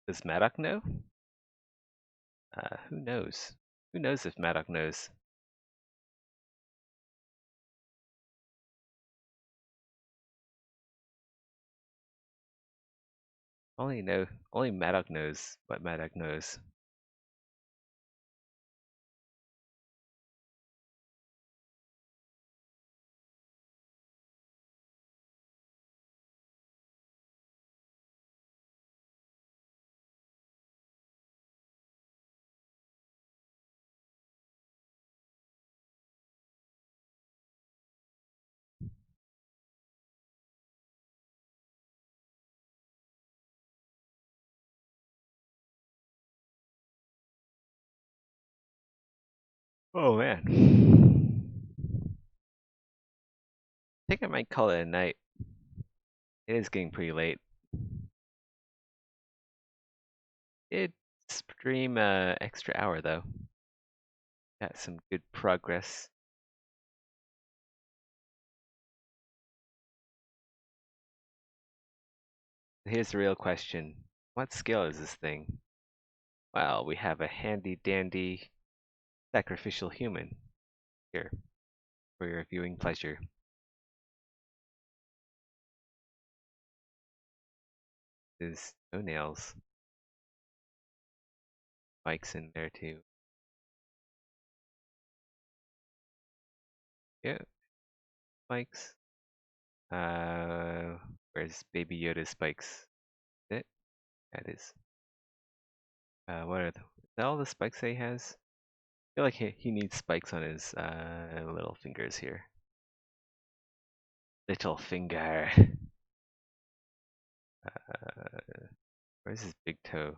Does Maddock know? Who knows? Who knows if Maddock knows? Only Maddock knows what Maddock knows. Oh man. I think I might call it a night. It is getting pretty late. Did stream extra hour though. Got some good progress. Here's the real question. What scale is this thing? Well, we have a handy dandy sacrificial human here for your viewing pleasure. His toenails. Mike's in there too. Yeah, Mike's. Where's Baby Yoda's spikes? Is it? That is. What are is that all the spikes that he has? I feel like he needs spikes on his little fingers here. Little finger. Where's his big toe?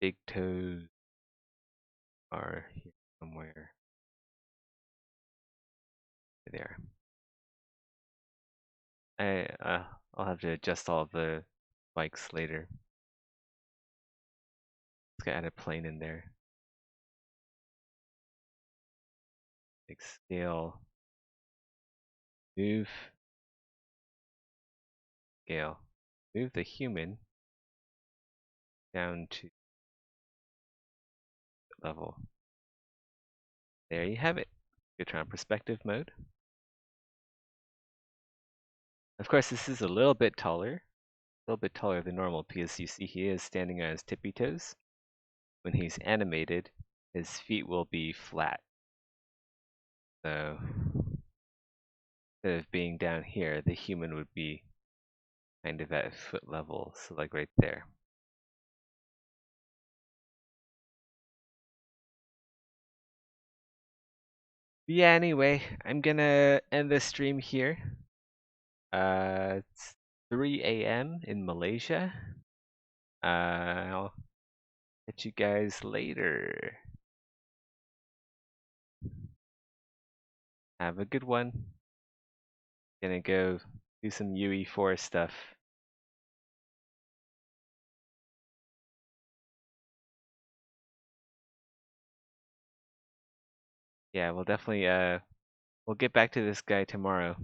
Big toes are here somewhere. There. I'll have to adjust all the spikes later. Let's add a plane in there. Big scale. Move scale. Move the human down to level. There you have it. Go turn on perspective mode. Of course, this is a little bit taller than normal because you see he is standing on his tippy toes. When he's animated, his feet will be flat. So instead of being down here, the human would be kind of at foot level, so like right there. But yeah, anyway, I'm gonna end the stream here. It's 3 a.m. in Malaysia. I'll catch you guys later. Have a good one. Gonna go do some UE4 stuff. Yeah, we'll definitely we'll get back to this guy tomorrow.